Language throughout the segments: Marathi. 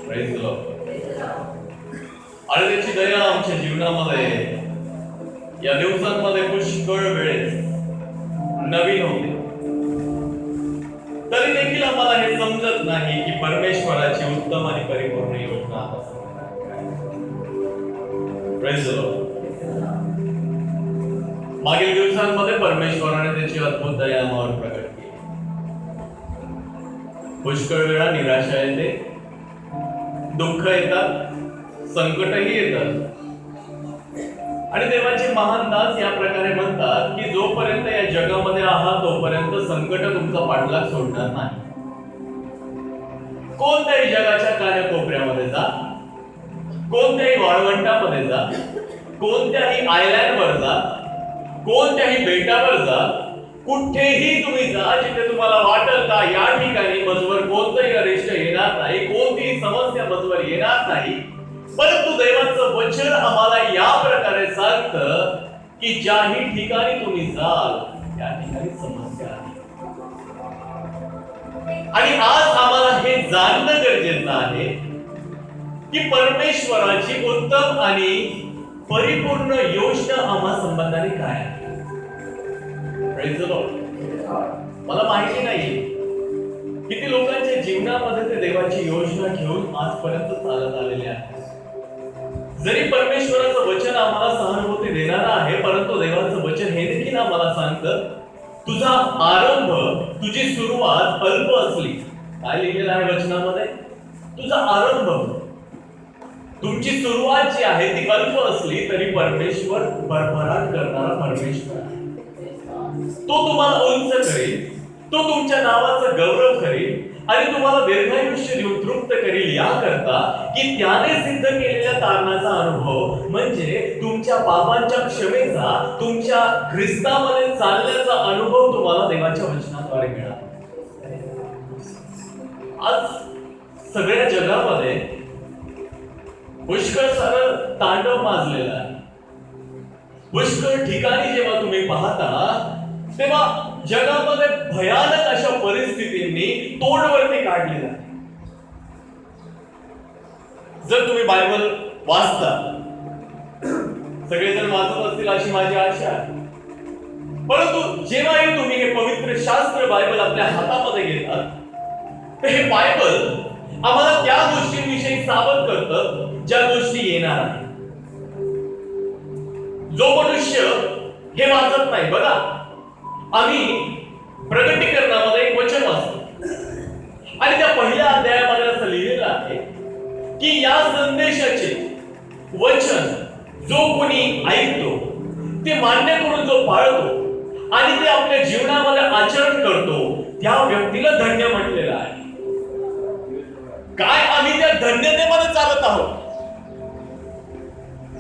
Praise the Lord. आणि त्याची दया आमच्या जीवनामध्ये या दिवसांमध्ये पुष्कळ वेळेस नवीन होते. तरी देखील आम्हाला हे समजत नाही की परमेश्वराची उत्तम आणि परिपूर्ण योजना प्रेज द लॉर्ड. मागील दिवसांमध्ये परमेश्वराने त्याची अद्भुत दया आम्हावर प्रकट केली. पुष्कळ वेळा निराशा येते, दुःख येतात, संकटही येतात. आणि देवाचे महान दास या प्रकारे म्हणतात की जोपर्यंत या जगामध्ये आहात तोपर्यंत संकट तुमचा पाठलाग सोडणार नाही. कोणत्याही जगाच्या कानाकोपऱ्यामध्ये जा, कोणत्याही वाळवंटामध्ये जा, कोणत्याही आयलँडवर जा, कोणत्याही बेटावर जा, कुठेही तुम्ही जा जिथे तुम्हाला वाटेल का या ठिकाणी मजवर कोणतंही अरिष्ट येणार नाही, कोणतीही समस्या मजवर येणार नाही. परंतु देवाचं वचन आम्हाला या प्रकारे सांगतं की ज्याही ठिकाणी तुम्ही जाल त्या ठिकाणी समस्या आहे. आणि आज आम्हाला हे जाणणं गरजेचं आहे की परमेश्वराची उत्तम आणि परिपूर्ण योजना आम्हा संबंधाने काय आहे. Praise the Lord. मला माहिती नाही किती लोकांच्या जीवनामध्ये ते देवाची योजना घेऊन आजपर्यंत चालत आलेले आहेत. जरी परमेश्वराचं वचन आम्हाला सहानुभूती देणारं आहे, परंतु देवाचं वचन हे देखील आम्हाला सांगतं तुझा आरंभ, तुझी सुरुवात अल्प असली. काय लिहिलेलं आहे वचनामध्ये? तुझा आरंभ, तुमची सुरुवात जी आहे ती अल्प असली तरी परमेश्वर भरभराट करणारा परमेश्वर आहे. तो तुम्हाला उंच करेल, तो तुमच्या नावाचं गौरव करेल आणि तुम्हाला दीर्घायुष्य देऊन तृप्त करेल याकरता की त्याने सिद्ध केलेल्या तारणाचा अनुभव म्हणजे तुमच्या पापांच्या क्षमेचा, तुमच्या ख्रिस्तामध्ये चालण्याचा अनुभव तुम्हाला देवाच्या वचनाद्वारे मिळाला. आज सगळ्या जगामध्ये पुष्कळ सारं तांडव माजलेलं आहे. पुष्कळ ठिकाणी जेव्हा तुम्ही पाहता तेव्हा जगामध्ये भयानक अशा परिस्थितींनी तोंडवरती काढलेलं आहे. जर तुम्ही बायबल वाचता, सगळेजण वाचत असतील अशी माझी आशा आहे, परंतु जेव्हाही तुम्ही हे पवित्र शास्त्र बायबल आपल्या हातामध्ये घेतात तर हे बायबल आम्हाला त्या गोष्टींविषयी सावध करतं ज्या गोष्टी येणार आहेत. जो मनुष्य हे वाचत नाही, बघा आम्ही प्रकटीकरणामध्ये एक वचन वाचतो आणि त्या पहिल्या अध्यायामध्ये असं लिहिलेलं आहे की या संदेशाचे वचन जो कोणी ऐकतो, ते मान्य करून जो पाळतो आणि ते आपल्या जीवनामध्ये आचरण करतो त्या व्यक्तीला धन्य म्हटलेलं आहे. काय आम्ही त्या धन्यतेमध्ये चालत आहोत?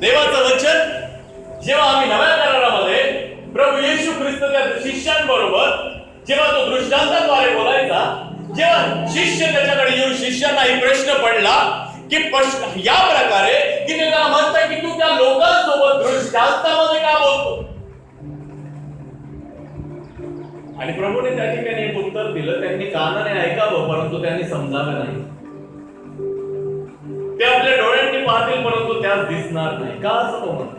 देवाचं वचन जेव्हा आम्ही नव्या करारामध्ये प्रभू येशू ख्रिस्त त्या शिष्यांबरोबर जेव्हा तो दृष्टांताद्वारे बोलायचा, जेव्हा शिष्य त्याच्याकडे येऊन शिष्यांनाही प्रश्न पडला की या प्रकारे की ते त्याला म्हणतात की तू त्या लोकांसोबत दृष्टांतामध्ये का बोलतो? आणि प्रभूने त्या ठिकाणी एक उत्तर दिलं, त्यांनी कानाने ऐकावं परंतु त्यांनी समजावं नाही. ते आपल्या डोळ्यांनी पाहतील परंतु त्यास दिसणार नाही. का असं तो म्हणतो?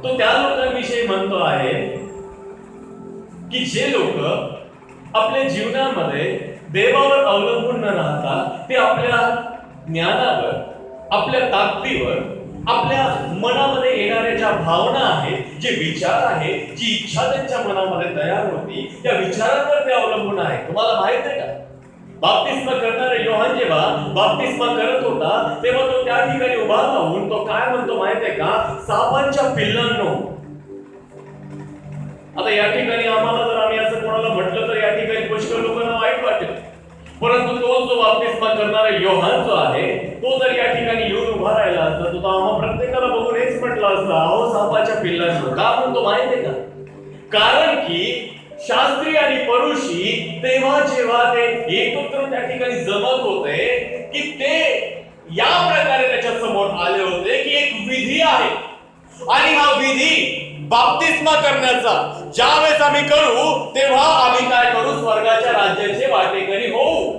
तो त्या लोकांविषयी म्हणतो आहे की जे लोक आपल्या जीवनामध्ये देवावर अवलंबून न राहता ते आपल्या ज्ञानावर, आपल्या ताकदीवर, आपल्या मनामध्ये येणाऱ्या ज्या भावना आहेत, जे विचार आहेत, जी इच्छा त्यांच्या मनामध्ये तयार होती त्या विचारांवर ते अवलंबून आहे. तुम्हाला माहित आहे का, बाप्तिस्मा करणारे योहान जेव्हा बाप्तिस्मा करत होता तेव्हा तो त्या ठिकाणी उभा राहून तो काय म्हणतो माहितीये का? सापांच्या पिल्लांनो. आता या ठिकाणी आम्हाला जर आम्ही असं कोणाला म्हटलं तर या ठिकाणी पुष्कळ लोकांना वाईट वाटेल, परंतु तो जो बाप्तिस्मा करणारा योहान जो आहे तो जर या ठिकाणी येऊन उभा राहिला असता तो आम्हा प्रत्येकाला बघून हेच म्हटलं असतं, अहो सापाच्या पिल्लांनो. का म्हणतो माहितीये का? कारण की शास्त्री आणि परुषी तेव्हा जेव्हा ते एकत्र त्या ठिकाणी जमत होते की ते या प्रकारे त्याच्या समोर आले होते की एक विधी आहे आणि हा विधी बाप्तिस्मा करण्याचा ज्यावेळेस आम्ही करू तेव्हा आम्ही काय करू? स्वर्गाच्या राज्याचे वाटेकरी होऊ.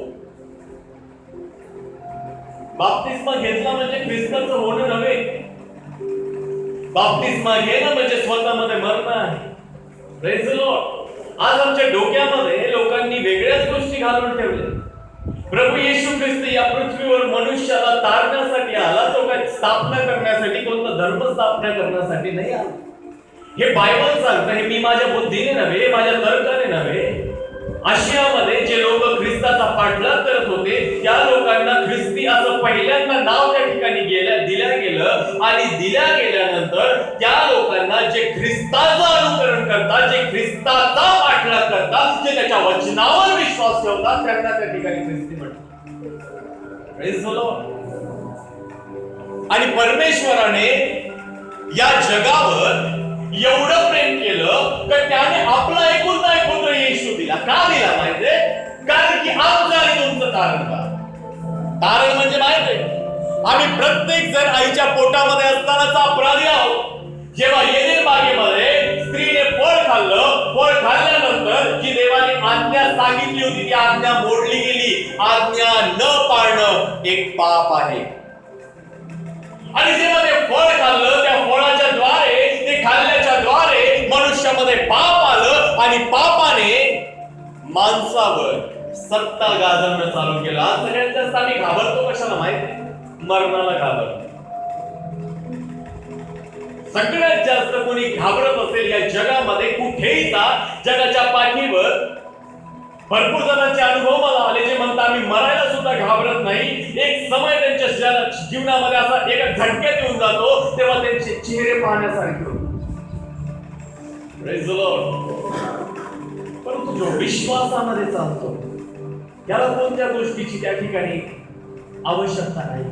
बाप्तिस्मा घेतला म्हणजे ख्रिस्ताचं होणं नव्हे. बाप्तिस्मा घेणं म्हणजे स्वतःमध्ये मरणं आहे. Praise the Lord. आज आमच्या डोक्यामध्ये लोकांनी वेगळ्याच गोष्टी घालून ठेवल्या. प्रभू येशू ख्रिस्त या पृथ्वीवर मनुष्याला तारण्यासाठी आला, तो काय स्थापना करण्यासाठी, कोणता धर्म स्थापना करण्यासाठी नाही आला. हे बायबल सांगतं. हे मी माझ्या बुद्धीने नव्हे, माझ्या तर्काने नव्हे. आशियामध्ये जे लोक ख्रिस्ताचा पाठलाग करत होते त्या लोकांना ख्रिस्ती असं पहिल्यांदा नाव त्या ठिकाणी दिल्या गेलं आणि दिल्या गेल्यानंतर त्या लोकांना जे ख्रिस्ताचं अनुकरण करतात, जे ख्रिस्ताचा पाठलाग करतात, जे त्याच्या वचनावर विश्वास ठेवतात, त्यांना त्या ठिकाणी ख्रिस्ती म्हणतात. Praise the Lord. आणि परमेश्वराने या जगावर एवढं प्रेम केलं की त्याने आपला एकुलता एक पुत्र येशू दिला. का दिला माहितीये? कारण की आमचं आणि तुमचं तारण म्हणजे माहितीये, आम्ही प्रत्येक जण आईच्या पोटामध्ये असतानाचा अपराधी आहोत. जेव्हा येदेन बागेमध्ये स्त्रीने फळ खाल्लं, फळ खाल्ल्यानंतर जी देवाने आज्ञा सांगितली होती ती आज्ञा मोडली गेली. आज्ञा न पाळणं एक पाप आहे. आणि जेव्हा ते फळ खाल्लं, त्या फळाच्या द्वारे, ते खाल्ल्याच्या द्वारे मनुष्यामध्ये पाप आलं आणि पापाने माणसावर सत्ता गाजवणं चालू केलं. आज सगळ्यात जास्त आम्ही घाबरतो कशाला माहिती? मरणाला घाबरतो. सगळ्यात जास्त कोणी घाबरत असेल या जगामध्ये, कुठेही जा, जगाच्या पाठीवर भरपूर जणांचे अनुभव मला आले जे म्हणतात आम्ही मरायला सुद्धा घाबरत नाही. एक समय त्यांच्या जीवनामध्ये असा एका झटक्यात येऊन जातो तेव्हा त्यांचे चेहरे पाहण्यासारखे होते. Praise the Lord. परंतु जो विश्वासामध्ये चालतो त्याला कोणत्या गोष्टीची त्या ठिकाणी आवश्यकता नाही.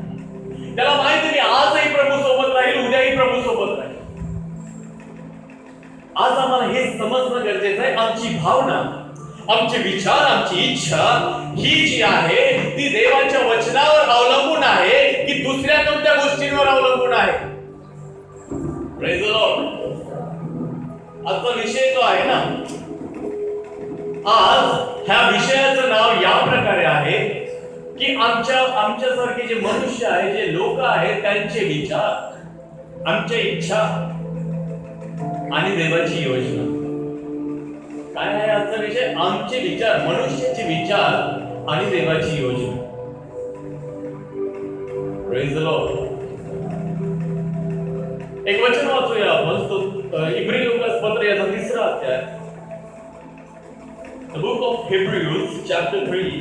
त्याला माहिती आहे आजही प्रभू सोबत राहील, उद्याही प्रभू सोबत राहील. आज आम्हाला हे समजणं गरजेचं आहे. आमची भावना, आमचे विचार, आमची इच्छा ही जी आहे ती देवाच्या वचनावर अवलंबून आहे की दुसऱ्या कोणत्या गोष्टींवर अवलंबून आहे? Praise the Lord. आजचा विषय जो आहे ना, आज ह्या विषयाचं नाव या प्रकारे आहे की आमच्यासारखे जे मनुष्य आहे, जे लोक आहेत, त्यांचे विचार, आमच्या इच्छा आणि देवाची योजना. काय आहे आजचा विषय? आमचे विचार, मनुष्याचे विचार आणि देवाची योजना. Praise the Lord. एक वचन वाचूया आपण, तो इब्री लोकास पत्र याचा 3रा अध्याय. The book of Hebrews chapter 3.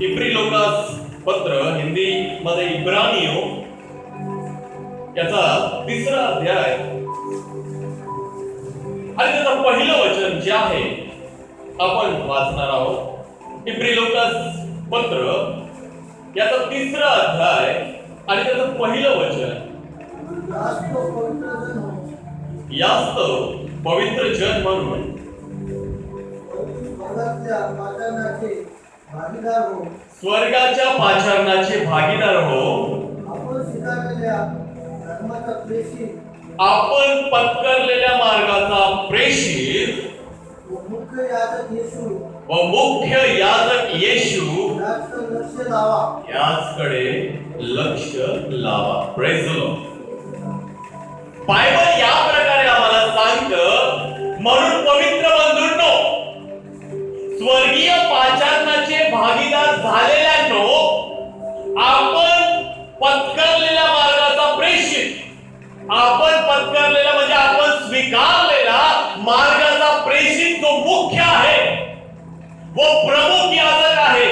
Every Lucas पत्र, हिंदी मध्ये इब्रानियो, याचा 3रा अध्याय आणि त्याचं पहिलं वचन जे आहे आपण वाचणार आहोत. इब्री लोकास पत्र याचा 3रा अध्याय आणि त्याचं पहिलं वचन. यास्त पवित्र जन म्हणून स्वर्गाच्या पाचारणाचे भागीदार हो. आपण पत्करलेल्या मार्गाचा प्रेषित व मुख्य याजक येशू याचकडे लक्ष लावा. Praise the Lord. बायबल या प्रकारे आम्हाला सांगतं, म्हणून पवित्र बंधूंनो, स्वर्गीय पाचारणाचे भागीदार झालेल्यांनो, आपण पत्करलेल्या मार्गाचा प्रेषित, आपण पत्करलेला म्हणजे आपण स्वीकारलेला मार्गाचा प्रेषित जो मुख्य आहे व प्रमुख याजक आहे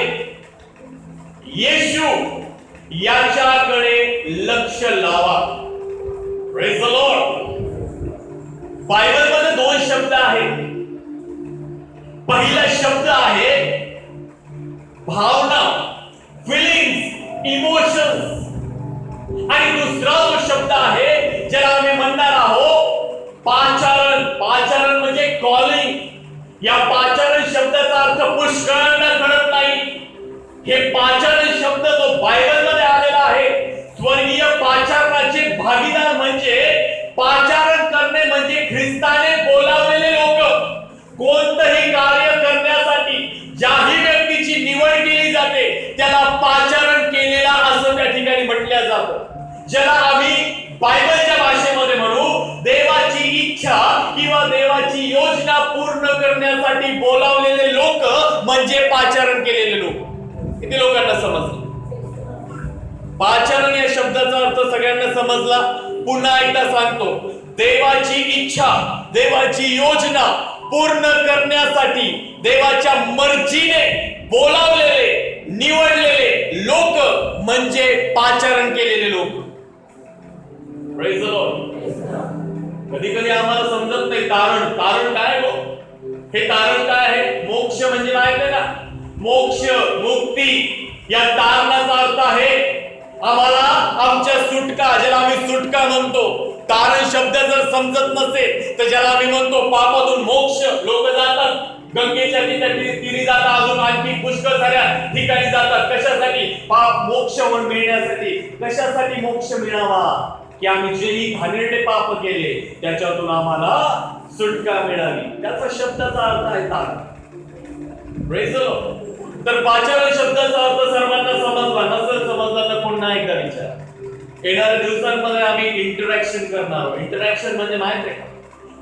येशू, याच्याकडे लक्ष लावा. Praise the Lord. बायबल मध्ये 2 शब्द आहेत. पहिला शब्द आहे भावना, फिलिंग्स, इमोशन्स, आणि दुसरा जो शब्द आहे ज्याला आम्ही म्हणणार आहोत पाचारण. पाचारण म्हणजे कॉलिंग. या पाचारण शब्दाचा अर्थ पुष्कळांना कळत नाही. हे पाचारण शब्द जो बायबल मध्ये आलेला आहे, स्वर्गीय पाचारणाचे भागीदार म्हणजे, पाचारण करणे म्हणजे ख्रिस्ताने बोलावलेले लोक. कोणतंही कार्य करण्यासाठी ज्याही व्यक्तीची निवड केली जाते त्याला पाचारण केलेला असं त्या ठिकाणी म्हटलं जातं. ज्याला आम्ही बायबलच्या भाषेमध्ये म्हणू देवाची इच्छा किंवा देवाची योजना पूर्ण करण्यासाठी बोलावलेले लोक म्हणजे पाचारण केलेले लोक. किती लोकांना समजलं? पाचारण या शब्दाचा अर्थ सगळ्यांना समजला? पुन्हा एकदा सांगतो, देवाची इच्छा, देवाची योजना पूर्ण करण्यासाठी देवाच्या मर्जीने बोलावलेले निवडलेले लोक म्हणजे पाचारण केलेले लोक. Praise the Lord. कधी कधी आम्हाला समजत नाही तारण काय हो, हे तारण काय आहे? मोक्ष म्हणजे माहिती आहे ना? मोक्ष, मुक्ती या तारणाचा अर्थ आहे आम्हाला आमच्या सुटका, ज्याला आम्ही सुटका म्हणतो. तारण शब्द जर समजत नसेल तर ज्याला आम्ही म्हणतो पापातून मोक्ष. लोक जातात गंगेच्या तीरी जातात, अजून आणखी पुष्कळ साऱ्या ठिकाणी जातात. कशासाठी? पाप मोक्ष मिळण्यासाठी. कशासाठी मोक्ष मिळावा? की आम्ही जेही घाणेरडे पाप केले त्याच्यातून आम्हाला सुटका मिळावी. त्याचा शब्दाचा अर्थ आहे तारण. Praise the Lord. तर पाचारण शब्दाचा अर्थ सर्वांना समजला नसेल समजला तर पुन्हा एकदा विचार. येणाऱ्या दिवसांमध्ये आम्ही इंटरॅक्शन करणार आहोत. इंटरॅक्शन म्हणजे माहिती आहे का?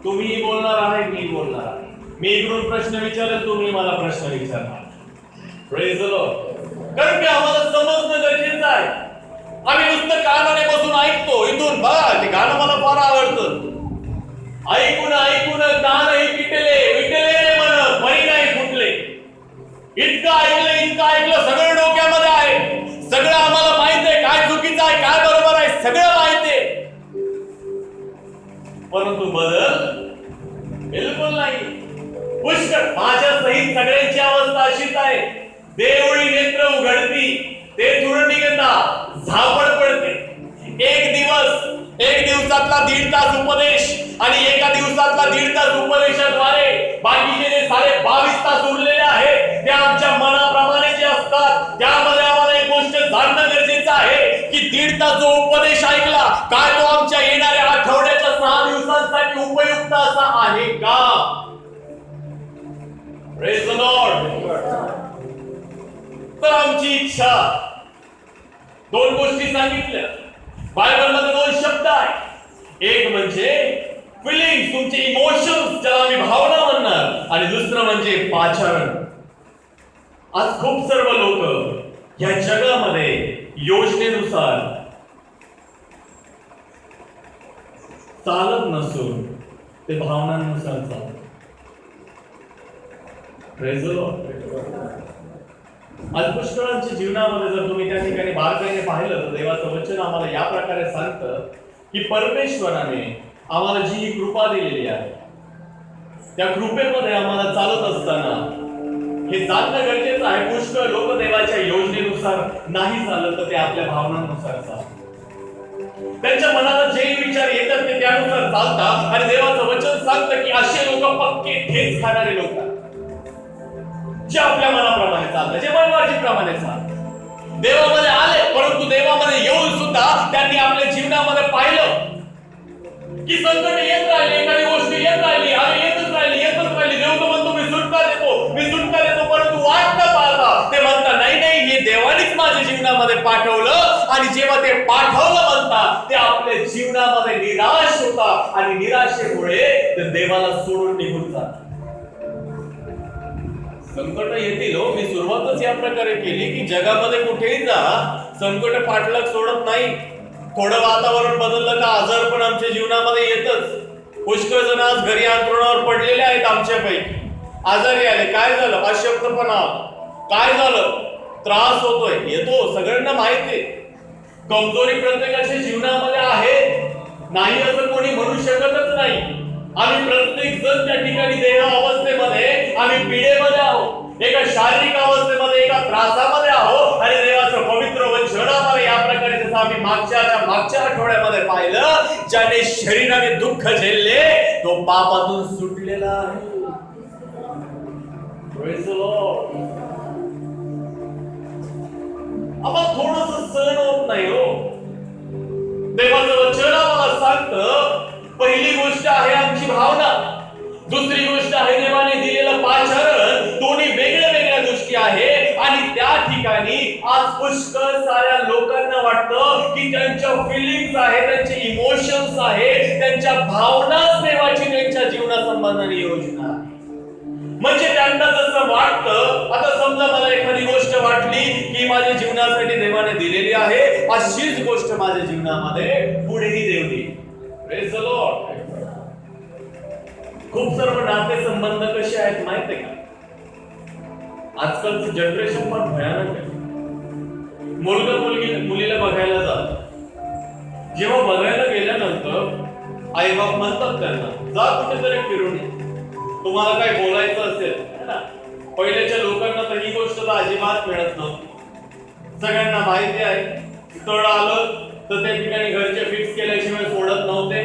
तुम्ही बोलणार आहे, मी बोलणार आहे. मी इकडून प्रश्न विचारेल, तुम्ही मला प्रश्न विचारणार. Praise the Lord. कारण की आम्हाला समजणं गरजेचं आहे. आम्ही नुसतं कानाने बसून ऐकतो, इथून बघा ते गाणं मला फार आवडतं. ऐकून ऐकून कानही विटले मन मरी नाही फुटले. इतकं ऐकलं सगळं डोक्यामध्ये आहे. सगळं आम्हाला माहित आहे काय चुकीचं आहे काय बरोबर आहे, सगळं माहित आहे. परंतु बदल बिलकुल नाही. पुष्कळ माझ्या सहित सगळ्यांची अवस्था अशीच आहे. देवळी नेत्र उघडती ते दूर निघता झापड पडते. एक दिवसातला 1.5 तास उपदेश आणि एका दिवसातला 1.5 तास उपदेशाद्वारे बाकीचे जे 22 तास उरलेले आहेत ते आमच्या मनाप्रमाणे जे असतात. त्यामध्ये आम्हाला एक गोष्ट जाणणं गरजेचं आहे की 1.5 तास जो उपदेश ऐकला काय तो आमच्या येणाऱ्या आठवड्याच्या 6 दिवसांसाठी उपयुक्त असा आहे का? Praise the Lord. तर आमची इच्छा, 2 गोष्टी सांगितल्या बायबलमध्ये. 2 शब्द आहेत. एक म्हणजे फिलिंग्स, तुमचे इमोशन्स ज्याला आम्ही भावना म्हणणार, आणि दुसरं म्हणजे पाचारण. आज खूप सर्व लोक या जगामध्ये योजनेनुसार चालत नसून ते भावनांनुसार चालतात. Praise the Lord. आज पुष्कळांच्या जीवनामध्ये जर तुम्ही त्या ठिकाणी बारकाईने पाहिलं तर देवाचं वचन आम्हाला या प्रकारे सांगतं की परमेश्वराने आम्हाला जी ही कृपा दिलेली आहे त्या कृपेमध्ये आम्हाला चालत असताना हे जाणणं गरजेचं आहे. पुष्कळ लोक देवाच्या योजनेनुसार नाही चालत तर ते आपल्या भावनांनुसार चालतात. त्यांच्या मनाला जे विचार येतात ते त्यानुसार चालतात. आणि देवाचं वचन सांगतं की असे लोक पक्के ठेच खाणारे लोक जे आपल्या मनाप्रमाणे चालतात, जे मनमर्जीप्रमाणे चालतात. देवामध्ये आले परंतु देवामध्ये येऊन सुद्धा त्यांनी आपल्या जीवनामध्ये पाहिलं की संकट येत राहिले, एखादी गोष्ट येत राहिली आणि येतच राहिली. देव तो म्हणतो मी सुटका देतो, परंतु वाट न पाहता ते म्हणतात नाही हे देवानेच माझ्या जीवनामध्ये पाठवलं. आणि जेव्हा ते पाठवलं म्हणतात ते आपल्या जीवनामध्ये निराश होतात आणि निराशेमुळे ते देवाला सोडून निघून जातात. संकट येतील हो. मी सुरुवातच या प्रकारे केली की जगामध्ये कुठेही जा संकट पाठलाग सोडत नाही. थोडं वातावरण बदललं का आजार पण आमच्या जीवनामध्ये येतच. पुष्कळ जण आज घरी अंथरुणावर पडलेले आहेत आमच्यापैकी. आजारी आले, काय झालं? अशक्तपणा. काय झालं? त्रास होतोय, येतो, सगळ्यांना माहिती आहे. कमजोरी प्रत्येकाच्या जीवनामध्ये आहे, नाही असं कोणी म्हणू शकतच नाही. आम्ही प्रत्येक जण त्या ठिकाणी देह अवस्थेमध्ये आम्ही पीडेमध्ये आहोत, एका शारीरिक अवस्थेमध्ये एका त्रासामध्ये आहोत. आणि देवाचं पवित्र वचन आम्हाला या प्रकारे जसं आम्ही मागच्या आठवड्यामध्ये पाहिलं, ज्याने शरीराने दुःख झेलले तो पापातून सुटलेला आहे. Praise the Lord. आम्हाला थोडंसं सहन होत नाही हो. देवाचं वचन आम्हाला सांगतं पहिली गोष्ट आहे आमची भावना, दुसरी गोष्ट आहे देवाने दिलेलं पाचारण. दोन्ही वेगळ्या वेगळ्या गोष्टी आहे आणि त्या ठिकाणी पुष्कळ साऱ्या लोकांना वाटतं की त्यांच्या फिलिंग्स आहेत, त्यांचे इमोशन्स आहेत, त्यांच्या भावनाच देवाची त्यांच्या जीवनासंबंधाने योजना आहे. म्हणजे त्यांना जसं वाटतं, आता समजा मला एखादी गोष्ट वाटली की माझ्या जीवनासाठी देवाने दिलेली आहे, अशीच गोष्ट माझ्या जीवनामध्ये पुढेही देव देईल. Praise the Lord. खूप सर्व नाते संबंध कसे आहेत माहिती आहे का? आजकालचं जनरेशन पण भयानक आहे. मुलगा मुलीला बघायला जात, जेव्हा बघायला गेल्यानंतर आई बाप म्हणतात त्यांना, जा कुठेतरी फिरून ये, तुम्हाला काय बोलायचं असेल ना. पहिल्याच्या लोकांना तर ही गोष्ट तर अजिबात मिळत नव्हती. सगळ्यांना माहिती आहे, स्थळ आलं तर त्या ठिकाणी घरचे फिक्स केल्याशिवाय सोडत नव्हते.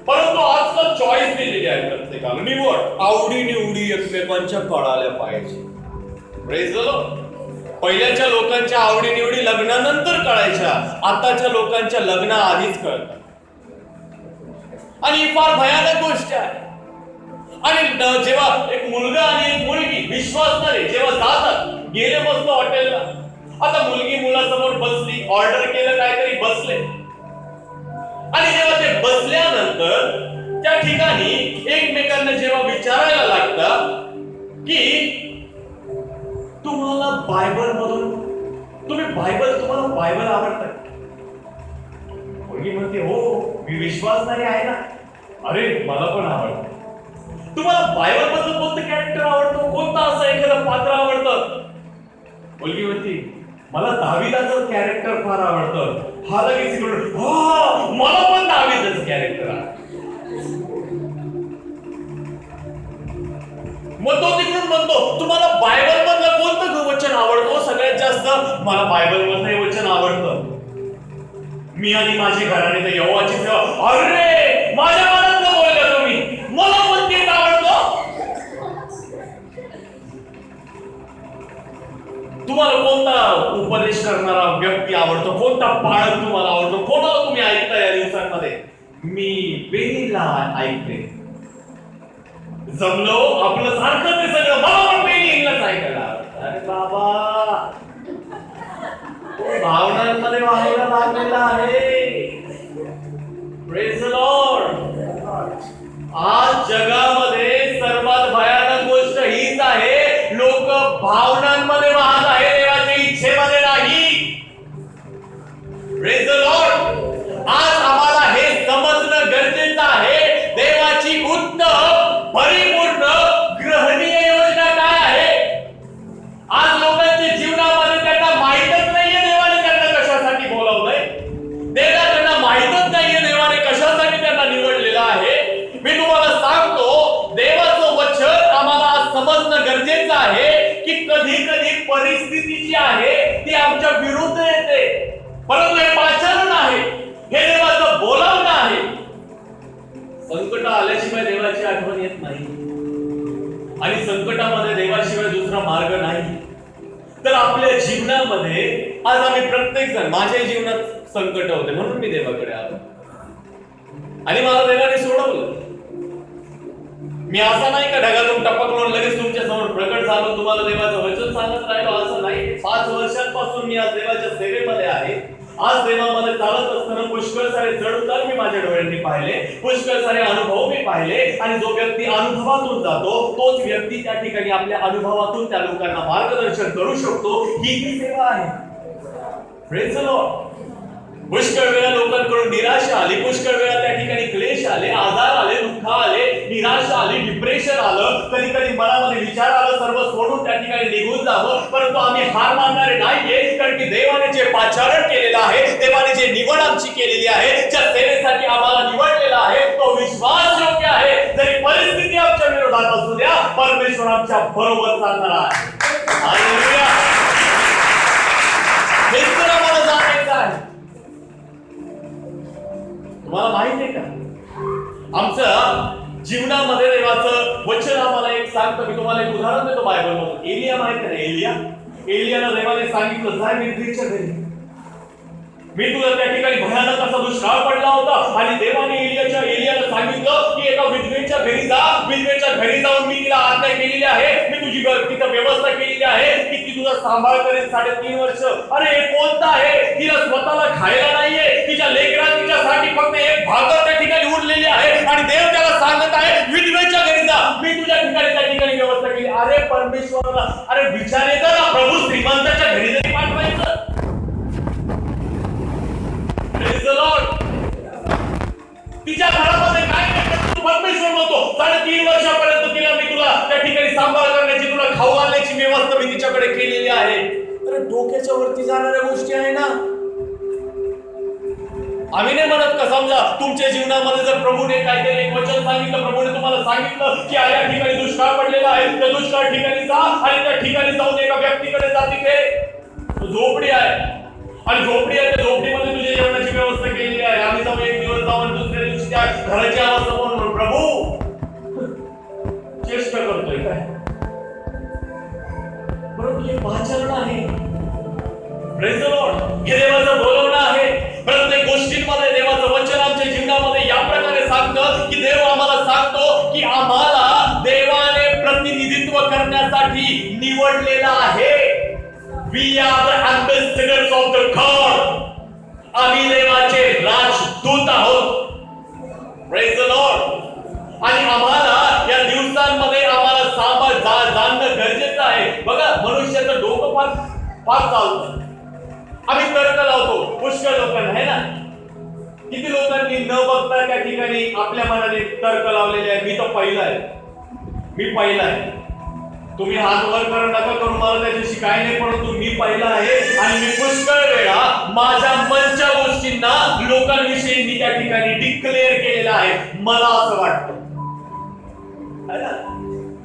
परंतु आजकाल चॉईस दिलेली आहे प्रत्येकाला, निवड, आवडी निवडी एकमेकांच्या कळाल्या पाहिजे. Praise the Lord. पहिल्याच्या लोकांच्या आवडी निवडी लग्नानंतर कळायच्या, आताच्या लोकांच्या लग्ना आधीच कळतात. आणि ही फार भयानक गोष्ट आहे. आणि जेव्हा एक मुलगा आणि एक मुलगी विश्वासणारे जेव्हा जातात, गेले मस्त हॉटेलला, आता मुलगी मुलासमोर बसली, ऑर्डर केलं काहीतरी, बसले. आणि जेव्हा ते बसल्यानंतर त्या ठिकाणी एकमेकांना जेव्हा विचारायला लागतात की तुम्हाला बायबल मधून तुम्हाला बायबल आवडतं? मुलगी म्हणते, हो मी विश्वासणारी आहे ना. अरे मला पण आवडतं. तुम्हाला बायबल मधलं कोणतं कॅरेक्टर आवडतं, कोणतं असं एखादं पात्र आवडतं? मुलगी म्हणते, मला दाविदाचं कॅरेक्टर फार आवडतं. हा लगेच मला पण दाविदाचं कॅरेक्टर आहे. मग तो तिकडून म्हणतो, तुम्हाला बायबल मधलं कोणतं वचन आवडतं? सगळ्यात जास्त मला बायबल मधलं हे वचन आवडतं, मी आणि माझे घराणे तर यहोवाची सेवा. अरे माझ्या मनातलं बोलला तुम्ही, मला पण तेच आवडतं. तुम्हाला कोणता उपदेश करणारा व्यक्ती आवडतो, कोणता पाळक तुम्हाला आवडतो, कोणाला तुम्ही ऐकता या दिवसांमध्ये? मी बेनीला ऐकते. जमलो आपलं सारखं ते सगळं, मला पण बेनीलाच ऐकायला आवडतं. अरे बाबा, भावनांमध्ये वाहायला लागलेला आहे. Praise the Lord. आज जगामध्ये सर्वात भयानक गोष्ट हीच आहे, लोक भावनांमध्ये वाहत आहे, देवाच्या इच्छेमध्ये नाही. Praise the Lord. आज आम्हाला हे समजणं गरजेचं आहे, देवाची उत्तम परिपूर्ण ग्रहणीय योजना काय आहे. आज लोकांच्या जीवनामध्ये त्यांना माहीतच नाहीये देवाने त्यांना कशासाठी बोलावलंय, त्यांना माहीतच नाहीये देवाने कशासाठी त्यांना निवडलेलं आहे. मी तुम्हाला सांगतो, देवाचं वचन आम्हाला समजणं गरजेचं आहे की कधी कधी परिस्थिती जी आहे ती आमच्या विरुद्ध येते, परंतु हे पाचारण आहे, हे देवाचं बोलावणं आहे. संकट आल्याशिवाय देवाची आठवण येत नाही, आणि संकटामध्ये देवाशिवाय दुसरा मार्ग नाही. तर आपल्या जीवनामध्ये आज आम्ही प्रत्येक जण, माझ्या जीवनात संकट होते म्हणून मी देवाकडे आलो आणि मला देवाने सोडवलं. मी असा नाही का ढगातून टपकलो लगेच तुमच्या समोर प्रकट झालो, तुम्हाला देवाचं वचन सांगत राहिलो, असं नाही. 5 वर्षांपासून मी आज देवाच्या सेवेमध्ये आहे. आज देवामध्ये चालत असताना पुष्कळ सारे चढ-उतार मी माझ्या डोळ्यांनी पाहिले, पुष्कळ सारे अनुभव मी पाहिले. आणि जो व्यक्ती अनुभवातून जातो तोच व्यक्ती त्या ठिकाणी आपल्या अनुभवातून त्या लोकांना मार्गदर्शन करू शकतो. ही ती सेवा आहे. Praise the Lord. पुष्कळ वेळा लोकांकडून निराशा आली, पुष्कळ वेळा त्या ठिकाणी क्लेश आले, आजार आले, दुःख आले, निराशा आली, डिप्रेशन आलं, कधी कधी मनामध्ये विचार आला सर्व सोडून त्या ठिकाणी निघून जावं. परंतु आम्ही हार मानणारे नाहीये, कारण की देवाने जे पाचारण केलेलं आहे, देवाने जे निवड आमची केलेली आहे, ज्या सेवेसाठी आम्हाला निवडलेला आहे, तो विश्वासयोग्य आहे. जरी परिस्थिती आमच्या विरोधात असू द्या, परमेश्वर आमच्या बरोबर चालणार आहे. हालेलुया. हेच तर आम्हाला जाणायचं आहे. तुम्हाला माहिती आहे का, आमचं जीवनामध्ये देवाचं वचन आम्हाला एक सांगतं. मी तुम्हाला एक उदाहरण देतो बायबल मधून. एलिया माहिती आहे ना, एलियाला देवाने सांगितलं, जा निर्भीच्या घरी. मी तुला त्या ठिकाणी भयानक असा दुष्काळ पडला होता आणि देवाने एलियाला सांगितलं की एका विधवेच्या घरी जा. विधवेच्या घरी जाऊन मी तिला आज्ञा केलेली आहे, मी तुझी तिथं व्यवस्था केलेली आहे की ती तुझा सांभाळ करेल 3.5 वर्ष. अरे हे कोणतं आहे? तिला स्वतःला खायला नाहीये, तिच्या लेकराला तिच्यासाठी फक्त एक भाकर त्या ठिकाणी उरलेली आहे आणि देव त्याला सांगत आहे विधवेच्या घरी जा, मी तुझ्या ठिकाणी त्या ठिकाणी व्यवस्था केली. अरे परमेश्वराला अरे विचार येतो ना, प्रभू श्रीमंताच्या घरी जरी पाठवायचं. तिच्या घरामध्ये काय नाही, परमेश्वर म्हणतो 3.5 वर्षापर्यंत तिला मी तुला त्या ठिकाणी सांभाळ करण्याची, तुला खाऊ घालण्याची व्यवस्था मी तिच्याकडे केलेली आहे. तर डोक्याच्या वरती जाणाऱ्या गोष्टी आहे ना. आम्ही नाही म्हणत का समजा तुमच्या जीवनामध्ये जर प्रभूने काहीतरी एक वचन सांगितलं, प्रभूने तुम्हाला सांगितलं की या ठिकाणी दुष्काळ पडलेला आहे, त्या दुष्काळ ठिकाणी जा आणि त्या ठिकाणी जाऊन एका व्यक्तीकडे जा, तिथे झोपडी आहे आणि झोपडी आहे, त्या झोपडीमध्ये तुझ्या जेवणाची व्यवस्था केलेली आहे. आम्ही जाऊन एक दिवस जाऊन दुसऱ्या दिवशी त्या घराची अवस्था म्हणून प्रभू चेष्टा करतोय काय? परंतु हे पाचारण आहे, प्रेज द लॉर्ड, हे देवाचं बोलवणं आहे. प्रत्येक गोष्टींमध्ये देवाचं वचन आमच्या जीवनामध्ये या प्रकारे सांगतं की देव आम्हाला सांगतो की आम्हाला देवाने प्रतिनिधित्व करण्यासाठी निवडलेलं आहे. We are the ambassadors of the God. आम्ही देवाचे राजदूत आहोत. Praise the Lord. आणि आम्हाला या दिवसांमध्ये आम्हाला जाणणं गरजेचं आहे. बघा मनुष्याचं डोकं फार चालतं. आम्ही तर्क लावतो, पुष्कळ लोकांना आहे ना. किती लोकांनी न बघता त्या ठिकाणी आपल्या मनाने तर्क लावलेले आहे. मी तर पहिला आहे, मी पहिला आहे. तुम्ही हात वर करू नका करू, मला त्याच्याशी काय नाही, परंतु मी पहिला आहे आणि मी पुष्कळ वेळा माझ्या मनच्या गोष्टींना लोकांविषयी मी त्या ठिकाणी डिक्लेअर केलेलं आहे. मला असं वाटतं.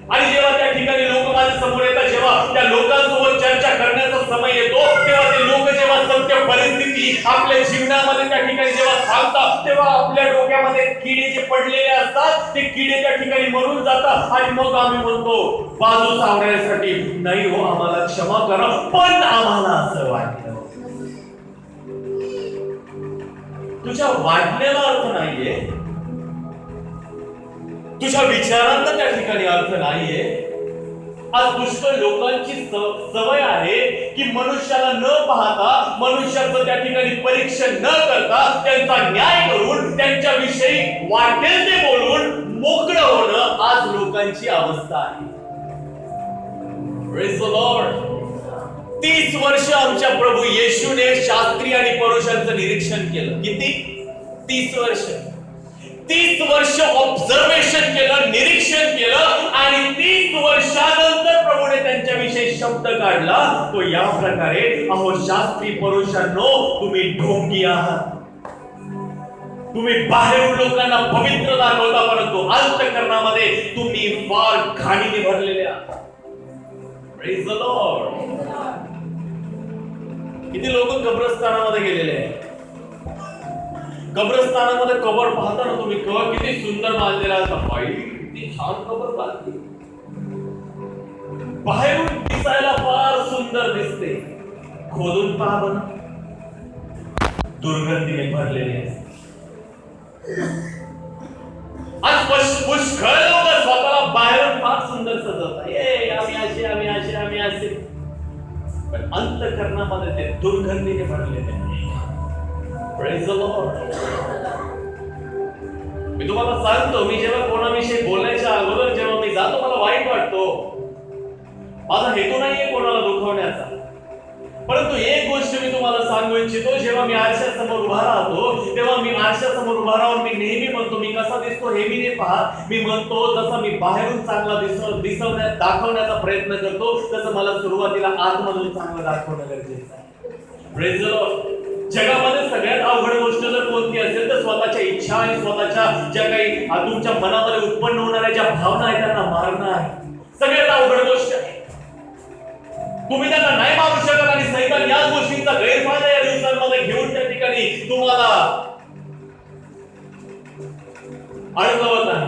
आणि जेव्हा त्या ठिकाणी लोक माझ्या समोर येतात, जेव्हा त्या लोकांसोबत चर्चा करण्याचा समय येतो, तेव्हा ते लोक जेव्हा सत्य परिस्थिती आपल्या जीवनामध्ये त्या ठिकाणी जेव्हा सांगतात, तेव्हा आपल्या डोक्यामध्ये किडे जे पडलेले असतात ते किडे त्या ठिकाणी मरून जातात आणि मग आम्ही म्हणतो बाजू सावरण्यासाठी, नाही हो आम्हाला क्षमा करा, पण आम्हाला असं वाटतं. तुझ्या वाटण्याला अर्थ नाहीये, तुझ्या विचारांना त्या ठिकाणी अर्थ नाहीये. आज पुष्कळ लोकांची सवय आहे की मनुष्याला न पाहता, मनुष्याचं त्या ठिकाणी परीक्षण न करता त्यांचा न्याय करून त्यांच्याविषयी वाटेल ते बोलून मोकळं होणं आज लोकांची अवस्था आहे. Praise the Lord. 30 वर्ष आमच्या प्रभू येशूने शास्त्री आणि पुरुषांचं निरीक्षण केलं. किती? 30 वर्ष. 30 वर्ष ऑब्झर्वेशन केलं, निरीक्षण केलं आणि 30 वर्षानंतर प्रभूने त्यांच्याविषयी शब्द काढला तो या प्रकारे, अहो शास्त्री पुरुषांनो, तुम्ही ढोंगी आहात. तुम्ही बाहेरून लोकांना पवित्र दाखवता, परंतु अंतःकरणामध्ये तुम्ही फार घाणीने भरलेले आहात. Praise the Lord. किती लोक कब्रस्तानामध्ये गेलेले आहेत. कब्रस्तानामध्ये कबर पाहता ना तुम्ही, कबर किती सुंदर बांधलेला असतात. बाई किती छान कबर बांधली, बाहेरून दिसायला फार सुंदर दिसते, खोदून पहा बरं, दुर्गंधीने भरलेले असते. आज पुष्कळ लोक स्वतःला बाहेरून फार सुंदर सजवतात, ये आम्ही असे, आम्ही असे, आम्ही असे, पण अंतःकरणामध्ये ते दुर्गंधीने भरलेले आहे. Praise the Lord. मी तुम्हाला सांगतो, मी जेव्हा कोणाविषयी बोलायच्या अगोदर जेव्हा मी जातो मला वाईट वाटतो. माझा हेतू नाहीये कोणाला दुखवण्याचा, परंतु एक गोष्ट मी तुम्हाला सांगू इच्छितो. जेव्हा मी आरशासमोर उभा राहतो तेव्हा मी आरशासमोर उभा राहून मी नेहमी म्हणतो, मी कसा दिसतो हे मी नाही पाहत. मी म्हणतो जसं मी बाहेरून चांगला दाखवण्याचा प्रयत्न करतो, तसं मला सुरुवातीला आतमधून चांगलं दाखवणं गरजेचं आहे. Praise the Lord. जगामध्ये सगळ्यात अवघड गोष्ट जर कोणती असेल तर स्वतःच्या इच्छा आणि स्वतःच्या ज्या काही तुमच्या मनामध्ये उत्पन्न होणाऱ्या ज्या भावना आहेत त्यांना मारणं आहे सगळ्यात अवघड गोष्ट आहे. तुम्ही त्यांना नाही मारू शकत आणि सैतान याच गोष्टींचा गैरफायदा या दिवसांमध्ये घेऊन त्या ठिकाणी तुम्हाला अडकवत आहे.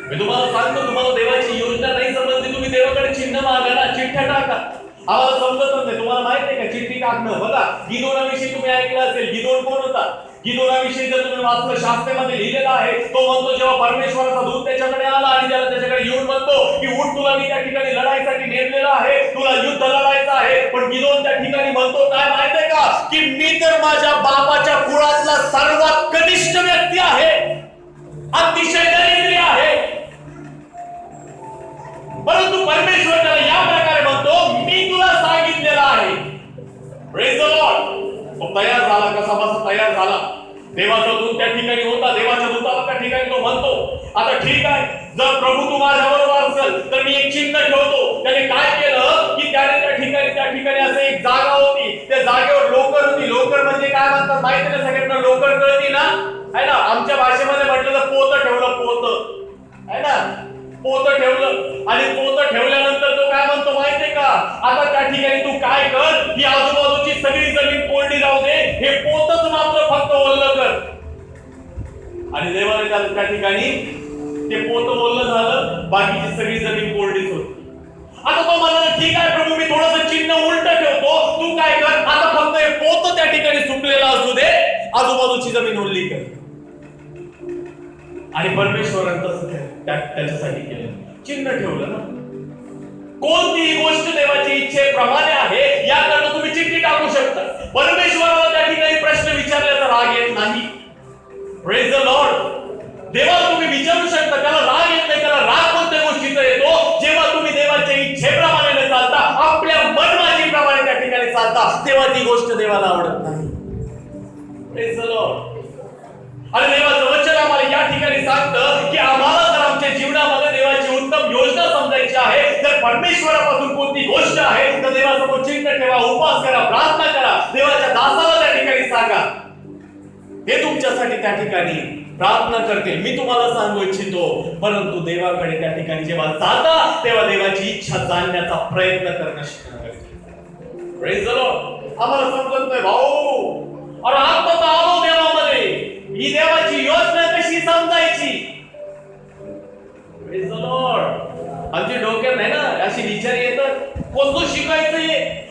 मी तुम्हाला सांगतो, तुम्हाला देवाची योजना नाही समजली, तुम्ही देवाकडे चिन्ह मागा ना, चिठ्ठ्या टाका. आम्हाला समजतच नाही. तुम्हाला माहित आहे का चिठ्ठी टाकणं. बघा, गिदोनाविषयी तुम्ही ऐकलं असेल. गिदोन कोण होता? गिदोनाविषयी जर तुम्ही वाचलं, शास्त्रामध्ये लिहिलेलं आहे. तो म्हणतो जेव्हा परमेश्वराचा दूत त्याच्याकडे आला आणि त्याला त्याच्याकडे येऊन म्हणतो की उठ, तुला मी त्या ठिकाणी लढाईसाठी नेमलेलं आहे, तुला युद्ध लढायचं आहे. पण गिदोन त्या ठिकाणी म्हणतो काय माहितीये का, की मी तर माझ्या बापाच्या कुळातला सर्वात कनिष्ठ व्यक्ती आहे, अतिशय दरिद्री आहे. परंतु परमेश्वर त्याला या प्रकारे म्हणतो, मी तुला सांगितलेलं आहे. Praise the Lord. तो तयार झाला, कसा बसा तयार झाला. देवाचा दूत त्या ठिकाणी होता. देवाच्या दूताला त्या ठिकाणी तो म्हणतो, आता ठीक आहे, जर प्रभू तू माझ्याबरोबर असेल तर मी एक चिन्ह ठेवतो. त्याने काय केलं की त्याने त्या ठिकाणी असं एक जागा होती, त्या जागेवर लोकर होती. लोकर म्हणजे काय म्हणतात माहिती ना सगळ्यांना? लोकर कळती ना, आहे ना? आमच्या भाषेमध्ये म्हटलं तर पोतं ठेवलं, पोतं, आहे ना? पोतं ठेवलं. आणि पोतं ठेवल्यानंतर तो काय म्हणतो माहितीये का, आता त्या ठिकाणी तू काय कर, ही आजूबाजूची सगळी जमीन कोरडी राहू दे, हे पोतच मात्र फक्त ओल्लं कर. आणि देवाने त्या ठिकाणी ते पोतं ओल्लं झालं, बाकीची सगळी जमीन कोरडीच होती. आता तो म्हणाला, ठीक आहे प्रभू, मी थोडंसं चिन्ह उलट ठेवतो, तू काय कर, आता फक्त हे पोतं त्या ठिकाणी सुकलेलं असू दे, आजूबाजूची जमीन ओल्ली कर. आणि परमेश्वराने तसं त्याच्यासाठी केलं, चिन्ह ठेवलं ना. कोणतीही गोष्ट देवाची इच्छेप्रमाणे आहे याकरता तुम्ही चिठ्ठी टाकू शकता. परमेश्वराला त्या ठिकाणी प्रश्न विचारल्याचा राग येत नाही. Praise the Lord. देवाला तुम्ही विचारू शकता, त्याला राग येत नाही. त्याला राग कोणत्या गोष्टीचा येतो? जेव्हा तुम्ही देवाच्या इच्छेप्रमाणे न चालता आपल्या मनमाजीप्रमाणे त्या ठिकाणी चालता, तेव्हा ती गोष्ट देवाला आवडत नाही. Praise the Lord. आणि देवाचं वचन आम्हाला या ठिकाणी सांगतं की आम्हाला जर आमच्या जीवनामध्ये देवाची उत्तम योजना समजायची आहे, तर परमेश्वरापासून कोणती गोष्ट आहे तर देवासमोर चिंता ठेवा, उपवास करा, प्रार्थना करा, देवाच्या दासाला त्या ठिकाणी सांगा. हे तुमच्यासाठी त्या ठिकाणी प्रार्थना करतील. मी तुम्हाला सांगू इच्छितो, परंतु देवाकडे त्या ठिकाणी जेव्हा जाता तेव्हा देवाची इच्छा जाणण्याचा प्रयत्न करणं शिकणं गरजेचं. Praise the Lord. आम्हाला समजत नाही भाऊ, अरे आता तर आलो देवामध्ये, ही देवाची योजना कशी समजायची? Praise the Lord. आमच्या डोक्यात नाही ना अशी विचार येतात, कसं शिकायचं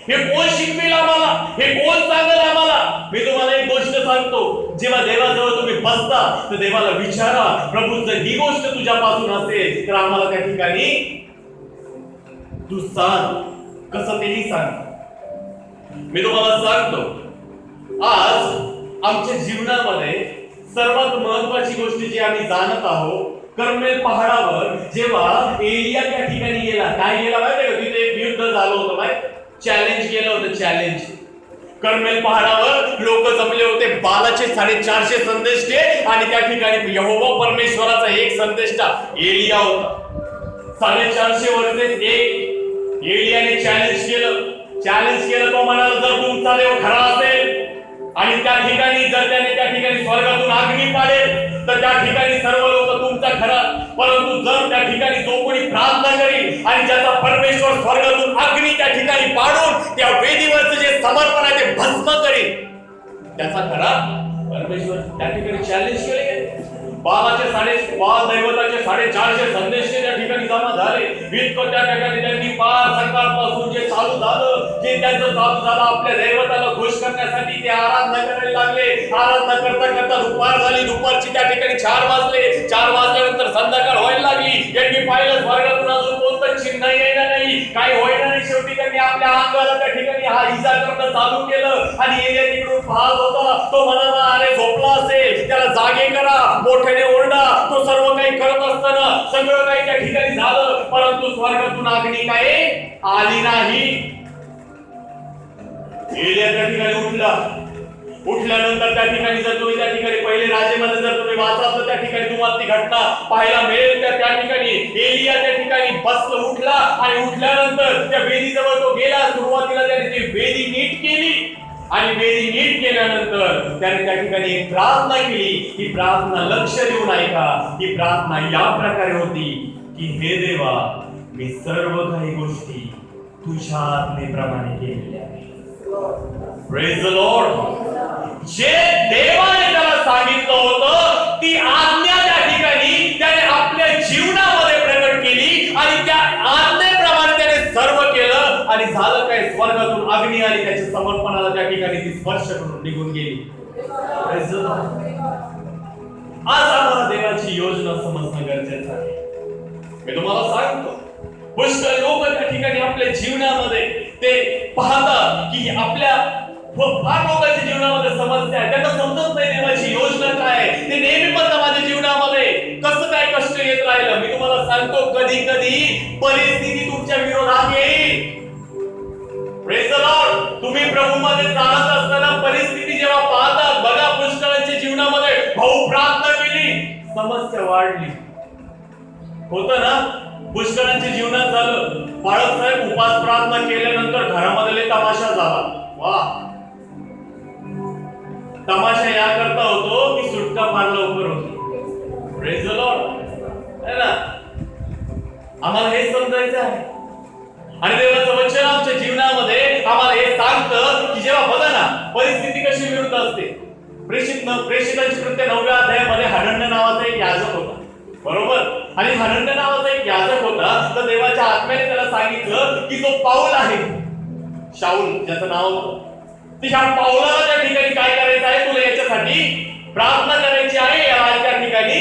हे कोण शिकवेल आम्हाला, हे कोण सांगेल आम्हाला? मी तुम्हाला एक गोष्ट सांगतो, जेव्हा देवाजवळ तुम्ही बसता तर देवाला विचारा, प्रभू जर ही गोष्ट तुझ्यापासून असेल तर आम्हाला त्या ठिकाणी तू सांग, कसं तेही सांग. मी तुम्हाला सांगतो, आज आमच्या जीवनामध्ये सर्वात महत्वाची गोष्ट जी आम्ही जाणत आहोत, कर्मेल पहाडावर जेव्हा एलिया त्या ठिकाणी गेला, काय गेला माहिती का? तिथे एक युद्ध झालं होतं, माहिती? चॅलेंज केलं होतं, चॅलेंज. कर्मेल पहाडावर लोक जमले होते, बालाचे 450 संदेष्टे आणि त्या ठिकाणी यहोवा परमेश्वराचा एक संदेष्टा एलिया होता. 450 वर्षे एक एलियाने चॅलेंज केलं. तो म्हणाला, जर तुमचा देव खरा असेल आणि त्या ठिकाणी जर त्याने त्या ठिकाणी स्वर्गातून अग्नी पाडेल तर त्या ठिकाणी सर्व लोक तुमचा खरा, परंतु जर त्या ठिकाणी जो कोणी प्रार्थना करील आणि ज्याचा परमेश्वर स्वर्गातून अग्नी त्या ठिकाणी पाडून त्या वेदीवरचं जे समर्पण आहे ते भस्म करील, त्याचा खरा. परमेश्वर त्या ठिकाणी चॅलेंज केले. बाल दैवताचे 450 संदेश त्या ठिकाणी जमा झाले. इतकं त्या ठिकाणी त्यांनी पार सकाळपासून जे चालू झालं, जे त्यांचं चालू झालं, आपल्या दैवताला खुश करण्यासाठी ते आराधना करायला लागले. आराधना करता करता दुपार झाली. दुपारची त्या ठिकाणी 4 वाजले. 4 वाजल्यानंतर संध्याकाळ व्हायला लागली. यांनी पाहिलं स्वर्गातून अजून कोणतं चिन्ह येणार नाही, काही होईना नाही. शेवटी त्यांनी आपल्या अंगाला त्या ठिकाणी हा इजा करणं चालू केलं आणि एलिया तिकडून पाहत होता. तो म्हणाला, अरे झोपला असेल, त्याला जागे करा, मोठ्याने ओरडा. तो सर्व काही करत असताना सगळं काही त्या ठिकाणी झालं, परंतु स्वर्गातून अग्नी काही आली नाही. एलिया त्या ठिकाणी उठल्यानंतर त्या ठिकाणी जर तुम्ही त्या ठिकाणी पहिले राजेमध्ये जर तुम्ही वाचा तर त्या ठिकाणी तुम्हाला ती घटना पाहायला मिळेल. त्या ठिकाणी एलिया त्या ठिकाणी बसला, उठला आणि उठल्यानंतर त्या वेदीजवळ तो गेला. सुरुवातीला त्याने ती वेदी नीट केली आणि वेदी नीट केल्यानंतर त्याने त्या ठिकाणी एक प्रार्थना केली. ही प्रार्थना लक्ष देऊन ऐका. ही प्रार्थना या प्रकारे होती की हे देवा, मी सर्व काही गोष्टी तुझ्या आज्ञेप्रमाणे केलेल्या आहेत. Praise the Lord. जे देवाने त्याला सांगितलं होतं ती आज्ञा त्या ठिकाणी त्याने आपल्या जीवनामध्ये प्रकट केली आणि त्या आज्ञेप्रमाणे त्याने सर्व केलं. आणि झालं काय? ठिकाणी स्वर्गातून अग्नी आली, त्याच्या समर्पणाला त्या ठिकाणी ती स्पर्श करून निघून गेली. Praise the Lord. आज आम्हाला देवाची योजना समजणं गरजेचं आहे. मी तुम्हाला सांगतो, पुष्कळ लोक त्या ठिकाणी आपल्या जीवनामध्ये ते पाहतात की आपल्या फार लोकांच्या जीवनामध्ये समस्या आहे, त्यांना समजत नाही देवाची योजना काय आहे. ते नेहमी म्हणतात माझ्या जीवनामध्ये कसं काय कष्ट येत राहिलं. मी तुम्हाला सांगतो, कधी कधी परिस्थिती तुमच्या विरोधात येईल. Praise the Lord. तुम्ही प्रभूमध्ये चालत असताना परिस्थिती जेव्हा पाहतात, बघा पुष्कळांच्या जीवनामध्ये भाऊ प्रार्थना केली, समस्या वाढली. होतं ना, पुष्कळांच्या जीवनात झालं. बाळक साहेब उपास प्रार्थना केल्यानंतर घरामध्ये तमाशा झाला. वाह, तमाशा या करता होतो की सुटका फार लवकर होतो. Praise the Lord. है ना, आम्हाला हे समजायचं आहे. आणि देवाचं वचन आमच्या जीवनामध्ये आम्हाला हे सांगतं की जेव्हा बघा ना परिस्थिती कशी विरुद्ध असते. प्रेषितांची कृत्य 9व्या अध्यायामध्ये हनन्या नावाचा एक याजक होता, बरोबर. आणि हनन्या नावाचा एक याजक होता, तर देवाच्या आत्म्याने त्याला सांगितलं की जो पाऊल आहे, शाऊल ज्याचं नाव होतं, ह्या पाऊलाला त्या ठिकाणी काय करायचं आहे, तुला याच्यासाठी प्रार्थना करायची आहे. या त्या ठिकाणी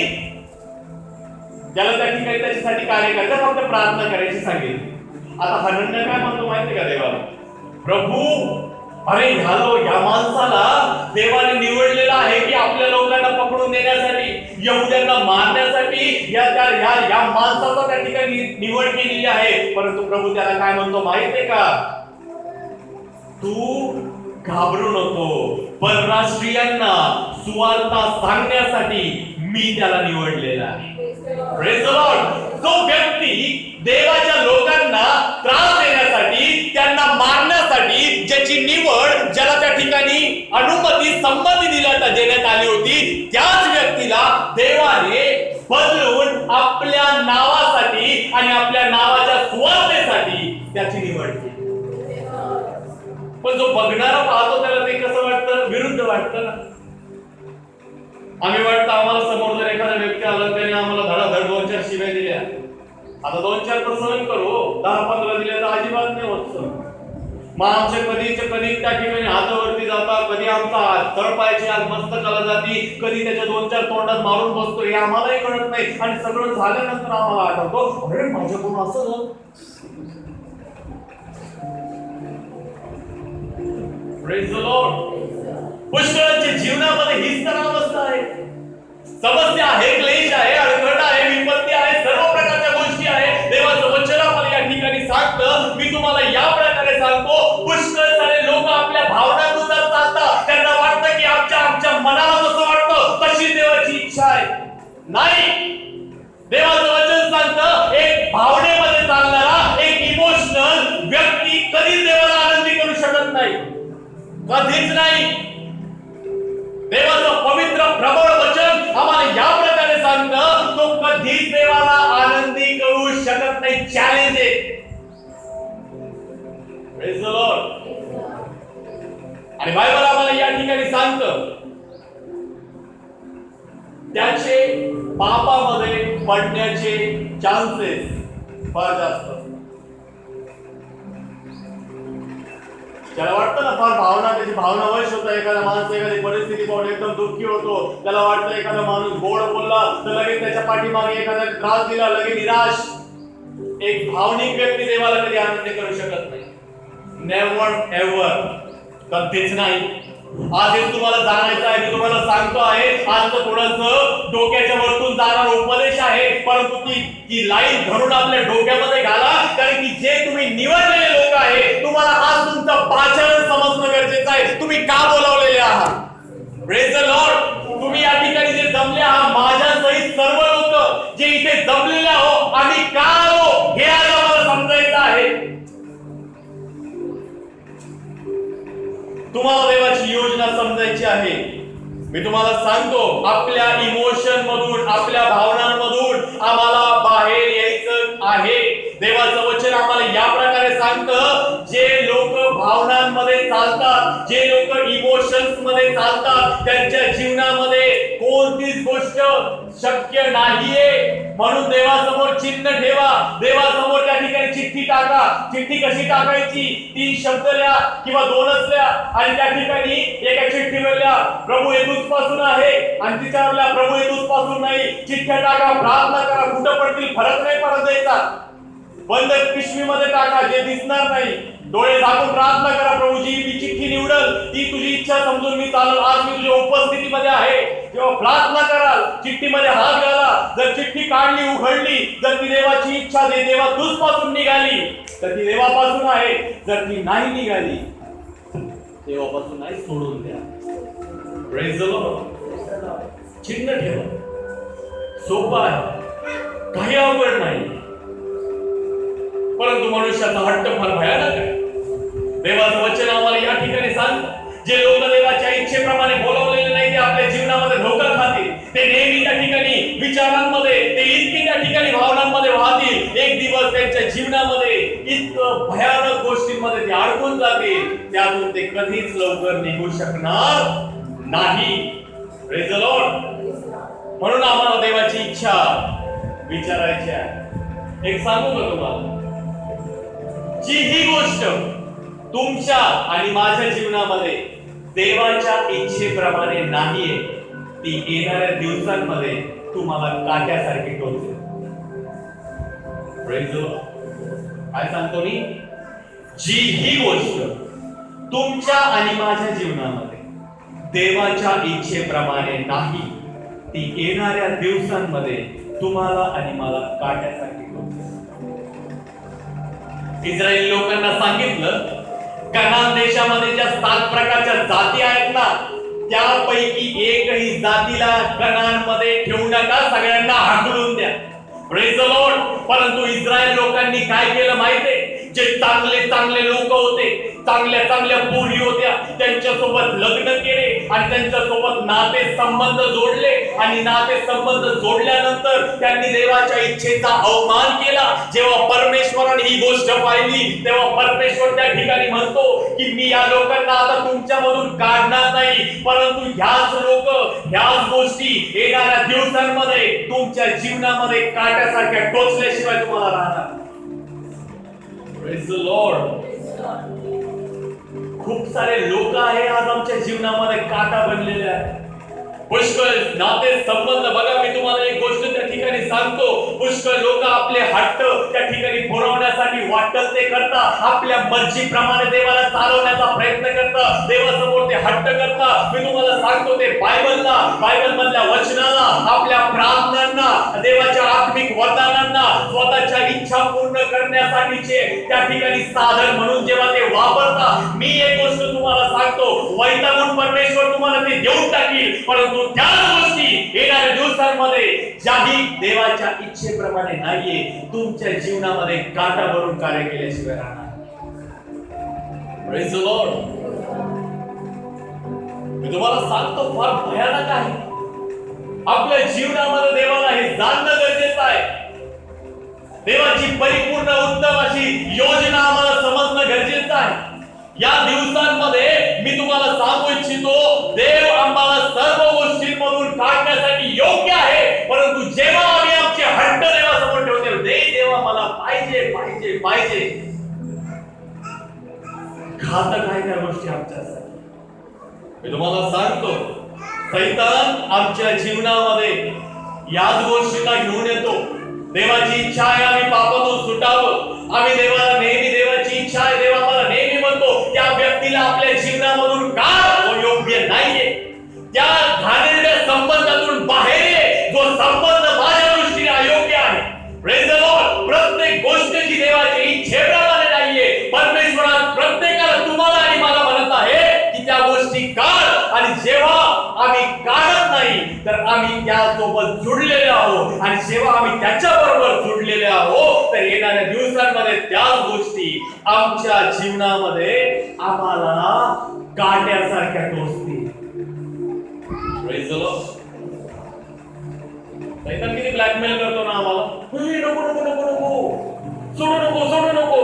ज्याला त्या ठिकाणी त्याच्यासाठी कार्य करायचं, फक्त प्रार्थना करायची सांगितली. आता हनन्या काय म्हणतो माहिती का देवाला, प्रभू अरे या माणसाला देवाने निवडलेला आहे की आपल्या लोकांना पकडून नेण्यासाठी, यहुद्यांना मारण्यासाठी या माणसाचा त्या ठिकाणी निवड केलेली आहे. परंतु प्रभू त्याला काय म्हणतो माहितीये का, तू घाबरू नको, परराष्ट्रीयांना सुवार्ता सांगण्यासाठी मी त्याला निवडलेला आहे. Praise the Lord. जो व्यक्ती देवाच्या लोकांना त्रास देण्यासाठी, त्यांना मारण्यासाठी ज्याची निवड, ज्याला त्या ठिकाणी अनुमती, संमती देण्यात आली होती, त्याच व्यक्तीला देवाने बदलून आपल्या नावासाठी आणि आपल्या नावाच्या सुवार्तेसाठी त्याची निवड केली. पण जो बघणारा पाहतो त्याला ते कसं वाटतं, विरुद्ध वाटतं ना. आम्ही वाटतं आम्हाला समोर जर एखादा व्यक्ती आला त्याने आम्हाला धडाधड 2-4 शिव्या दिल्या, आता 2-4 तर सहन करू, 10-15 दिल्या तर अजिबात नाही होत. मग आमच्या कधी त्या ठिकाणी हातावरती जातात, कधी आमचा तळपायाची आग मस्तकाला जाती, कधी त्याच्या 2-4 तोंडात मारून बसतो, हे आम्हालाही कळत नाही. आणि सगळं झाल्यानंतर आम्हाला आठवतो, अरे माझ्याकडून असं झालं. Praise the Lord. पुष्कळांच्या जीवनामध्ये हीच तर अवस्था आहे. समस्या आहे, क्लेश आहे, अडचण आहे, विपत्ती आहे, सर्व प्रकारच्या गोष्टी आहे. देवाचं वचन आम्हाला या ठिकाणी सांगतं. मी तुम्हाला या प्रकारे सांगतो, पुष्कळ सारे लोक आपल्या भावनांनुसार चालतात. त्यांना वाटतं की आमच्या मनाला जसं वाटतं तशी देवाची इच्छा आहे. नाही, देवाचं वचन सांगतं, एक भावनेमध्ये चालणारा, एक इमोशनल व्यक्ती कधीच देवाला आनंदी करू शकत नाही, कधीच नाही. देवाचं पवित्र प्रबळ वचन आम्हाला या प्रकारे सांगतं, तो कधीच देवाला आनंदी करू शकत नाही. चॅलेंज आहे. Praise the Lord. आणि बायबल आम्हाला या ठिकाणी सांगतं, त्याचे पापामध्ये पडण्याचे चान्सेस फार जास्त. त्याला वाटतं ना, फार भावना, त्याची भावना वश होतं. एखादा माणूस एखादी परिस्थिती पाहून एकदम दुःखी होतो. त्याला वाटतं एखादा माणूस गोड बोलला तर लगेच त्याच्या पाठीमागे एखादा त्रास दिला, लगेच निराश. एक भावनिक व्यक्ती देवाला कधी आनंद करू शकत नाही. नेव्हर एव्हर, कधीच नाही. आज हे तुम्हाला जाणायचं आहे. मी तुम्हाला सांगतो आहे, आज तर थोडंसं डोक्याच्या वरतून जाणारा उपदेश आहे, परंतु ती लाईन धरून आपल्या डोक्यामध्ये घाला. कारण की जे तुम्ही निवडलेले लोक आहे, तुम्हाला आज तुमचं पाचारण समजणं गरजेचं आहे. तुम्ही का बोलावलेले आहात. Praise the Lord. तुम्ही या ठिकाणी जे जमले आहात, माझ्यासहित सर्व लोक जे इथे जमलेले आहोत, आम्ही का आलो हे आज आम्हाला समजायचं आहे. तुम्हाला देवाची योजना समजायची आहे. मी तुम्हाला सांगतो, आपल्या इमोशन मधून, आपल्या भावनांमधून आम्हाला बाहेर यायचं आहे. देवाचं वचन आम्हाला या प्रकारे सांगतं, जे लोक भावनांमध्ये चालतात, जे लोक इमोशन्स मध्ये चालतात, त्यांच्या जीवनामध्ये कोणतीच गोष्ट शक्य नाहीये. म्हणून देवासमोर चिन्ह ठेवा, देवासमोर त्या ठिकाणी चिठ्ठी टाका. चिठ्ठी कशी टाकायची? 3 शब्द लिहा किंवा 2च लिहा आणि त्या ठिकाणी एका चिठ्ठीवर लिहा प्रभू येशूच पासून आहे आणि तिच्यावर लिहा प्रभू येशूच पासून नाही. चिठ्ठ्या टाका, प्रार्थना करा, कुठं पडतील फरक नाही पडत द्यायचा. बंद पिशवीमध्ये टाका, जे दिसणार नाही. डोळे झाकून प्रार्थना करा, प्रभूजी मी चिठ्ठी निवडल, ती तुझी इच्छा समजून मी चालल. आज मी तुझ्या उपस्थितीमध्ये आहे. जेव्हा प्रार्थना कराल, चिठ्ठीमध्ये हात घाला. जर चिठ्ठी काढली, उघडली, जर ती देवाची इच्छा देवा तुझपासून निघाली तर ती देवापासून आहे. जर ती नाही निघाली देवापासून नाही, सोडून द्या. Praise the Lord. चिन्ह ठेवा. सोपं आहे, काही अवघड नाही. परंतु मनुष्याचा हट्ट फार भयानक आहे. देवाचं वचन आम्हाला या ठिकाणी सांगतं, जे लोक देवाच्या इच्छेप्रमाणे बोलवलेले नाही ते आपल्या जीवनामध्ये धोका खातील. ते नेहमी त्या ठिकाणी विचारांमध्ये, ते इतकी त्या ठिकाणी भावनांमध्ये वाहतील. एक दिवस त्यांच्या जीवनामध्ये इतकं भयानक गोष्टींमध्ये ते अडकून जातील, त्यातून ते कधीच लवकर निघू शकणार नाही. Praise the Lord. म्हणून आम्हाला देवाची इच्छा विचारायची आहे. एक सांगू का तुम्हाला, जी ही गोष्ट तुमच्या आणि माझ्या जीवनामध्ये देवाच्या इच्छेप्रमाणे नाहीये, ती येणाऱ्या दिवसांमध्ये तुम्हाला काट्यासारखी टोचेल. Praise the lord. काय सांगतो मी? जी ही गोष्ट तुमच्या आणि माझ्या जीवनामध्ये देवाच्या इच्छेप्रमाणे नाही, ती येणाऱ्या दिवसांमध्ये तुम्हाला आणि मला काट्यासारखी टोचेल. इस्रायली लोकांना सांगितलं, कनान देशामध्ये ज्या 7 प्रकारच्या जाती आहेत ना, त्यापैकी एकही जातीला कनानमध्ये ठेवू नका, सगळ्यांना हाकलून द्या. Praise the Lord. परंतु इस्रायल लोकांनी काय केलं माहितीये? जे चांगले चांगले लोक होते, चांगल्या चांगल्या पोरी होत्या, त्यांच्यासोबत लग्न केले आणि त्यांच्यासोबत नाते संबंध जोडले आणि नाते संबंध जोडल्यानंतर त्यांनी देवाच्या इच्छेचा अवमान केला. जेव्हा परमेश्वराने ही गोष्ट पाहिली, तेव्हा परमेश्वर त्या ठिकाणी म्हणतो की मी या लोकांना आता तुमच्यामधून काढणार नाही, परंतु ह्याच लोक, ह्याच गोष्टी येणाऱ्या दिवसांमध्ये तुमच्या जीवनामध्ये काट्यासारख्या टोचल्याशिवाय तुम्हाला राहणार. Praise the Lord. खूप सारे लोक आहे आज आमच्या जीवनामध्ये काटा बनलेले आहेत. पुष्कळ नाते संबंध. बघा, मी तुम्हाला एक गोष्ट त्या ठिकाणी सांगतो, पुष्कळ लोक आपले हट्ट त्या ठिकाणी पुरवण्यासाठी वाटल ते करतात, आपल्या मर्जीप्रमाणे देवाला चालवण्याचा प्रयत्न करतात, देवासमोर ते हट्ट करतात. मी तुम्हाला सांगतो, ते बायबलला, बायबल मधल्या वचनाला, आपल्या प्रार्थनांना, देवाच्या आत्मिक वरदानांना स्वतःच्या इच्छा पूर्ण करण्यासाठीचे त्या ठिकाणी साधन म्हणून जेव्हा ते वापरतात, मी एक गोष्ट तुम्हाला सांगतो, वैतागून परमेश्वर तुम्हाला ते देऊन टाकील, परंतु त्याच गोष्टी येणाऱ्या दिवसांमध्ये ज्याही देवाच्या इच्छेप्रमाणे नाहीये, तुमच्या जीवनामध्ये काटा भरून कार्य केल्याशिवाय राहणार. Praise the Lord. मी तुम्हाला सांगतो, फार भयानक आहे. आपल्या जीवनामध्ये देवाला हे जाणणं गरजेचं आहे. देवाची परिपूर्ण उत्तम अशी योजना आम्हाला समजणं गरजेचं आहे. या दिवसांमध्ये मी तुम्हाला सांगू इच्छितो, देव आम्हाला सर्व गोष्टींमधून काढण्यासाठी योग्य आहे, परंतु जेव्हा आम्ही आमचे हट्ट देवासमोर ठेवतो, देवा मला पाहिजे पाहिजे पाहिजे, घातक आहे त्या गोष्टी आमच्यासाठी. मी तुम्हाला सांगतो, सैतान आमच्या जीवनामध्ये याच गोष्टीला घेऊन येतो. देवाची इच्छा आहे आम्ही पापातून सुटावं, आम्ही देवाला नेहमी, देवाची इच्छा आहे, देवा मला नेहमी म्हणतो, त्या व्यक्तीला आपल्या जीवनामधून का योग्य नाहीये, त्या घाणेरड्या संबंधातून बाहेर ये, जो संबंध माझ्या दृष्टीने अयोग्य आहे. Praise the Lord. प्रत्येक गोष्ट जी देवाच्या इच्छेप्रमाणे नाहीये, परमेश्वरात प्रत्येकाला, तुम्हाला आणि मला म्हणत आहे की त्या गोष्टी काढ, आणि जेव्हा आम्ही काढत नाही तर आम्ही त्यासोबत जुडलेले आहोत, आणि जेव्हा आम्ही त्याच्याबरोबर जुडलेले आहोत तर येणाऱ्या दिवसांमध्ये त्याच गोष्टी आमच्या जीवनामध्ये आम्हाला काट्यासारख्या टोचतील. Praise the Lord. सैतान किती ब्लॅकमेल करतो ना आम्हाला, नको नको नको नको, सोडू नको सोडू नको,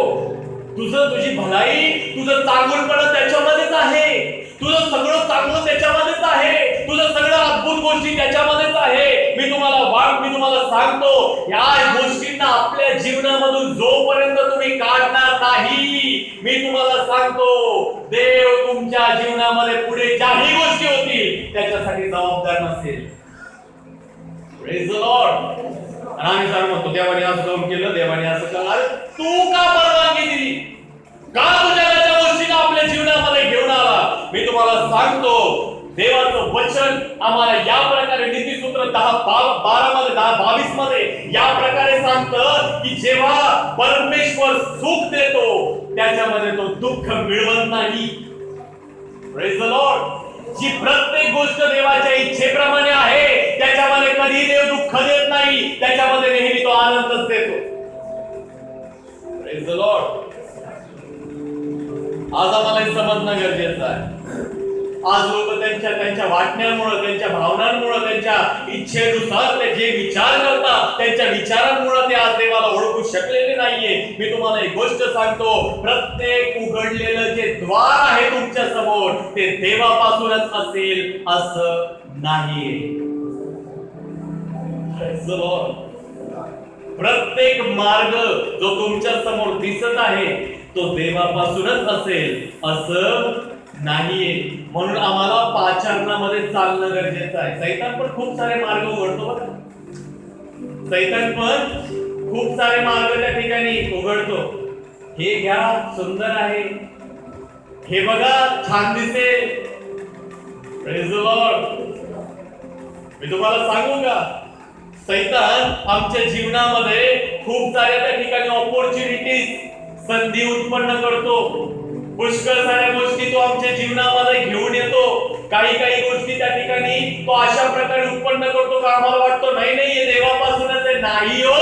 तू तुझी भलाई, तुझं चांगुलपण त्याच्यामध्येच आहे. तुझं सगळं चांगलं त्याच्यामध्येच आहे. तुझं सगळं अद्भुत गोष्टी त्याच्यामध्येच आहे. मी तुम्हाला सांगतो, या गोष्टींना आपल्या जीवनामधून जोपर्यंत तुम्ही काढणार नाही, मी तुम्हाला सांगतो, देव तुमच्या जीवनामध्ये पुढे ज्याही गोष्टी होतील त्याच्यासाठी जबाबदार नसेल. Praise the Lord. आणि आम्ही सर म्हणतो, देवाने असं काम केलं, देवाने असं केलं. अरे तू का परवानगी दिली? का तुझ्या त्या गोष्टीला आपल्या जीवनामध्ये घेऊन आला? मी तुम्हाला सांगतो, देवाचं वचन आम्हाला या प्रकारे नीतिसूत्र 10:12 मध्ये या प्रकारे सांगतं की जेव्हा परमेश्वर सुख देतो त्याच्यामध्ये तो दुःख मिळवत नाही. Praise the Lord. जी प्रत्येक गोष्ट देवाच्या इच्छेप्रमाणे आहे त्याच्यामध्ये कधी देव दुःख देत नाही, त्याच्यामध्ये नेहमी तो आनंदच देतो. Praise the Lord. आज आम्हाला हे समजणं गरजेचं आहे. आज लोक त्यांच्या वाटण्यामुळे, त्यांच्या भावनांमुळे, त्यांच्या इच्छेनुसार ते जे विचार करतात त्यांच्या विचारांमुळे ते आज देवाला ओळखू शकलेले नाहीये. मी तुम्हाला एक गोष्ट सांगतो, प्रत्येक उघडलेलं जे द्वार आहे तुमच्या समोर ते देवापासूनच असेल असं नाहीये. प्रत्येक मार्ग जो तुमच्या समोर दिसत आहे तो देवापासूनच असेल असं नाहीये. म्हणून आम्हाला पाचारणामध्ये चालणं गरजेचं आहे. सैतान पण खूप सारे मार्ग उघडतो बघा. सैतान पण खूप सारे मार्ग त्या ठिकाणी उघडतो. हे घ्या, सुंदर आहे, हे बघा, छान दिसेल. Praise the Lord. मी तुम्हाला सांगू का, सैतान आमच्या जीवनामध्ये खूप साऱ्या त्या ठिकाणी ऑपॉर्च्युनिटीज, संधी उत्पन्न करतो. पुष्कळ साऱ्या गोष्टी तो आमच्या जीवनामध्ये घेऊन येतो. काही गोष्टी त्या ठिकाणी तो अशा प्रकारे उत्पन्न करतो का आम्हाला वाटतो नाही हे देवापासूनच आहे. नाही हो,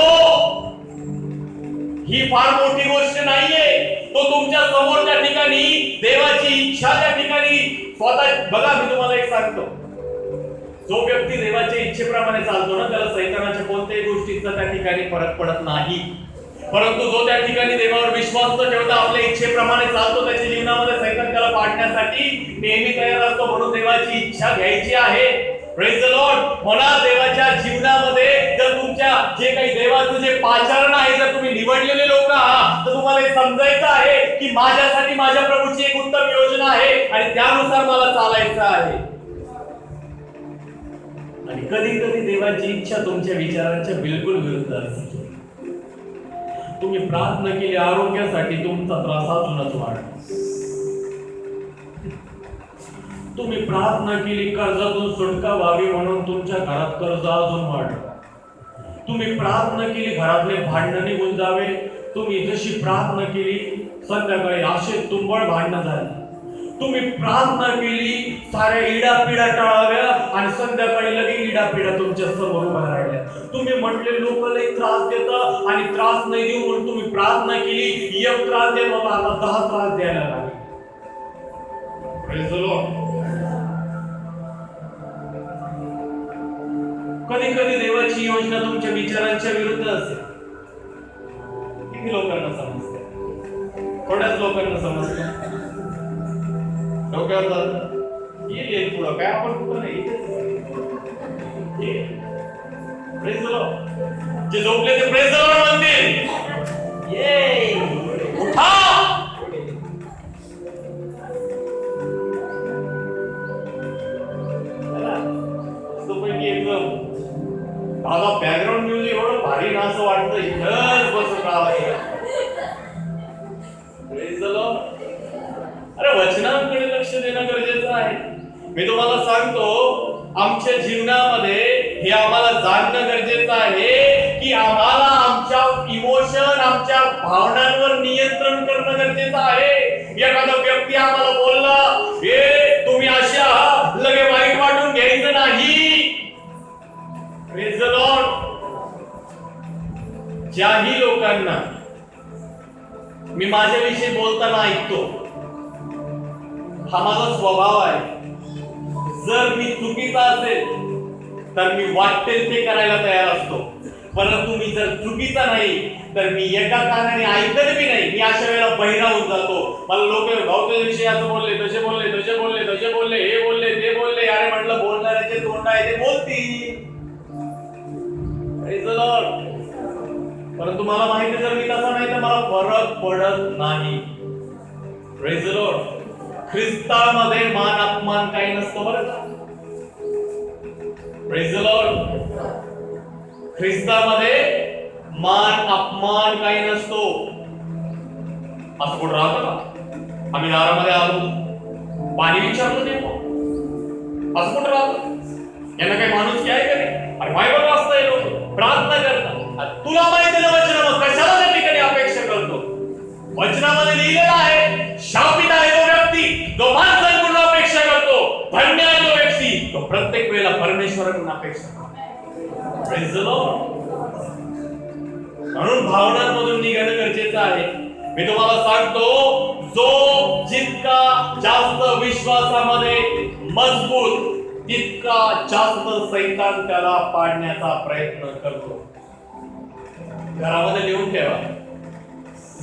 ही फार मोठी गोष्ट नाहीये. तो तुमच्या समोर त्या ठिकाणी देवाची इच्छा त्या ठिकाणी स्वतः बघा. मी तुम्हाला एक सांगतो, जो व्यक्ती देवाच्या इच्छेप्रमाणे चालतो ना त्याला सैतानाच्या कोणत्याही गोष्टीचा त्या ठिकाणी फरक पडत नाही. परंतु जो त्या ठिकाणी देवावर विश्वास न ठेवता आपल्या इच्छेप्रमाणे चालतो त्याच्या जीवनामध्ये सैतान त्याला पाडण्यासाठी नेहमी तयार असतो. म्हणून देवाची इच्छा घ्यायची आहे. Praise the Lord. म्हणा, देवाच्या जीवनामध्ये जर तुमच्या जे काही देवाचं जे पाचारण आहे, जर तुम्ही निवडलेले लोक आहात तर तुम्हाला हे समजायचं आहे की माझ्यासाठी माझ्या प्रभूची एक उत्तम योजना आहे आणि त्यानुसार मला चालायचं आहे. आणि कधी देवाची इच्छा तुमच्या विचारांच्या बिलकुल विरुद्ध असते. तुम्ही प्रार्थना केली आरोग्यासाठी, तुमचा त्रास अजूनच वाढला. तुम्ही प्रार्थना केली कर्जातून सुटका व्हावी म्हणून तुमच्या घरात कर्ज अजून वाढलं. तुम्ही प्रार्थना केली घरातले भांडण निघून जावे, तुम्ही जशी प्रार्थना केली संध्याकाळी असे तुंबळ भांडणं झाली. तुम्ही प्रार्थना केली साऱ्या इडापिडा टाळाव्या आणि संध्याकाळी लगेच इडापिडा तुमच्या समोर उभ्या राहिल्या. तुम्ही म्हटले लोक लई त्रास देतात आणि त्रास नाही देऊ म्हणून तुम्ही प्रार्थना केली, एक त्रास देत होता आता 10 त्रास द्यायला लागले. Praise the Lord. कधी देवाची योजना तुमच्या विचारांच्या विरुद्ध असेल. किती लोकांना समजते? थोड्याच लोकांना समजते. डोक्यावर येईल पुढं काय आपण कुठं नाही. Praise the Lord. जे झोपले ते प्रेज द लॉर्ड म्हणतील. ये उठा. मस्तपैकी एकदम दादा बॅकग्राऊंड म्युझिक एवढं भारी ना असं वाटतं इथंच बसून राहावं. Praise the Lord. अरे वचनांकडे लक्ष देणं गरजेचं आहे. मी तुम्हाला सांगतो, आमच्या जीवनामध्ये हे आम्हाला जाणणं गरजेचं आहे की आम्हाला आमच्या इमोशन, आमच्या भावनांवर नियंत्रण करणं गरजेचं आहे. एखादा व्यक्ती आम्हाला बोलला, हे तुम्ही असे आहात, लगे वाईट वाटून घ्यायचं नाही. Praise the Lord. ज्याही लोकांना मी माझ्याविषयी बोलताना ऐकतो, हा माझा स्वभाव आहे. जर मी चुकीचा असेल तर मी वाटेल ते करायला तयार असतो. परंतु मी जर चुकीचा नाही तर मी एका कानाने ऐकत बी नाही. मी अशा वेळेला बहिरा होऊन जातो. मला लोक भावतेविषयी असं बोलले, तसे बोलले, तसे बोलले, तसे बोलले, हे बोलले, ते बोलले. अरे म्हटलं बोलणाऱ्याचे तोंड आहे ते बोलतील. परंतु मला माहिती जर मी तसा नाही तर मला फरक पडत नाही. Praise the Lord. ख्रिस्तामध्ये मान अपमान काही नसतो बरं का. Praise the Lord. ख्रिस्तामध्ये मान अपमान काही नसतो. असं कुठं राहतं का? आम्ही दारामध्ये आलो, पाणी विचारलं नाही असं कुठं राहतं? यांना काही माणूस आहे का नाही? अरे बायबल वाचता लोक प्रार्थना करतात. तुला माहिती ना वचन, मग कशाला त्या ठिकाणी अपेक्षा करतो? वचनामध्ये लिहिलेलं आहे, शापित आहे तो व्यक्ती जो माणसांकडून अपेक्षा करतो, धन्य आहे तो व्यक्ती तो प्रत्येक वेळेला परमेश्वराकडून अपेक्षा करतो. Praise the Lord. म्हणून भावनांमधून निघणं गरजेचं आहे. मी तुम्हाला सांगतो, जो जितका जास्त विश्वासामध्ये मजबूत तितका जास्त सैतान त्याला पाडण्याचा प्रयत्न करतो. घरामध्ये लिहून ठेवा,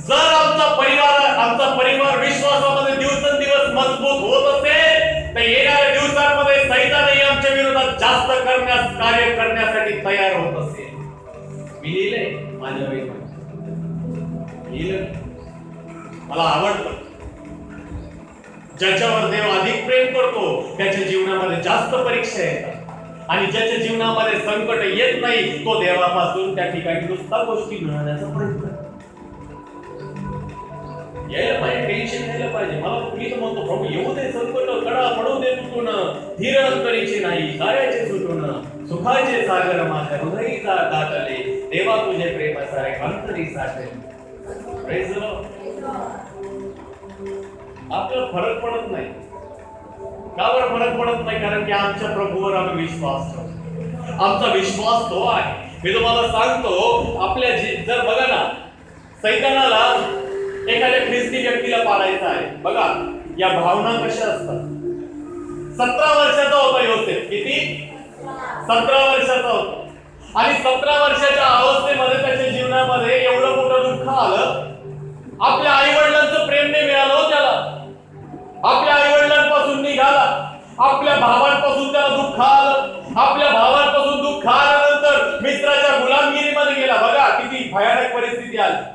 जर आमचा परिवार विश्वासामध्ये दिवसेंदिवस मजबूत होत असेल तर येणाऱ्या दिवसांमध्ये सैतानही आमच्या विरोधात जास्त कार्य करण्यासाठी तयार होत असेल. मी लिहिलंय माझ्या लिहिलं, मला आवडतं. ज्याच्यावर देव अधिक प्रेम करतो त्याच्या जीवनामध्ये जास्त परीक्षा येतात, आणि ज्याच्या जीवनामध्ये संकट येत नाही तो देवापासून त्या ठिकाणी नुसता गोष्टी मिळवण्याचा प्रयत्न यायला पाहिजे. टेन्शन घ्यायला पाहिजे. मला मी तर म्हणतो प्रभू येऊ दे संकट, कडा पडू दे तुटून, धीर अंतरीचे नाही कार्याचे सुटून, सुखाचे सागर माझ्या हृदयी दाटले, देवा तुझे प्रेम सारे अंतरी साठले. Praise the Lord. आपल्याला फरक पडत नाही. का बरं फरक पडत नाही? कारण की आमच्या प्रभूवर आम्ही विश्वास ठेवतो. आमचा विश्वास तो आहे. मी तुम्हाला सांगतो, आपल्या जर बघा ना, सैतानाला एखाद्या ख्रिस्ती व्यक्तीला पाळायचं आहे. बघा या भावना कशा असतात. 17 वर्षाचा होता योसेफ. किती? 17 वर्षाचा होता. आणि 17 वर्षाच्या अवस्थेमध्ये त्याच्या जीवनामध्ये एवढं मोठं दुःख आलं. आपल्या आई वडिलांचं प्रेम नाही मिळालं त्याला. आपल्या आई वडिलांपासून निघाला, आपल्या भावांपासून त्याला दुःख आलं. आपल्या भावांपासून दुःख आल्यानंतर मित्राच्या गुलामगिरीमध्ये गेला. बघा किती भयानक परिस्थिती आली.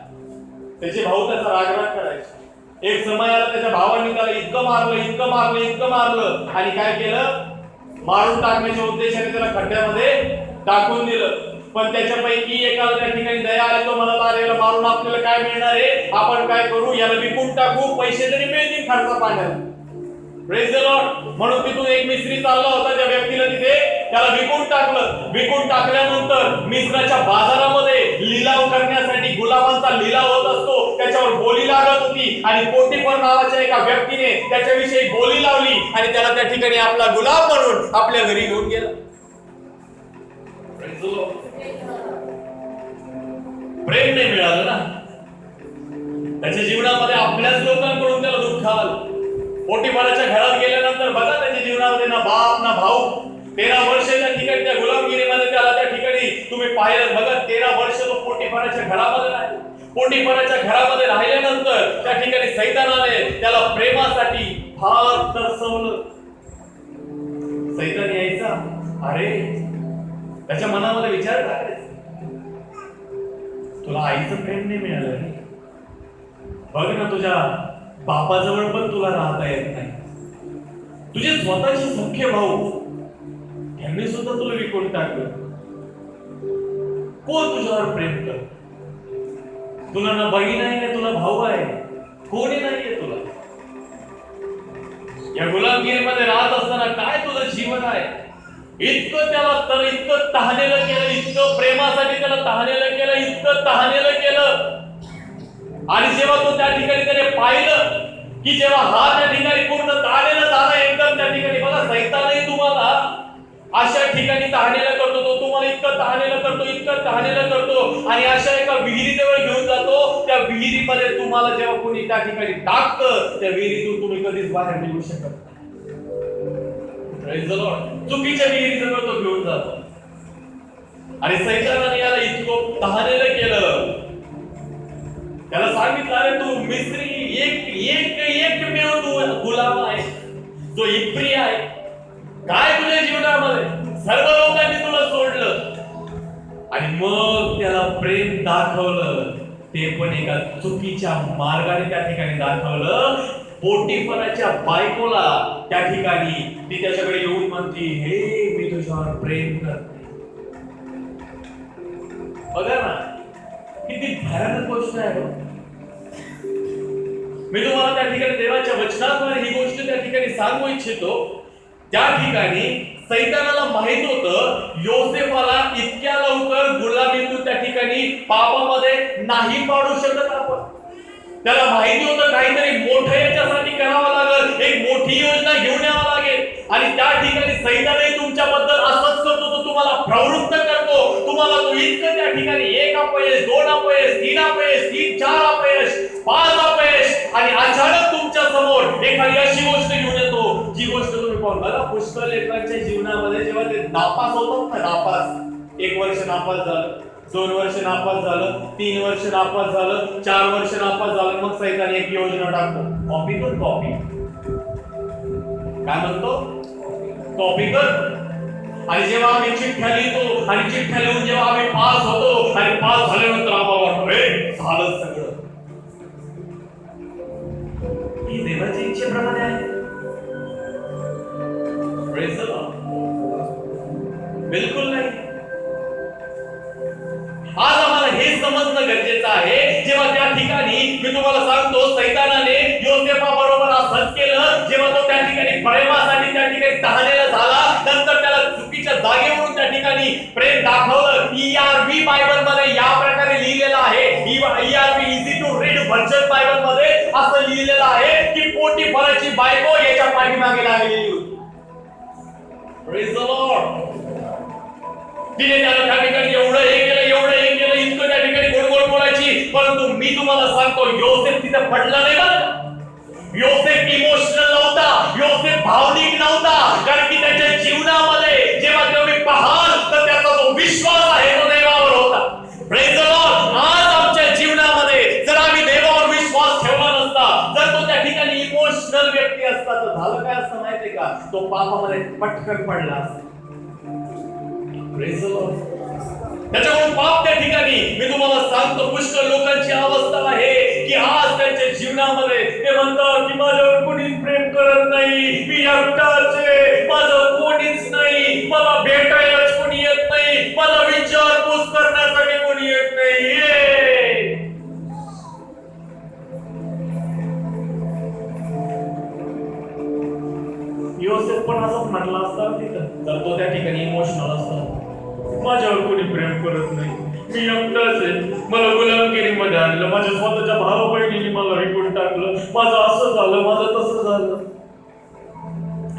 त्याचे भाऊ त्याचा रागराग करायचे. एक समय आला त्याच्या भावांनी त्याला इतकं मारलं आणि काय केलं? मारून टाकण्याच्या उद्देशाने त्याला खड्ड्यामध्ये टाकून दिलं. पण त्याच्यापैकी एकाला त्या ठिकाणी दया आली, तो म्हणाला अरे मारून आपल्याला काय मिळणार आहे, आपण काय करू, याला विकून टाकू, पैसे तरी मिळतील खर्च पाण्याला. Praise the Lord. म्हणून तिथून एक मिस्त्री चालला होता, त्या व्यक्तीला तिथे त्याला विकून टाकलं. विकून टाकल्यानंतर मिस्राच्या बाजारामध्ये लिलाव करण्यासाठी गुलामांचा लिलाव होत असतो, त्याच्यावर बोली लागत होती. आणि पोटीफर नावाच्या एका व्यक्तीने त्याच्याविषयी बोली लावली आणि त्याला त्या ठिकाणी आपला गुलाम म्हणून आपल्या घरी घेऊन गेला. प्रेम नाही मिळालं ना त्याच्या जीवनामध्ये. आपल्याच लोकांकडून त्याला दुःख आलं. पोटीफराच्या घरात गेल्यानंतर बघा त्याच्या जीवनामध्ये ना बाप ना भाऊ. 13 वर्षाच्या ठिकाणी त्या गुलामगिरीमध्ये त्याला त्या ठिकाणी तुम्ही पाहिलं. बघा 13 वर्ष तो पोटीफराच्या घरामध्ये राहिला. पोटीफराच्या घरामध्ये राहिल्यानंतर त्या ठिकाणी सैतानाने त्याला प्रेमासाठी फार तरसवलं. सैतान यायचा, अरे त्याच्या मनामध्ये विचार करायचा, तुला आईचं प्रेम नाही मिळालं, बघ ना तुझ्या बापाजवळ पण तुला राहता येत नाही. तुझे स्वतःचे सख्खे भाऊ यांनी सुद्धा तुला विकून टाकलं. कोण तुझ्यावर प्रेम कर? तुला ना बहीण आहे ना तुला भाऊ आहे, कोणी नाहीये तुला. या गुलामगिरीमध्ये राहत असताना काय तुझं जीवन आहे? इतकं त्याला तर इतकं तहानेलं केलं, इतकं प्रेमासाठी त्याला तहानेलं केलं, इतकं तहानेलं केलं. आणि जेव्हा तो त्या ठिकाणी त्याने पाहिलं की जेव्हा हा त्या ठिकाणी पूर्ण तहानेला झाला एकदम त्या ठिकाणी. बघा सैतानही तुम्हाला अशा ठिकाणी तहानेला करतो. तो तुम्हाला इतकं तहानेला करतो, इतकं तहानेला करतो आणि अशा एका विहिरीजवळ घेऊन जातो. त्या विहिरीमध्ये तुम्हाला जेव्हा कोणी त्या ठिकाणी टाकतं, त्या विहिरीतून तुम्ही कधीच बाहेर निघू शकत नाही. Praise the Lord. चुकीच्या विहिरीजवळ तो घेऊन जातो. आणि सैतानाने याला इतकं तहानेलं केलं. त्याला सांगितलं, अरे तू मिस्री एकमेव तू गुलाम आहे, जो इप्री आहे. काय तुझ्या जीवनामध्ये सर्व लोकांनी तुला सोडलं आणि मग त्याला प्रेम दाखवलं, ते पण एका चुकीच्या मार्गाने त्या ठिकाणी दाखवलं. पोटिफराच्या बायकोला त्या ठिकाणी ती त्याच्याकडे येऊन म्हणती, हे मी तुझ्यावर प्रेम करते. बघा ना किती भयानक गोष्ट आहे. मी तुम्हाला त्या ठिकाणी देवाच्या वचनाद्वारे ही गोष्ट त्या ठिकाणी सांगू इच्छितो. त्या ठिकाणी सैतानाला माहित होतं योसेफाला इतक्या लवकर गुलामीतून त्या ठिकाणी पापामध्ये नाही पाडू शकत आपण. त्याला माहिती होतं काहीतरी मोठं याच्यासाठी करावं लागेल, एक मोठी योजना घेऊन यावं लागेल. आणि त्या ठिकाणी सैतानही तुमच्याबद्दल असंच करतो, तो तुम्हाला प्रवृत्त करतो. तुम्हाला तो इतकं त्या ठिकाणी 1 अपयश, 2 अपयश, 3 अपयश, 4 अपयश, 5 अपयश आणि अचानक तुमच्या समोर एखादी अशी गोष्ट घेऊन येतो जी गोष्ट तुम्ही पाहून बघा. पुष्कळ लेकरांच्या जीवनामध्ये जेव्हा ते नापास होतात ना, नापास 1 वर्ष नापास झालं, 2 वर्ष नापास झालं, 3 वर्ष नापास झालं, 4 वर्ष नापास झालं, मग सैतान एक योजना टाकतो, कॉपी कर कॉपी. काय म्हणतो? कॉपी कर. आणि जेव्हा आम्ही चिठ्ठ्या लिहितो आणि चिठ्ठ्या लिहून जेव्हा आम्ही पास होतो आणि पास झाल्यानंतर आम्हाला वाटतं हे झालं सगळं. ही देवाच्या इच्छेप्रमाणे आहे? बिलकुल नाही. आज आम्हाला हे समजणं गरजेचं आहे. जेव्हा त्या ठिकाणी मी तुम्हाला सांगतो सैतानाने योसेफा बरोबर असंच केलं. जेव्हा तो त्या ठिकाणी प्रेमासाठी त्या ठिकाणी तहानेला झाला, नंतर त्याला चुकीच्या जागेवरून त्या ठिकाणी प्रेम दाखवलं. ERV बायबल मध्ये या प्रकारे लिहिलेलं आहे. ERV easy to read version Bible मध्ये असं लिहिलेलं आहे की पोटिफराची बायको याच्या पाठीमागे लागलेली होती. Praise the Lord. तिने त्याला त्या ठिकाणी एवढं हे केलं, इतकं त्या ठिकाणी गोड बोलायची. परंतु मी तुम्हाला सांगतो योसेफ तिथे पडला नाही बरं. योसेफ इमोशनल नव्हता, योसेफ भावनिक नव्हता. कारण की त्याच्या जीवनामध्ये जेव्हा तुम्ही पाहाल तर त्याचा जो विश्वास आहे तो देवावर होता. Praise the Lord. आज आमच्या जीवनामध्ये जर आम्ही देवावर विश्वास ठेवला नसता, जर तो त्या ठिकाणी इमोशनल व्यक्ती असता तर झालं काय असतं माहितीये का? तो पापामध्ये पटकन पडला असता. Praise the Lord. त्याच्यामुळे पाप त्या ठिकाणी मी तुम्हाला सांगतो पुष्कळ लोकांची अवस्था आहे की आज त्यांच्या जीवनामध्ये ते म्हणतात की माझ्यावर कोणीच प्रेम करत नाही, मी एकटाच आहे, माझं कोणीच नाही, मला भेटायलाच कोणी येत नाही, मला विचारपूस करण्यासाठी कोणी येत नाही. योसेफ पण असंच म्हणला असता तिथं जर तो त्या ठिकाणी इमोशनल असता. माझ्यावर कोणी प्रेम करत नाही, मी एकटाच आहे, मला गुलामगिरीमध्ये आणलं, माझ्या स्वतःच्या भावा बहिणीने मला विकून टाकलं, माझं असं झालं, माझं तसं झालं.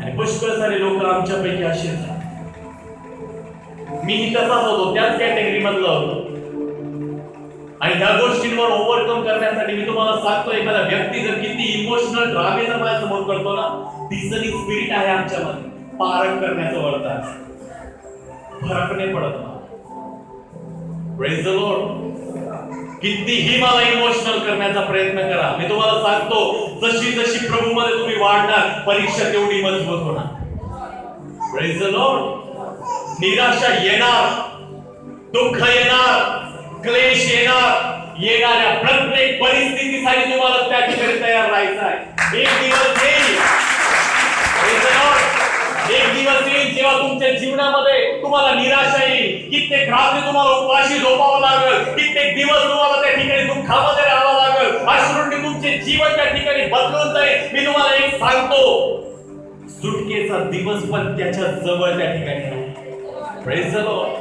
आणि पुष्कळ सारे लोक आमच्यापैकी असे आहेत. मीही तसाच होतो, त्याच कॅटेगरी मधला होतो. आणि ह्या गोष्टींवर ओव्हरकम करण्यासाठी मी तुम्हाला सांगतो एखादा व्यक्ती जर किती इमोशनल ड्रामे जर माझ्या समोर करतो ना, डिझनिंग स्पिरिट आहे आमच्यामध्ये, पारण करण्याचं वर्तन फरक नाही पडत मला. Praise the Lord. कितीही मला इमोशनल करण्याचा प्रयत्न करा, मी तुम्हाला सांगतो जशी जशी प्रभू मध्ये तुम्ही वाढणार परीक्षा तेवढी मजबूत होणार. Praise the Lord. निराशा येणार, दुःख येणार, क्लेश येणार, येणाऱ्या प्रत्येक परिस्थितीसाठी तुम्हाला त्या ठिकाणी तयार राहायचं आहे. एक दिवस येईल, एक दिवस येईल जेव्हा तुमच्या जीवनामध्ये तुम्हाला निराशा येईल, कित्येक रात्री तुम्हाला उपाशी झोपावं लागेल, कित्येक दिवस तुम्हाला त्या ठिकाणी दुःखामध्ये राहावं लागेल, अश्रूंनी तुमचे जीवन त्या ठिकाणी बदलून जाईल. मी तुम्हाला एक सांगतो सुटकेचा दिवस पण त्याच्या जवळ त्या ठिकाणी आहे. Praise the Lord.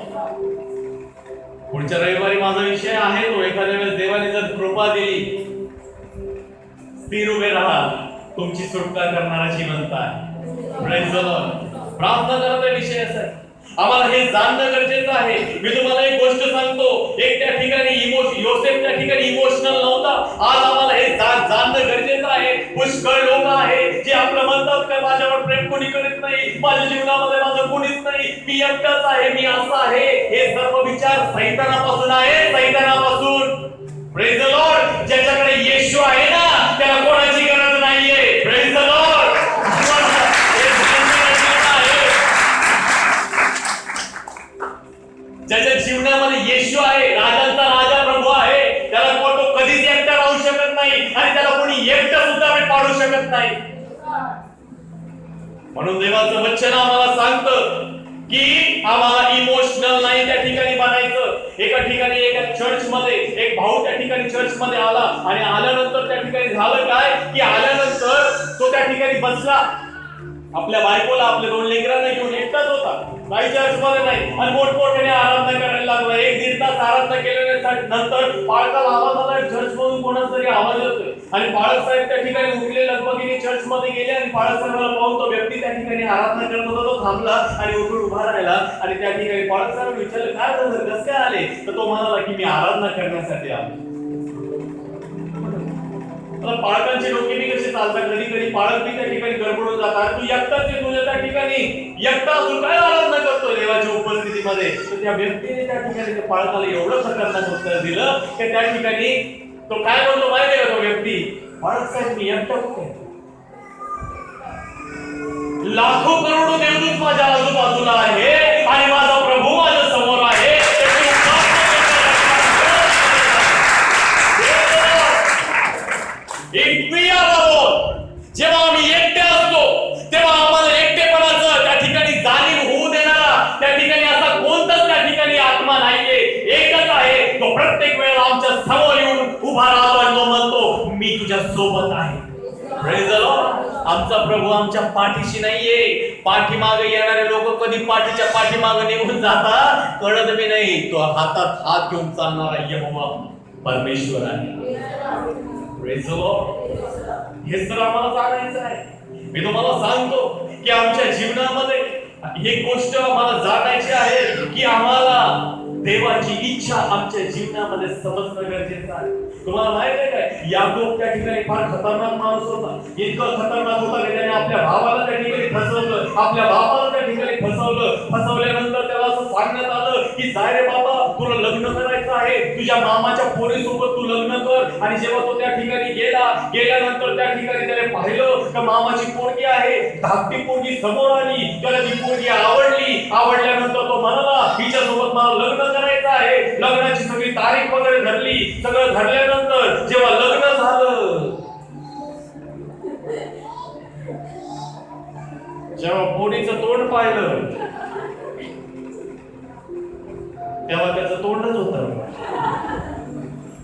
पुढच्या रविवारी माझा विषय आहे तो एखाद्या वेळेस देवाने जर कृपा दिली, स्थिर उभे राहा, तुमची सुटका करणारा जिवंत आहे. Praise the Lord. प्रार्थना करण्याचा विषय असा आहे, आम्हाला हे जाणणं गरजेचं आहे. मी तुम्हाला एक गोष्ट सांगतो, एक त्या ठिकाणी योसेफ त्या ठिकाणी इमोशनल नव्हता. आज आम्हाला हे जाणणं गरजेचं आहे. पुष्कळ लोक आहेत जे आपलं म्हणतात का माझ्यावर प्रेम कोणी करीत नाही, माझ्या जीवनामध्ये माझं कोणीच नाही, मी एकटाच आहे, मी असा आहे, हे सर्व विचार सैतानापासून आहे, सैतानापासून. Praise the Lord. ज्याच्याकडे येशू आहे ना त्याला कोणाची गरज नाहीये. Praise the Lord. ज्याच्या जीवनामध्ये येशू आहे, राजांचा राजा प्रभू आहे, त्याला तो कधीच एकटा राहू शकत नाही आणि त्याला कोणी एकटं सुद्धा पाडू शकत नाही. म्हणून देवाचं वचन आम्हाला सांगतं की आम्हाला इमोशनल नाही त्या ठिकाणी बनायचं. एका ठिकाणी एका चर्च मध्ये एक भाऊ त्या ठिकाणी चर्च मध्ये आला आणि आल्यानंतर त्या ठिकाणी झालं काय की आल्यानंतर तो त्या ठिकाणी बसला. आपल्या बायकोला आपल्या 2 लेकरांना घेऊन एकटाच होता, काही चर्च मध्ये नाही आणि मोठमोठ्याने आराधना करायला लागला. 1-1.5 तास आराधना केल्यानंतर नंतर पाळकाला आवाज आला, चर्च मधून कोणाचा तरी आवाज येतोय आणि पाळक साहेब त्या ठिकाणी उठले, लगबगीने चर्च मध्ये गेले आणि पाळक साहेबाला पाहून तो व्यक्ती त्या ठिकाणी आराधना करत होता तो थांबला आणि उठून उभा राहिला आणि त्या ठिकाणी पाळक साहेब विचारलं काय झालं, कसं काय आले, तर तो म्हणाला की मी आराधना करण्यासाठी आलो. पाळकांची डोके मी कशी चालतात, कधी कधी पाळक मी त्या ठिकाणी गडबडून जातात. तू एकटाच आहे, तुझ्या त्या ठिकाणी एकटा असून काय आराधना करतोय देवाच्या उपस्थितीमध्ये. तर त्या व्यक्तीने त्या ठिकाणी त्या पाळकाला एवढं खतरनाक उत्तर दिलं की त्या ठिकाणी तो काय बोलतो माहिती का तो व्यक्ती, पाळक साहेब मी एकटा कुठे, लाखो करोडो देवदूत माझ्या आजूबाजूला आहे आणि माझा प्रभू माझ्या समोर आहे. जेव्हा आम्ही एकटे असतो तेव्हा आम्हाला एकटेपणाचं त्या ठिकाणी जाणीव होऊ देणारा त्या ठिकाणी असा कोणताच त्या ठिकाणी आत्मा नाहीये. एकच आहे, तो प्रत्येक वेळेला आमच्या समोर येऊन उभा राहतो आणि तो म्हणतो मी तुझ्या सोबत आहे. Praise the Lord. आमचा प्रभू आमच्या पाठीशी नाहीये. पाठीमागे येणारे लोक कधी पाठीच्या पाठीमागे निघून जातात कळत बी नाही. तो हातात हात घेऊन चालणारा यहोवा परमेश्वर आहे. Praise the Lord. हे तर आम्हाला जाणायचं आहे. मी तुम्हाला सांगतो की आमच्या जीवनामध्ये एक गोष्ट आम्हाला जाणायची आहे की आम्हाला देवाची इच्छा आमच्या जीवनामध्ये समजणं गरजेचं आहे. तुम्हाला माहित आहे काय, याकोब त्या ठिकाणी फार खतरनाक माणूस होता. इतकं खतरनाक होता की त्याने आपल्या भावाला त्या ठिकाणी फसवलं, आपल्या बापाला त्या ठिकाणी फसवलं. फसवल्यानंतर त्याला असं सांगण्यात आलं की जाय रे बाबा, तुला लग्न करायचं आहे, तुझ्या मामाच्या पोरीसोबत तू लग्न कर. आणि जेव्हा तो त्या ठिकाणी गेल्यानंतर त्या ठिकाणी त्याने पाहिलं की मामाची पोरगी आहे, धाकटी पोरगी समोर आली, त्याला ती पोरगी आवडली. आवडल्यानंतर तो म्हणाला हिच्यासोबत मला लग्न करायचं आहे. लग्नाची सगळी तारीख वगैरे धरली. सगळं धरल्यानंतर जेव्हा लग्न झालं, जेव्हा पोरीचं तोंड पाहिलं तेव्हा त्याचं तोंडच होतं.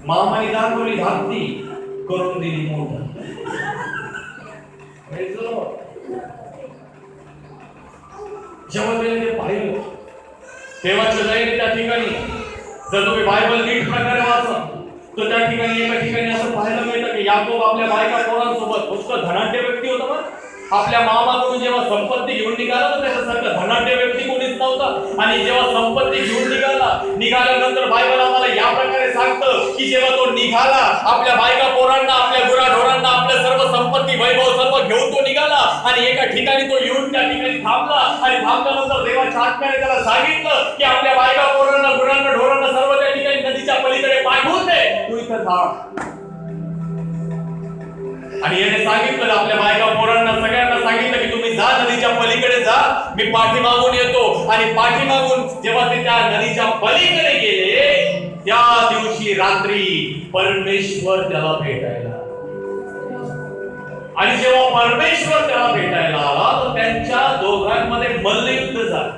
मामाने दाखवली धाकटी, करून दिली मोठं. जेव्हा त्याने ते पाहिलं तेव्हाच्या दयेने त्या ठिकाणी जर तुम्ही बायबल नीट प्रकारे वाचा तर त्या ठिकाणी एका ठिकाणी असं पाहायला मिळतं की याकोब आपल्या बायका पोरांसोबत नुसतं धनाढ्य व्यक्ती होता. पण आपल्या मामाकडून जेव्हा संपत्ती घेऊन निघाला तर त्याच्यासारखं धनाढ्य व्यक्ती कोणीच नव्हता. आणि जेव्हा संपत्ती घेऊन निघाल्यानंतर बायबल आम्हाला या प्रकारे सांगतं की जेव्हा तो निघाला आपल्या बायका पोरांना, आपल्या गुराढोरांना, आपल्या सर्व संपत्ती वैभव सर्व घेऊन तो निघाला आणि एका ठिकाणी तो येऊन त्या ठिकाणी थांबला. आणि थांबल्यानंतर देवाच्या आत्म्याने त्याला सांगितलं की आपल्या बायका पोरांना, गुरांना, ढोरांना सर्व त्या ठिकाणी नदीच्या पलीकडे पाठवून दे, तू इथं थांब. आणि याने सांगितलं आपल्या बायका पोरांना सगळ्यांना सांगितलं की तुम्ही जा नदीच्या पलीकडे जा, मी पाठीमागून येतो. आणि पाठीमागून जेव्हा ते त्या नदीच्या पलीकडे गेले त्या दिवशी रात्री परमेश्वर त्याला भेटायला. आणि जेव्हा परमेश्वर त्याला भेटायला आला तर त्यांच्या दोघांमध्ये मल्लयुद्ध झालं.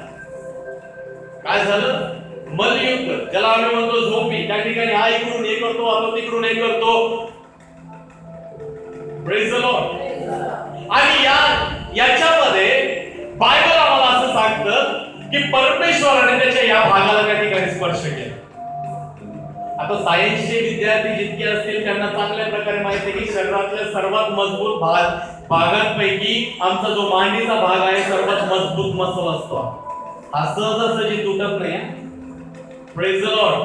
काय झालं? मल्लयुद्ध, ज्याला आम्ही म्हणतो झोपी. त्या ठिकाणी हा इकडून हे करतो, आता तिकडून हे करतो. Praise the Lord. आणि याच्यामध्ये बायबल आम्हाला असं सांगतं की परमेश्वराने त्याच्या या भागाला त्या ठिकाणी स्पर्श केला. आता सायन्सचे विद्यार्थी जितके असतील त्यांना चांगल्या प्रकारे माहिती आहे की शरीरातल्या सर्वात मजबूत भागांपैकी आमचा जो मांडीचा भाग आहे सर्वात मजबूत मसल असतो. हा सहजासहजी तुटत नाही. Praise the Lord.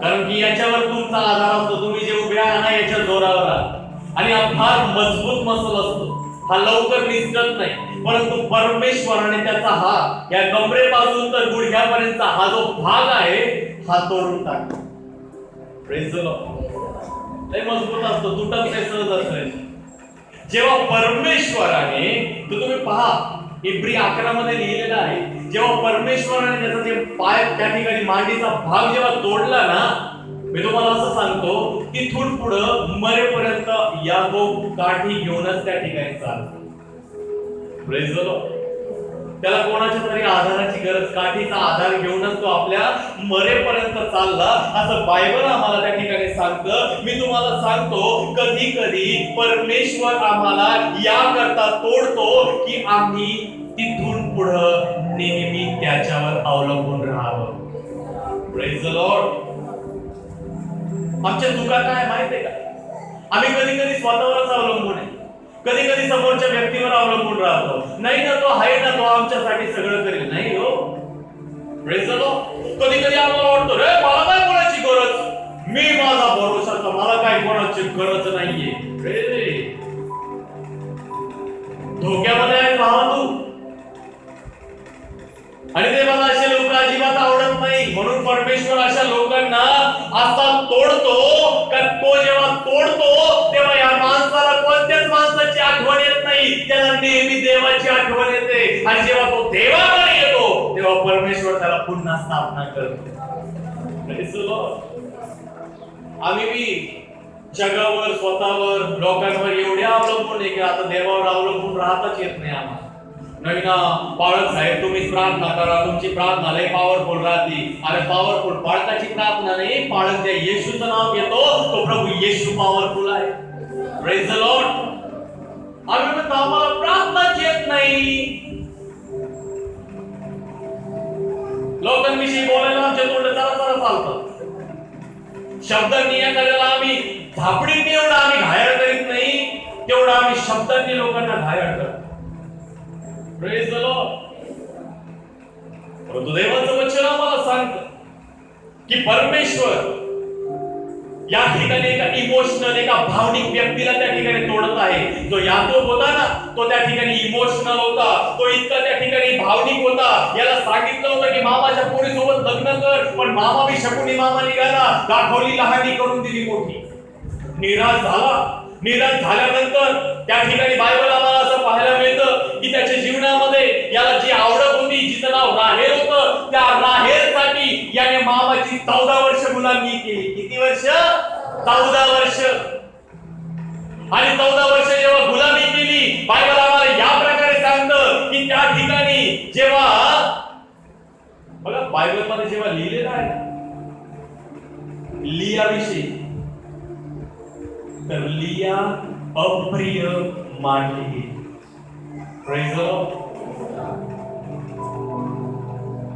कारण की याच्यावर तुमचा आधार असतो. तुम्ही जे उभे आहात ना याच्या जोरावर आहात आणि हा फार मजबूत मसल असतो. हा लवकर निसटत नाही, परंतु परमेश्वराने त्याचा हा या कमरेपासून तर गुडघ्यापर्यंतचा हा जो भाग आहे हा तोडून टाकतो. Praise the Lord. लय मजबूत असतो, तुटत नाही, सहज असतो. जेव्हा परमेश्वराने, तर तुम्ही पहा इब्री 11 मध्ये लिहिलेलं आहे, जेव्हा परमेश्वराने त्याचा जे पाय त्या ठिकाणी मांडीचा भाग जेव्हा तोडला ना, मी तुम्हाला असं सांगतो तिथून पुढं मरेपर्यंत याकोब काठी घेऊनच त्या ठिकाणी चालतो. Praise the Lord. त्याला कोणाच्या तरी आधाराची गरज, काठीचा आधार घेऊनच तो आपल्या मरेपर्यंत चालला, असं बायबल आम्हाला त्या ठिकाणी सांगतं. मी तुम्हाला सांगतो कधी कधी परमेश्वर आम्हाला या करता तोडतो की आम्ही तिथून पुढं नेहमी त्याच्यावर अवलंबून राहावं. Praise the Lord. आमच्या चुका काय माहितीये का? आम्ही कधी कधी स्वतःवरच अवलंबून आहे, कधी कधी समोरच्या व्यक्तीवर अवलंबून राहतो. नाही ना, तो आहे ना, तो आमच्यासाठी सगळं करेल. नाही हो. Praise the Lord. कधी कधी आम्हाला वाटतं रे मला काय कोणाची गरज, मी माझा भरोसा, मला काय कोणाची गरज नाहीये. रे धोक्यामध्ये आहे भावा तू. आणि ते मला असे लोक अजिबात आवडत नाही, म्हणून परमेश्वर अशा लोकांना असा तोडतो का तो जेव्हा तोडतो तेव्हा या माणसाला कोणत्याच माणसाची आठवण येत नाही, त्याला नेहमी देवाची आठवण येते. आणि जेव्हा तो देवाकडे येतो तेव्हा परमेश्वर त्याला पुन्हा स्थापना करतो. Praise the Lord. आम्ही बी जगावर, स्वतःवर, लोकांवर एवढे अवलंबून आहे की आता देवावर अवलंबून राहताच येत नाही आम्हाला. नवीन पाळक साहेब तुम्ही प्रार्थना करा, तुमची प्रार्थना लय पॉवरफुल राहते. अरे पॉवरफुल पाळकाची प्रार्थना नाही, पाळक ज्या येशूचं नाव घेतो तो प्रभू येशू पॉवरफुल आहे. Praise the Lord. आम्ही म्हणतो आम्हाला प्रार्थनाच येत नाही. लोकांविषयी बोलायला आमच्या तोंड जरा चालतात. शब्दांनी एखाद्याला आम्ही झापडीने एवढा आम्ही घायल करीत नाही, तेवढा आम्ही शब्दांनी लोकांना घायल करतो. Praise the Lord. परंतु देवाचं वचन आम्हाला सांगतं की परमेश्वर या ठिकाणी एका इमोशनल, एका भावनिक व्यक्तीला त्या ठिकाणी तोडत आहे. जो याकोब होता ना, तो त्या ठिकाणी इमोशनल होता, तो इतका त्या ठिकाणी भावनिक होता. याला सांगितलं होतं की मामाच्या पोरीसोबत लग्न कर, पण मामा बी शकुनी मामा निघाला, दाखवली लहानी करून दिली मोठी. निराश झाला. निराश झाल्यानंतर त्या ठिकाणी बायबल आम्हाला असं पाहायला मिळतं की त्याच्या जीवनामध्ये याला जी आवडत होती, जिचं नाव राहेल होतं, त्या राहेलसाठी याने मामाची 14 वर्ष गुलामी केली. किती वर्ष? 14 वर्ष. आणि 14 वर्ष जेव्हा गुलामी केली, बायबल आम्हाला या प्रकारे सांगतं की त्या ठिकाणी जेव्हा, बघा बायबल मध्ये जेव्हा लिहिलेलं आहे लियाविषयी, तर लिया अप्रिय मानली गेली. Praise the Lord.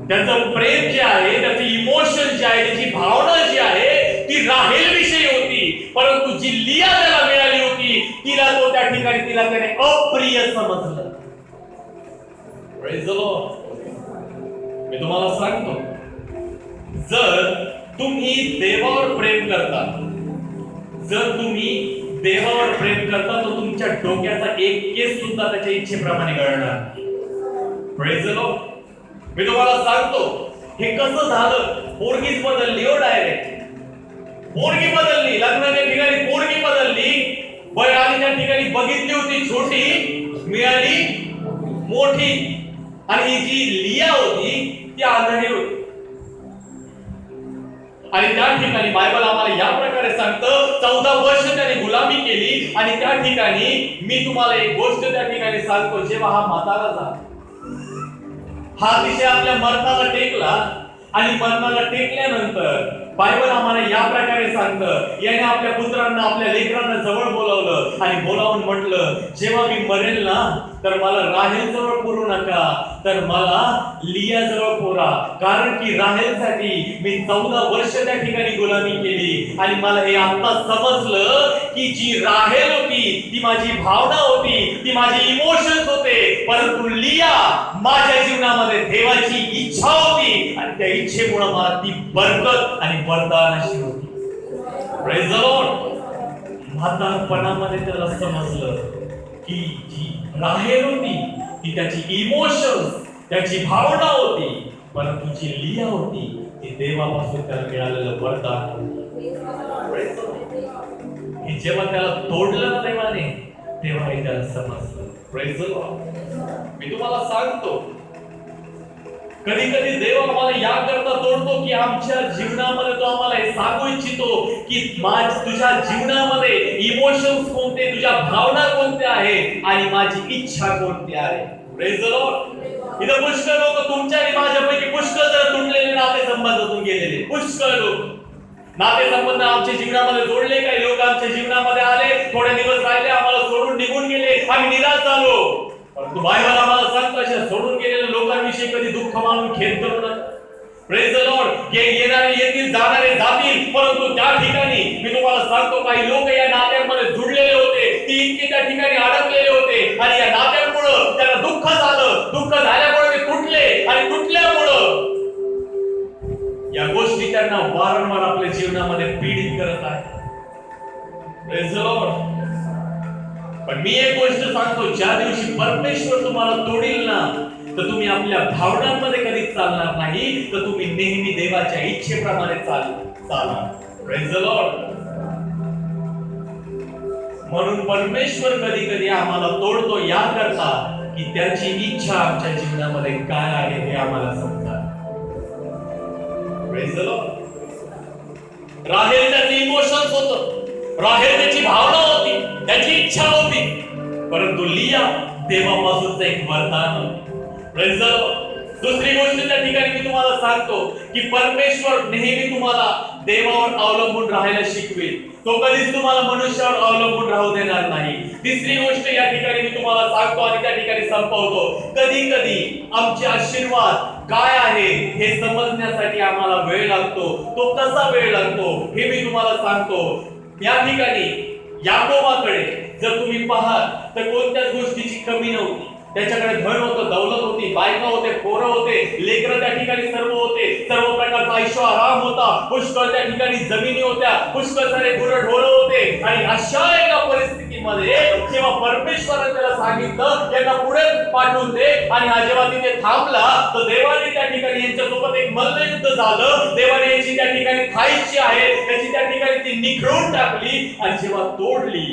त्याचं प्रेम जे आहे, त्याचं इमोशन जे आहे, त्याची भावना जी आहे ती राहेल विषयी होती, परंतु जी लिया त्याला मिळाली होती तिला तो त्या ठिकाणी तिला त्याने अप्रिय समजलं. Praise the Lord. मी तुम्हाला सांगतो, जर तुम्ही देवावर प्रेम करता, जर तुम्ही देवावर प्रेम करता, तर तुमच्या डोक्याचा एक केस सुद्धा त्याच्या इच्छेप्रमाणे घडणार. Praise the Lord. मी तुम्हाला सांगतो हे कसं झालं. पोरगीच बदलली हो, डायरेक्ट पोरगी बदलली. लग्नाच्या ठिकाणी पोरगी बदलली, वय आली त्या ठिकाणी बघितली होती छोटी, मिळाली मोठी. आणि ही जी लिया होती ती आंधळी होती. आणि त्या ठिकाणी बायबल आम्हाला या प्रकारे सांगतं 14 वर्ष त्याने गुलामी केली. आणि त्या ठिकाणी मी तुम्हाला एक गोष्ट त्या ठिकाणी सांगतो, जेव्हा हा म्हातारा झाला, हा अतिशय आपल्या मरणाला टेकला. आणि मरणाला टेकल्यानंतर बायबल आम्हाला या प्रकारे सांगतं, याने आपल्या पुत्रांना, आपल्या लेकरांना जवळ बोलावलं आणि बोलावून म्हटलं, जेव्हा मी मरेल ना, तर मला राहेल जवळ पुरू नका, तर मला लिया जवळ पुरा. कारण की राहेलसाठी मी 14 वर्ष त्या ठिकाणी गुलामी केली. आणि मला हे आता समजलं की जी राहेल होती ती माझी भावना होती, ती माझी इमोशन्स होते, परंतु लिया माझ्या जीवनामध्ये देवाची इच्छा होती. आणि त्या इच्छेमुळे मला ती बरकत आणि वरदान अशी होती. Praise the Lord. म्हातारपणामध्ये त्याला समजलं की जी राहेल होती ती त्याची इमोशन्स, त्याची भावना होती, परंतु जी लिया होती ती देवापासून त्याला मिळालेलं वरदान. की जेव्हा त्याला तोडलं ना देवाने, तेव्हा हे त्याला समजलं. Praise the Lord. मी तुम्हाला सांगतो, कधी कधी देव आम्हाला याकरता तोडतो की आमच्या जीवनामध्ये तो आम्हाला हे सांगू इच्छितो की तुझ्या जीवनामध्ये इमोशन्स कोणते, तुझ्या भावना कोणत्या आहे आणि माझी इच्छा कोणती आहे. Praise the Lord. इथं पुष्कळ लोक तुमच्या आणि माझ्यापैकी पुष्कळ जर तुटलेले नाते संबंधातून गेलेले, पुष्कळ लोक नाते संबंध आमच्या जीवनामध्ये जोडले. काही लोक आमच्या जीवनामध्ये आले, थोडे दिवस राहिले, आम्हाला सोडून निघून गेले, आम्ही निराश झालो. परंतु बायबल आम्हाला सांगतो अशा सोडून गेलेल्या लोकांविषयी कधी दुःख मानून खेद करू नका. Praise the Lord. येणारे येतील, जाणारे जातील, परंतु त्या ठिकाणी मी तुम्हाला सांगतो काही लोक या नात्यांमध्ये जुडलेले होते, ती इतके त्या ठिकाणी अडकलेले होते आणि या नात्यांमुळे त्यांना दुःख झालं. दुःख झाल्यामुळे ते तुटले आणि तुटल्यामुळं या गोष्टी त्यांना वारंवार आपल्या जीवनामध्ये पीडित करत आहेत. Praise the Lord. पण मी एक गोष्ट सांगतो, ज्या दिवशी परमेश्वर तुम्हाला तोडील ना, तर तुम्ही आपल्या भावनांमध्ये कधीच चालणार नाही, तर तुम्ही नेहमी देवाच्या इच्छेप्रमाणे चाला. Praise the Lord. म्हणून परमेश्वर कधी कधी आम्हाला तोडतो याकरता की त्याची इच्छा आमच्या जीवनामध्ये काय आहे हे आम्हाला समजा. Praise the Lord. राहेल त्याचे इमोशन्स होतं, राहेल त्याची भावना होती, त्याची इच्छा होती, परंतु लिया देवापासूनच एक वरदान होते. Praise the Lord. दुसरी गोष्ट त्या ठिकाणी मी तुम्हाला सांगतो की परमेश्वर नेहमी तुम्हाला देवावर अवलंबून राहायला शिकवेल. तो कधीच तुम्हाला मनुष्यावर अवलंबून राहू देणार नाही. तिसरी गोष्ट या ठिकाणी मी तुम्हाला सांगतो आणि त्या ठिकाणी संपवतो, कधी कधी आमचे आशीर्वाद काय आहे हे समजण्यासाठी आम्हाला वेळ लागतो. तो कसा वेळ लागतो हे मी तुम्हाला सांगतो. या ठिकाणी याकोबाकडे जर तुम्ही पाहाल तर कोणत्याच गोष्टीची कमी नव्हती. त्याच्याकडे धन होतं, दौलत होती, बायका होते, पोरं होते, लेकरं त्या ठिकाणी सर्व होते, सर्व प्रकारचा ऐशोआराम होता, पुष्कळ त्या ठिकाणी जमिनी होत्या, पुष्कळ सारे गुरढोरं होते. आणि अशा एका परिस्थितीमध्ये जेव्हा परमेश्वराने त्याला सांगितलं यांना पुढे पाठवून दे, आणि हा जेव्हा तिथे थांबला तर देवाने त्या ठिकाणी यांच्यासोबत एक मल्लयुद्ध झालं. देवाने याची त्या ठिकाणी खायची आहे त्याची त्या ठिकाणी ती निखळून टाकली आणि जेव्हा तोडली,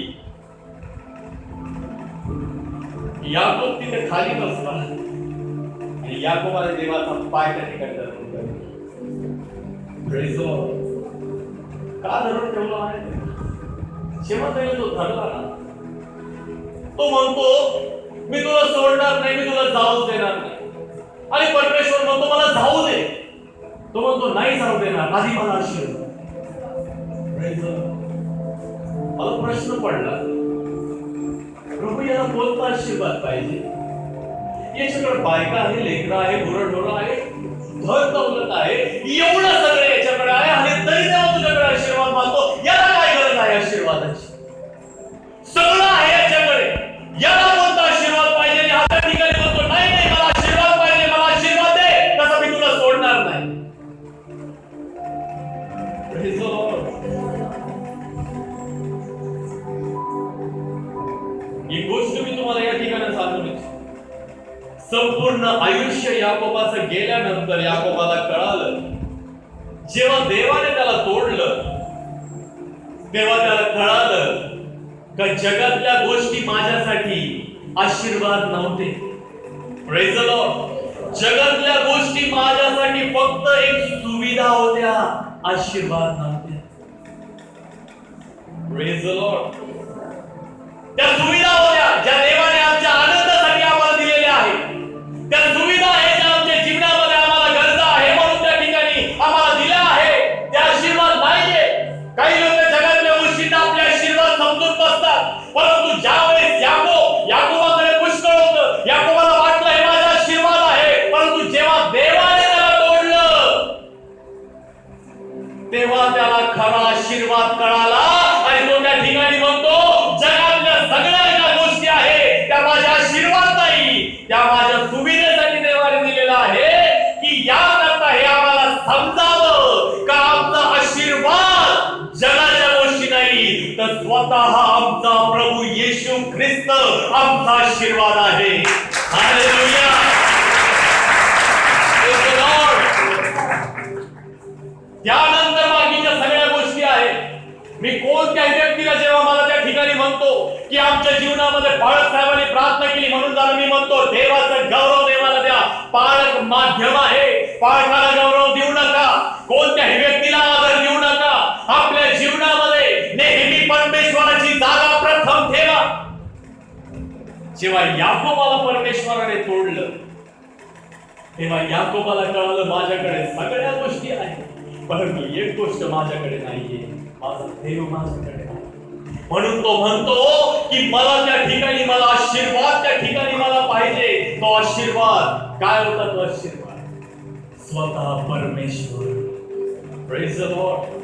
याकोब तिथे खाली बसला आणि याकोबाने देवाचा पाय त्या ठिकाणी धरून ठेवला. का धरून ठेवला आहे? जेव्हा त्याने तो धरला ना, तो म्हणतो मी तुला सोडणार नाही, मी तुला जाऊच देणार नाही. आणि परमेश्वर म्हणतो मला जाऊ दे. तो म्हणतो नाही जाऊ देणार, आधी मला आशीर्वाद. मला प्रश्न पडला, प्रभू याला कोणता आशीर्वाद पाहिजे? याच्याकडे बायका आहे, लेकरं आहे, गुरढोरं आहे, धन दौलत आहे, एवढं सगळं याच्याकडे आहे आणि तरी तेव्हा तुझ्याकडे आशीर्वाद मागतो. याला काय गरज आहे आशीर्वादाची? सगळं आहे याच्याकडे, याला कोणता आशीर्वाद पाहिजे? या ठिकाणी म्हणतो नाही नाही मला आशीर्वाद पाहिजे, मला आशीर्वाद दे, तसं मी तुला सोडणार नाही. Praise the Lord. ही गोष्ट मी तुम्हाला या ठिकाणी सांगून संपूर्ण आयुष्य याकोबाचं गेल्यानंतर याकोबाला कळालं, जेव्हा देवाने त्याला तोडलं तेव्हा त्याला कळालं का जगातल्या गोष्टी माझ्यासाठी आशीर्वाद नव्हते. Praise the Lord. जगातल्या गोष्टी माझ्यासाठी फक्त एक सुविधा होत्या, आशीर्वाद नव्हते. Praise the Lord. त्या सुविधा होत्या ज्या देवाने आमच्या आनंदासाठी आम्हाला दिलेल्या आहेत. त्या सुविधा आहेत ज्या आमच्या जीवनामध्ये आम्हाला गरज आहे म्हणून त्या ठिकाणी आम्हाला दिल्या आहे. त्या आशीर्वाद नाहीये. काही लोक जगातल्या गोष्टींना आपले आशीर्वाद समजून बसतात, परंतु ज्यावेळेस याकोबाकडे पुष्कळ होतं, याकोबाला वाटलं हे माझा आशीर्वाद आहे, परंतु जेव्हा देवाने त्याला तोडलं तेव्हा त्याला खरा आशीर्वाद कळाला आणि तो त्या ठिकाणी म्हणतो जगातल्या सगळ्या ज्या गोष्टी आहेत त्या माझ्या आशीर्वाद नाही, त्या माझ्या सुविधेसाठी देवाने दिलेला आहे की याकरता हे आम्हाला समजावं का आमचा आशीर्वाद जगाच्या गोष्टी नाही तर स्वतः आमचा प्रभू येशू ख्रिस्त आमचा आशीर्वाद आहे. हालेलुया. Praise the Lord. त्यानंतर बाकीच्या सगळ्या गोष्टी आहेत. मी कोणत्याही व्यक्तीला जेव्हा मला त्या ठिकाणी म्हणतो की आमच्या जीवनामध्ये पाळक साहेबांनी प्रार्थना केली म्हणून जरा मी म्हणतो देवाचा गौरव देवाला द्या. पाळक माध्यम आहे, पाळकाला गौरव देऊ नका, कोणत्याही व्यक्तीला आदर देऊ नका. आपल्या जीवनामध्ये नेहमी परमेश्वराची जागा प्रथम ठेवा. जेव्हा याकोबाला परमेश्वराने तोडलं तेव्हा याकोबाला कळालं माझ्याकडे सगळ्या गोष्टी आहेत परंतु एक गोष्ट माझ्याकडे नाहीये, माझा देव माझ्याकडे नाही. म्हणून तो म्हणतो की मला त्या ठिकाणी मला आशीर्वाद त्या ठिकाणी मला पाहिजे. तो आशीर्वाद काय होता? तो आशीर्वाद स्वतः परमेश्वर. Praise the Lord.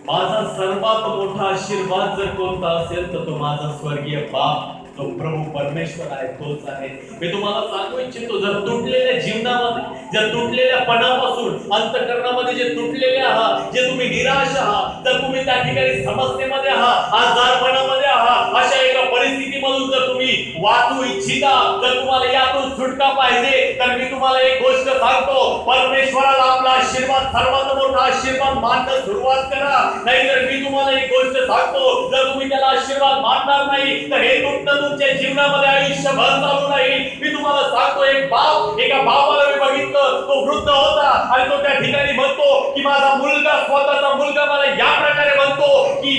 माझा सर्वात मोठा आशीर्वाद जर कोणता असेल तर तो माझा स्वर्गीय बाप, तो प्रभू परमेश्वर आहे, तोच आहे. मी तुम्हाला सांगू इच्छितो जर तुटलेल्या जीवनामध्ये, जर तुटलेल्या पणापासून अंतःकरणामध्ये जे तुटलेले आहात, जे तुम्ही निराश आहात, जर तुम्ही त्या ठिकाणी समस्येमध्ये आहात, आजारपणामध्ये आहात, अशा एका परिस्थितीमधून जर तुम्ही वाचू इच्छिता, जर तुम्हाला यातून सुटका पाहिजे तर मी तुम्हाला एक गोष्ट सांगतो, परमेश्वराला आपला आशीर्वाद सर्वात मोठा आशीर्वाद मानण्यास सुरुवात करा. नाहीतर मी तुम्हाला एक गोष्ट सांगतो, जर तुम्ही त्याला आशीर्वाद मानणार नाही तर हे तुटणं तुमच्या जीवनामध्ये आयुष्यभर चालू राहील. मी तुम्हाला सांगतो एक बाप, एका बापाला मी बघितलं, तो वृद्ध होता आणि तो त्या ठिकाणी म्हणतो की माझा मुलगा, स्वतःचा मुलगा मला या प्रकारे म्हणतो की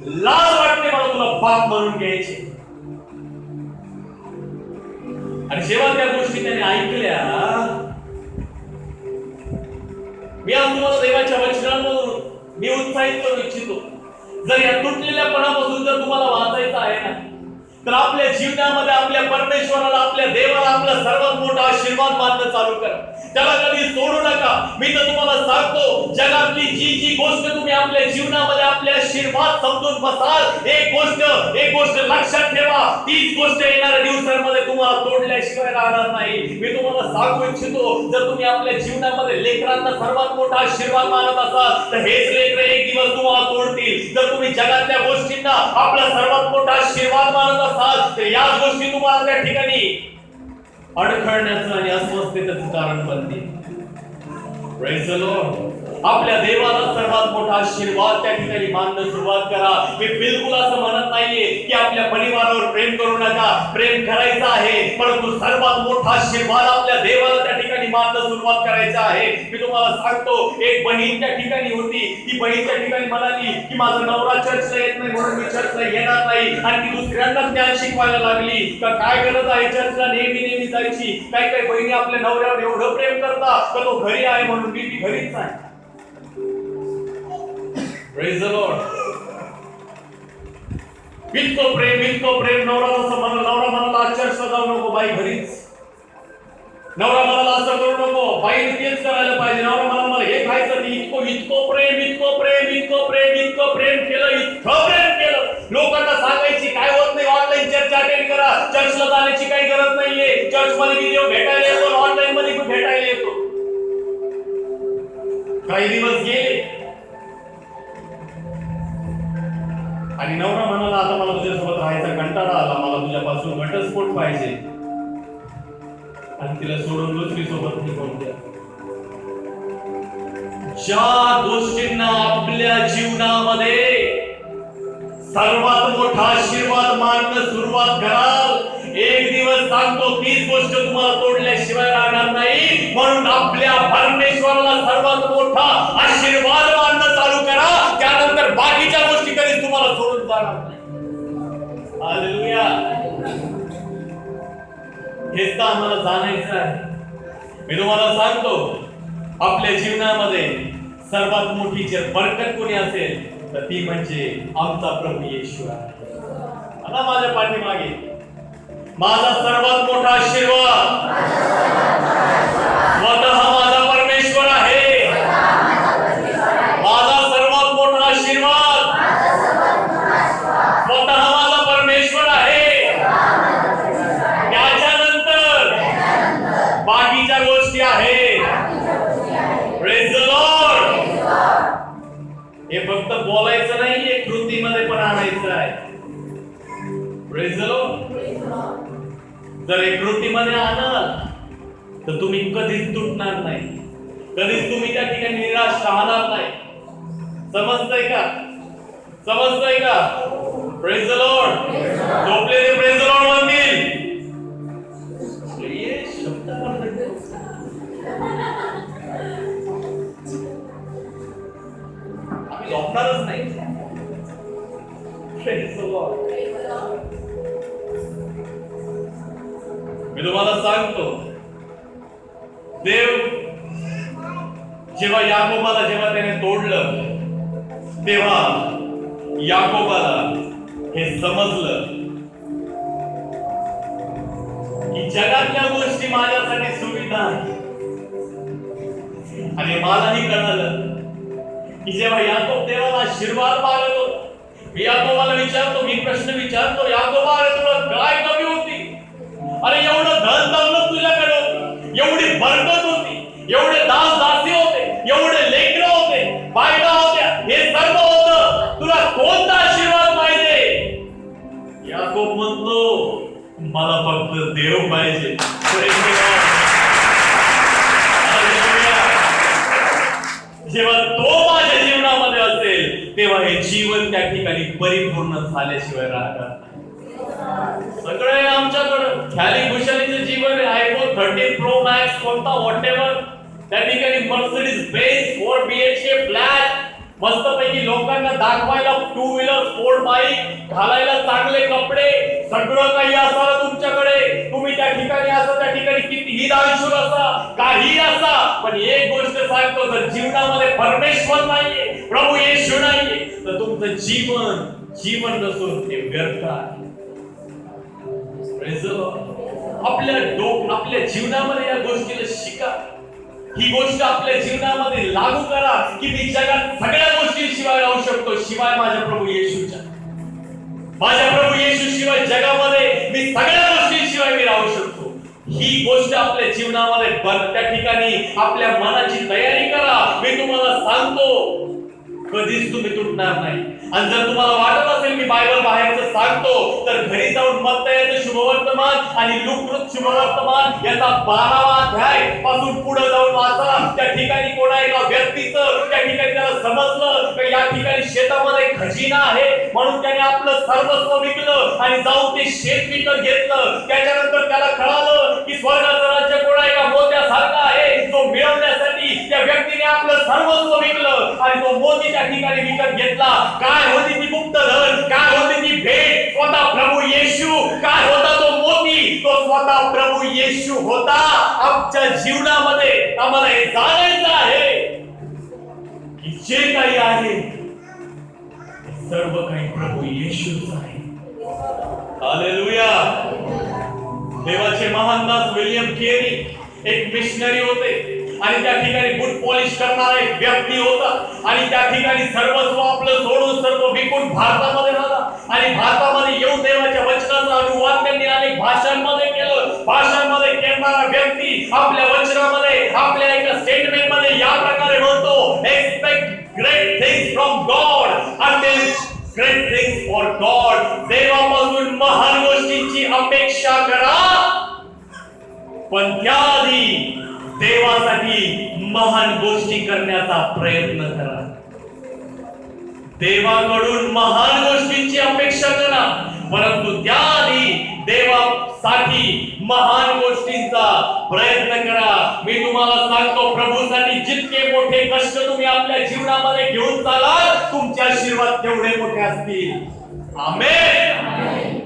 लाज वाटते मला तुला बाप म्हणून घ्यायचे. आणि जेव्हा त्या गोष्टी त्याने ऐकल्या, मी आज तुम्हाला देवाच्या वचनांमधून मी उत्साहित करू इच्छितो. जर या तुटलेल्यापणापासून जर तुम्हाला वाचायचं आहे ना तर आपल्या जीवनामध्ये आपल्या परमेश्वराला, आपल्या देवाला आपला सर्वात मोठा आशीर्वाद मानणं चालू करा. त्याला कधी सोडू नका. मी तर तुम्हाला सांगतो जगातली जी गोष्ट तुम्ही आपल्या जीवनामध्ये आपले आशीर्वाद समजून बसाल, एक गोष्ट लक्षात ठेवा, तीच गोष्ट येणाऱ्या दिवसांमध्ये तुम्हाला तोडल्याशिवाय राहणार नाही. मी तुम्हाला सांगू इच्छितो जर तुम्ही आपल्या जीवनामध्ये लेकरांना सर्वात मोठा आशीर्वाद मानत असाल तर हेच लेकर एक दिवस तुम्हाला तोडतील. जर तुम्ही जगातल्या गोष्टींना आपला सर्वात मोठा आशीर्वाद मानत असाल तर याच गोष्टी तुम्हाला त्या ठिकाणी अडखळण्याचं आणि अस्वस्थतेचं कारण बनतील. Praise the Lord. आपल्या देवाला सर्वात मोठा आशीर्वाद त्या ठिकाणी मानणं सुरुवात करा. मी बिलकुल असं म्हणत नाहीये की आपल्या परिवारावर प्रेम करू नका, प्रेम करायचं आहे, परंतु सर्वात मोठा आशीर्वाद आपल्या देवाला त्या ठिकाणी मानणं सुरुवात करायचं आहे. मी तुम्हाला सांगतो एक बहीण त्या ठिकाणी होती, ती बहीण त्या ठिकाणी म्हणाली की माझा नवरा चर्चला येत नाही म्हणून मी चर्चला येणार नाही. आणि ती दुसऱ्यांना ज्ञान शिकवायला लागली का काय गरज आहे चर्चला नेहमी जायची. काही काही बहिणी आपल्या नवऱ्यावर एवढं प्रेम करतात तर तो घरी आहे म्हणून मी घरीच आहे. Praise the Lord. इतकं प्रेम नवरा असं म्हणाला, नवरा म्हणाला चर्चला जाऊ नको बाई घरीच. नवरा म्हणाला असं करू नको, बाईने तेच करायला पाहिजे. नवरा म्हणाला मला हे खायचं. इतकं प्रेम केलं. लोकांना सांगायची काय होत नाही, ऑनलाईन चर्च अटेंड करा, चर्चला जाण्याची काही गरज नाहीये. चर्च मध्ये व्हिडिओ भेटायला येतो, ऑनलाईन मध्ये भेटायला येतो. काही दिवस गेले आणि नवरा म्हणाला आता मला तुझ्यासोबत राहायचा कंटाळा आला, मला तुझ्यापासून घटस्फोट पाहिजे. आणि तिला सोडून दुसरी सोबत निघून गेला. ज्या गोष्टींना आपल्या जीवनामध्ये सर्वात मोठा आशीर्वाद मानणं सुरुवात कराल, एक दिवस सांगतो तीच गोष्ट तुम्हाला तोडल्याशिवाय राहणार नाही. म्हणून आपल्या परमेश्वराला सर्वात मोठा आशीर्वाद मानणं चालू करा. त्यानंतर बाकीच्या गोष्टी कधीच तुम्हाला सोडून जाणार नाही. हालेलुया. हेच तर आम्हाला जाणायचं आहे. मी तुम्हाला सांगतो आपल्या जीवनामध्ये सर्वात मोठी जर बरकत कोणी असेल तर ती म्हणजे आमचा प्रभू येशू आहे. आता माझ्या पाठीमागे माझा सर्वात मोठा आशीर्वाद स्वतः माझा परमेश्वर आहे. माझा सर्वात मोठा आशीर्वाद स्वतः माझा परमेश्वर आहे. त्याच्यानंतर बाकीच्या गोष्टी आहेत. Praise the Lord. हे फक्त बोलायचं नाही, हे कृतीमध्ये पण आणायचं आहे. Praise the Lord. जर हे कृतीमध्ये आणाल तर तुम्ही कधीच तुटणार नाही, कधीच तुम्ही त्या ठिकाणी निराश राहणार नाही. समजतंय का? समजतंय का? Praise the Lord. झोपलेले प्रेज द लॉर्ड म्हणतील. ये शब्द आम्ही झोपणारच नाही. Praise the Lord. मी तुम्हाला सांगतो, देव जेव्हा याकोबाला जेव्हा त्याने तोडलं, तेव्हा याकोबाला हे समजलं की जगातल्या गोष्टी माझ्यासाठी सुविधा आहे. आणि मलाही कळालं की जेव्हा याकोब देवाला आशीर्वाद मागत होता, मी याकोबाला विचारतो, मी प्रश्न विचारतो, याकोबा अरे तुला काय कमी होती? अरे एवढं धन दौलत तुझ्याकडे होती, एवढी बरकत होती, एवढे दास दासी होते, एवढे लेकरं होते, बायका होत्या, हे सर्व होतं, तुला कोणता आशीर्वाद पाहिजे? याकोब म्हणतो, मला फक्त देव पाहिजे. जेव्हा तो माझ्या जीवनामध्ये असेल तेव्हा हे जीवन त्या ठिकाणी परिपूर्ण झाल्याशिवाय राहणार. सगळे आमच्याकडं ख्याली खुशालीचं जीवन आहे. आयफोन 13 प्रो मॅक्स कोणता व्हॉटेवर, त्या ठिकाणी मर्सिडीज बेंज 4 BHK फ्लॅट, मस्तपैकी लोकांना दाखवायला 2 व्हीलर स्पोर्ट बाईक, घालायला चांगले कपडे, सगळं काही असं तुमच्याकडे. तुम्ही त्या ठिकाणी असं त्या ठिकाणी कितीही दानशूर असा, काही असा, पण एक गोष्ट सांगतो, जर जीवनामध्ये परमेश्वर नाहीये, प्रभू येशू नाहीये, तर तुमचं जीवन नसून ते व्यर्थ आहे. आपल्या जीवनामध्ये या गोष्टीला शिका. ही गोष्ट आपल्या जीवनामध्ये लागू करा की मी जगात सगळ्या गोष्टींशिवाय राहू शकतो, शिवाय माझ्या प्रभू येशूच्या. माझ्या प्रभू येशू शिवाय जगामध्ये मी सगळ्या गोष्टींशिवाय मी राहू शकतो. ही गोष्ट आपल्या जीवनामध्ये त्या ठिकाणी आपल्या मनाची तयारी करा. मी तुम्हाला सांगतो, कधीच तुम्ही तुटणार नाही. आणि जर तुम्हाला वाटत असेल मी बायबल बाहेरचं सांगतो, तर घरी जाऊन मत्तयाचं शुभवर्तमान आणि लूक शुभवर्तमान याचा 12वा अध्याय पासून पुढे जाऊन वाचा. त्या ठिकाणी कोणा एका व्यक्तीचं त्या ठिकाणी त्याला समजलं की या ठिकाणी शेतामध्ये खजिना आहे, म्हणून त्याने आपलं सर्वस्व विकलं आणि जाऊन ते शेत विकत घेतलं. त्याच्यानंतर त्याला कळालं की स्वर्गाचं राज्य कोणा एका मोत्यासारखं आहे, तो मिळवण्यासाठी त्या व्यक्तीने आपलं सर्वस्व विकलं आणि तो मोती त्या ठिकाणी विकत घेतला. काय होती ती गुप्त धन, काय होती ती भेट? स्वतः प्रभू येशू. काय होता तो मोती? तो स्वतः प्रभू येशू होता. आमच्या जीवनामध्ये आम्हाला हे जाणायचं आहे की जे काही आहे सर्व काही प्रभू येशूच आहे. हालेलुया. देवाचे महान दास विलियम केरी एक मिशनरी होते आणि त्या ठिकाणी बूट पॉलिश करणारा एक व्यक्ती होता आणि त्या ठिकाणी सर्वस्व आपलं सोडून सर्व विकून भारतामध्ये राहिला आणि भारतामध्ये येऊन देवाच्या वचनाचा अनुवाद त्यांनी अनेक भाषांमध्ये केलं. भाषांमध्ये करणारा व्यक्ती आपल्या वचनामध्ये आपल्या एका स्टेटमेंटमध्ये या प्रकारे म्हणतो, expect great things from God until great things for God. देवापासून महान गोष्टींची अपेक्षा करा, पण त्याआधी देवासाठी महान गोष्टी करण्याचा प्रयत्न करा. देवाकडून महान गोष्टींची अपेक्षा करा, परंतु त्याआधी देवासाठी महान गोष्टींचा प्रयत्न करा. मी तुम्हाला सांगतो, प्रभूसाठी जितके मोठे कष्ट तुम्ही आपल्या जीवनामध्ये घेऊन चालाल, तुमचे आशीर्वाद तेवढे मोठे असतील. आमेन.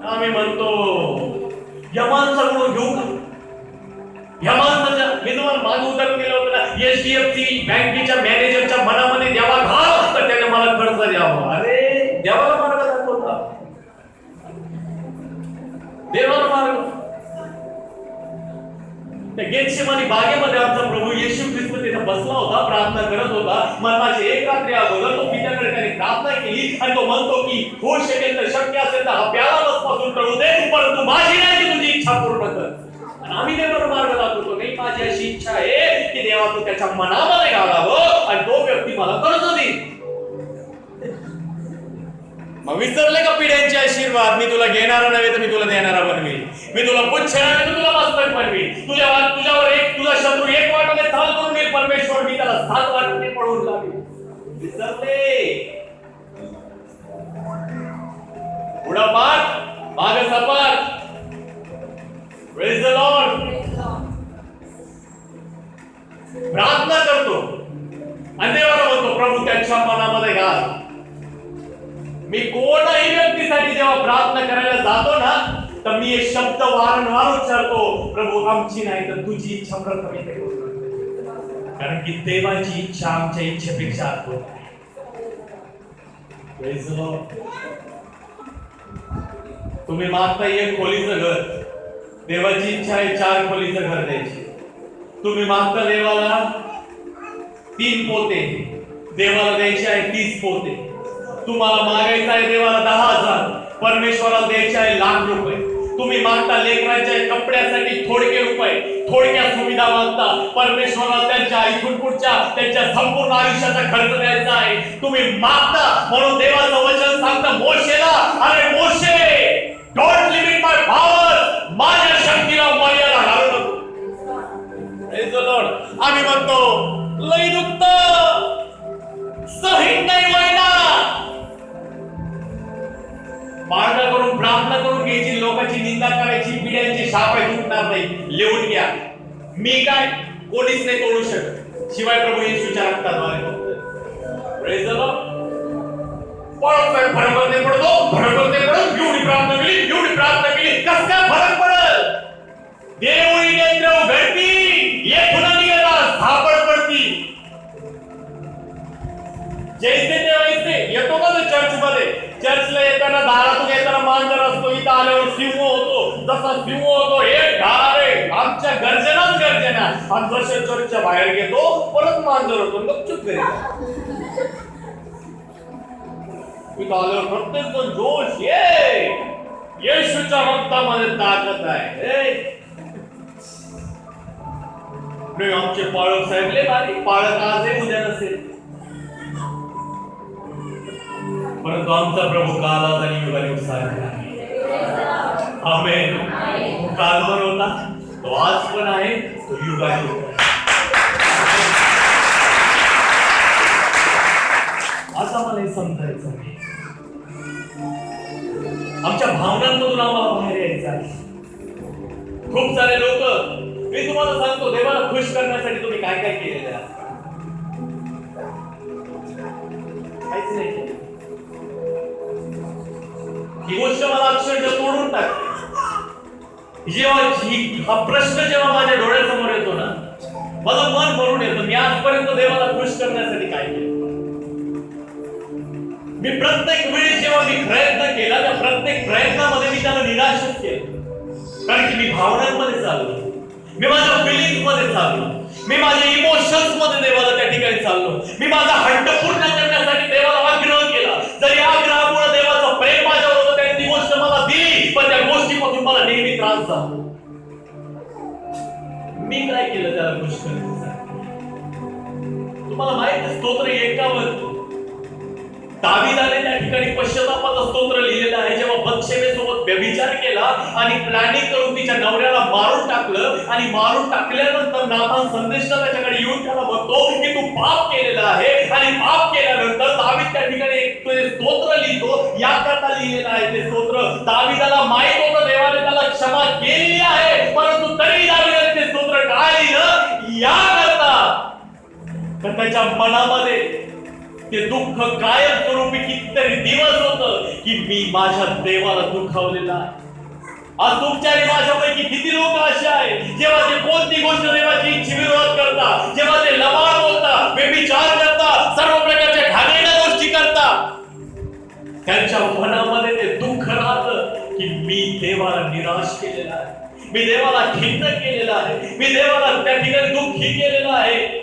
आम्ही म्हणतो या माणसाकडून घेऊ का? या माणसाच्या, मी तुम्हाला मागे उदाहरण दिलं होतं ना, HDFC बँकेच्या मॅनेजरच्या मनामध्ये देवा घाल तर त्याने मला कर्ज द्यावं. अरे देवाला मार्ग दाखवता, देवाला मार्ग. त्या गेटशेमानी बागेमध्ये आमचा प्रभू येशू ख्रिस्त तिथे बसला होता, प्रार्थना करत होता. मरणाची एक रात्री अगोदर तो पित्याकडे त्याने प्रार्थना केली आणि तो म्हणतो की होऊ शकेल तर, शक्य असेल तर हा प्याला बसपासून टळू दे, परंतु माझी नाही तुझी इच्छा पूर्ण कर. आणि आम्ही देवाला मार्ग दाखवतो. नाही, माझी अशी इच्छा आहे की देवा तू त्याच्या मनामध्ये घालावं आणि तो व्यक्ती मला कर्ज देईल. मग विसरले का पिढ्यांचे आशीर्वाद? मी तुला घेणारा नव्हे तर मी तुला देणारा बनवीन. मी तुला पुच्छ नव्हे तर तुला मस्तक बनवीन. तुझ्यावर एक तुझा शत्रू एक वाटाने चाल करून घेईल परमेश्वर, मी त्याला 7 वाटाने पळवून लावेल. विसरले? पुढं पाठ मागे सपाट. Praise the Lord. प्रार्थना करतो आणि देवाला म्हणतो प्रभू त्याच्या मनामध्ये घाल. मी कोणत्याही व्यक्तीसाठी जेव्हा प्रार्थना करायला जातो ना तर मी हे शब्द वारंवार उच्चारतो, प्रभू आमची नाही तर तुझी इच्छा प्रथम इथे करू. कारण की देवाची इच्छा आमच्या इच्छेपेक्षा अद्भुत आहे. Praise the Lord. तुम्ही मागता एक खोलीचं घर, देवाची इच्छा आहे 4 खोलीचं घर द्यायची. तुम्ही मागता देवाला 3 पोते, देवाला द्यायचे आहे 30 पोते. तुम्हाला मागायचं आहे देवाला 10,000, परमेश्वराला द्यायचे आहे लाख रुपये. तुम्ही मागता लेकरांच्या कपड्यासाठी थोडके रुपये, थोडक्या सुविधा मागता, परमेश्वराला त्यांच्या इथून पुढच्या त्यांच्या संपूर्ण आयुष्याचा खर्च द्यायचा आहे. तुम्ही मागता म्हणून देवाचं वचन सांगतं मोशेला, अरे मोशे डोंट लिमिट माय पॉवर, माझ्या शक्तीला मर्यादा घालू नको. Praise the Lord. आम्ही म्हणतो लई दुखत, सहित नाही व्हायला. मार्ग करून प्रार्थना करून घ्यायची, लोकांची निंदा करायची, पिढ्यांची शाप आहे, दुखणार नाही. लिहून घ्या. मी काय कोणीच नाही तोडू शकत शिवाय प्रभू येशूच्या रक्ताद्वारे. Praise the lord. फरक नाही पडतो, फरक नाही पडत. एवढी प्रार्थना केली, एवढी प्रार्थना केली, कस काय फरक पडल? देवळी नेत्र उघडती, येथून निघाला सापड पडती. जैसे ते वैसे. येतो का तो चर्चमध्ये? चर्चला येताना दारातून येताना मांजर असतो, इथं आल्यावर सिंह होतो. जसा सिंह होतो एक धारे आमच्या गर्जनाच गर्जना. आणि जसे चर्चच्या बाहेर घेतो परत मांजर होतो, गपचूप घरी. इथं आल्यावर प्रत्येक जण जोश, ये येशूच्या रक्तामध्ये ताकद आहे. आमचे पाळक साहेब लय भारी. पाळक आज आहे उद्या नसेल, परंतु आमचा प्रभू कालात आणि युगाने सारखा आहे. आमेन. काल पण होता, तो आज पण आहे, तो युगाने होता. आता मला हे समजायचं आहे. आमच्या भावनांमधून आम्हाला बाहेर यायचं आहे. खूप सारे लोक, मी तुम्हाला सांगतो, देवाला खुश करण्यासाठी तुम्ही काय काय केलेलं आहे? काहीच नाही केलं. ही गोष्ट मला अक्षरशः तोडून टाकते. जेव्हा हा प्रश्न जेव्हा माझ्या डोळ्यासमोर येतो ना, माझं मन भरून येतं, मी आजपर्यंत देवाला खुश करण्यासाठी काय केलं? मी प्रत्येक वेळी जेव्हा मी प्रयत्न केला, त्या प्रत्येक प्रयत्नामध्ये मी त्याला निराशच केलं. कारण की मी भावनांमध्ये चाललो, मी माझ्या फिलिंग्स मध्ये चाललो, मी माझ्या इमोशन्स मध्ये देवाला त्या ठिकाणी चाललो. मी माझा हट्ट पूर्ण करण्यासाठी देवाला आग्रह केला. जरी आग्रहामुळे देवाचं प्रेम माझ्यावर होतं, त्याने ती गोष्ट मला दिली, पण त्या गोष्टीपासून मला नेहमी त्रास झाला. मी काय केलं त्याला खुश करण्यासाठी? तुम्हाला माहित आहे, स्तोत्र 51 दावीदाने त्या ठिकाणी पश्चातापाचं स्तोत्र लिहिलेलं आहे. जेव्हा बत्शेबेसोबत व्यभिचार केला आणि प्लॅनिंग करून तिच्या नवऱ्याला मारून टाकलं, आणि मारून टाकल्यानंतर नातान संदेशला त्याच्याकडे येऊन त्याला म्हणतो की तू पाप केलेला आहे. आणि पाप केल्यानंतर दावीद त्या ठिकाणी एक स्तोत्र लिहितो. याकरता लिहिलेलं आहे ते स्तोत्र. दावीदाला माहित होतं देवाने त्याला क्षमा केलेली आहे, परंतु तरी दावीदाने ते स्तोत्र काय लिहिलं? याकरता तर त्याच्या मनामध्ये ते दुःख कायम स्वरूपी कितीतरी दिवस होतं की मी माझ्या देवाला दुखावलेला आहे. आज तुमच्या आणि माझ्यापैकी किती लोक असे आहेत, जेव्हा ते कोणती गोष्ट देवाची इच्छेविरोध करतात, जेव्हा ते लबाड बोलतात, व्यभिचार करतात, सर्व प्रकारच्या घाणेरड्या गोष्टी करतात, त्यांच्या मनामध्ये ते दुःख राहतं की मी देवाला निराश केलेला आहे, मी देवाला खिन्न केलेला आहे, मी देवाला त्या ठिकाणी दुःखी केलेला आहे.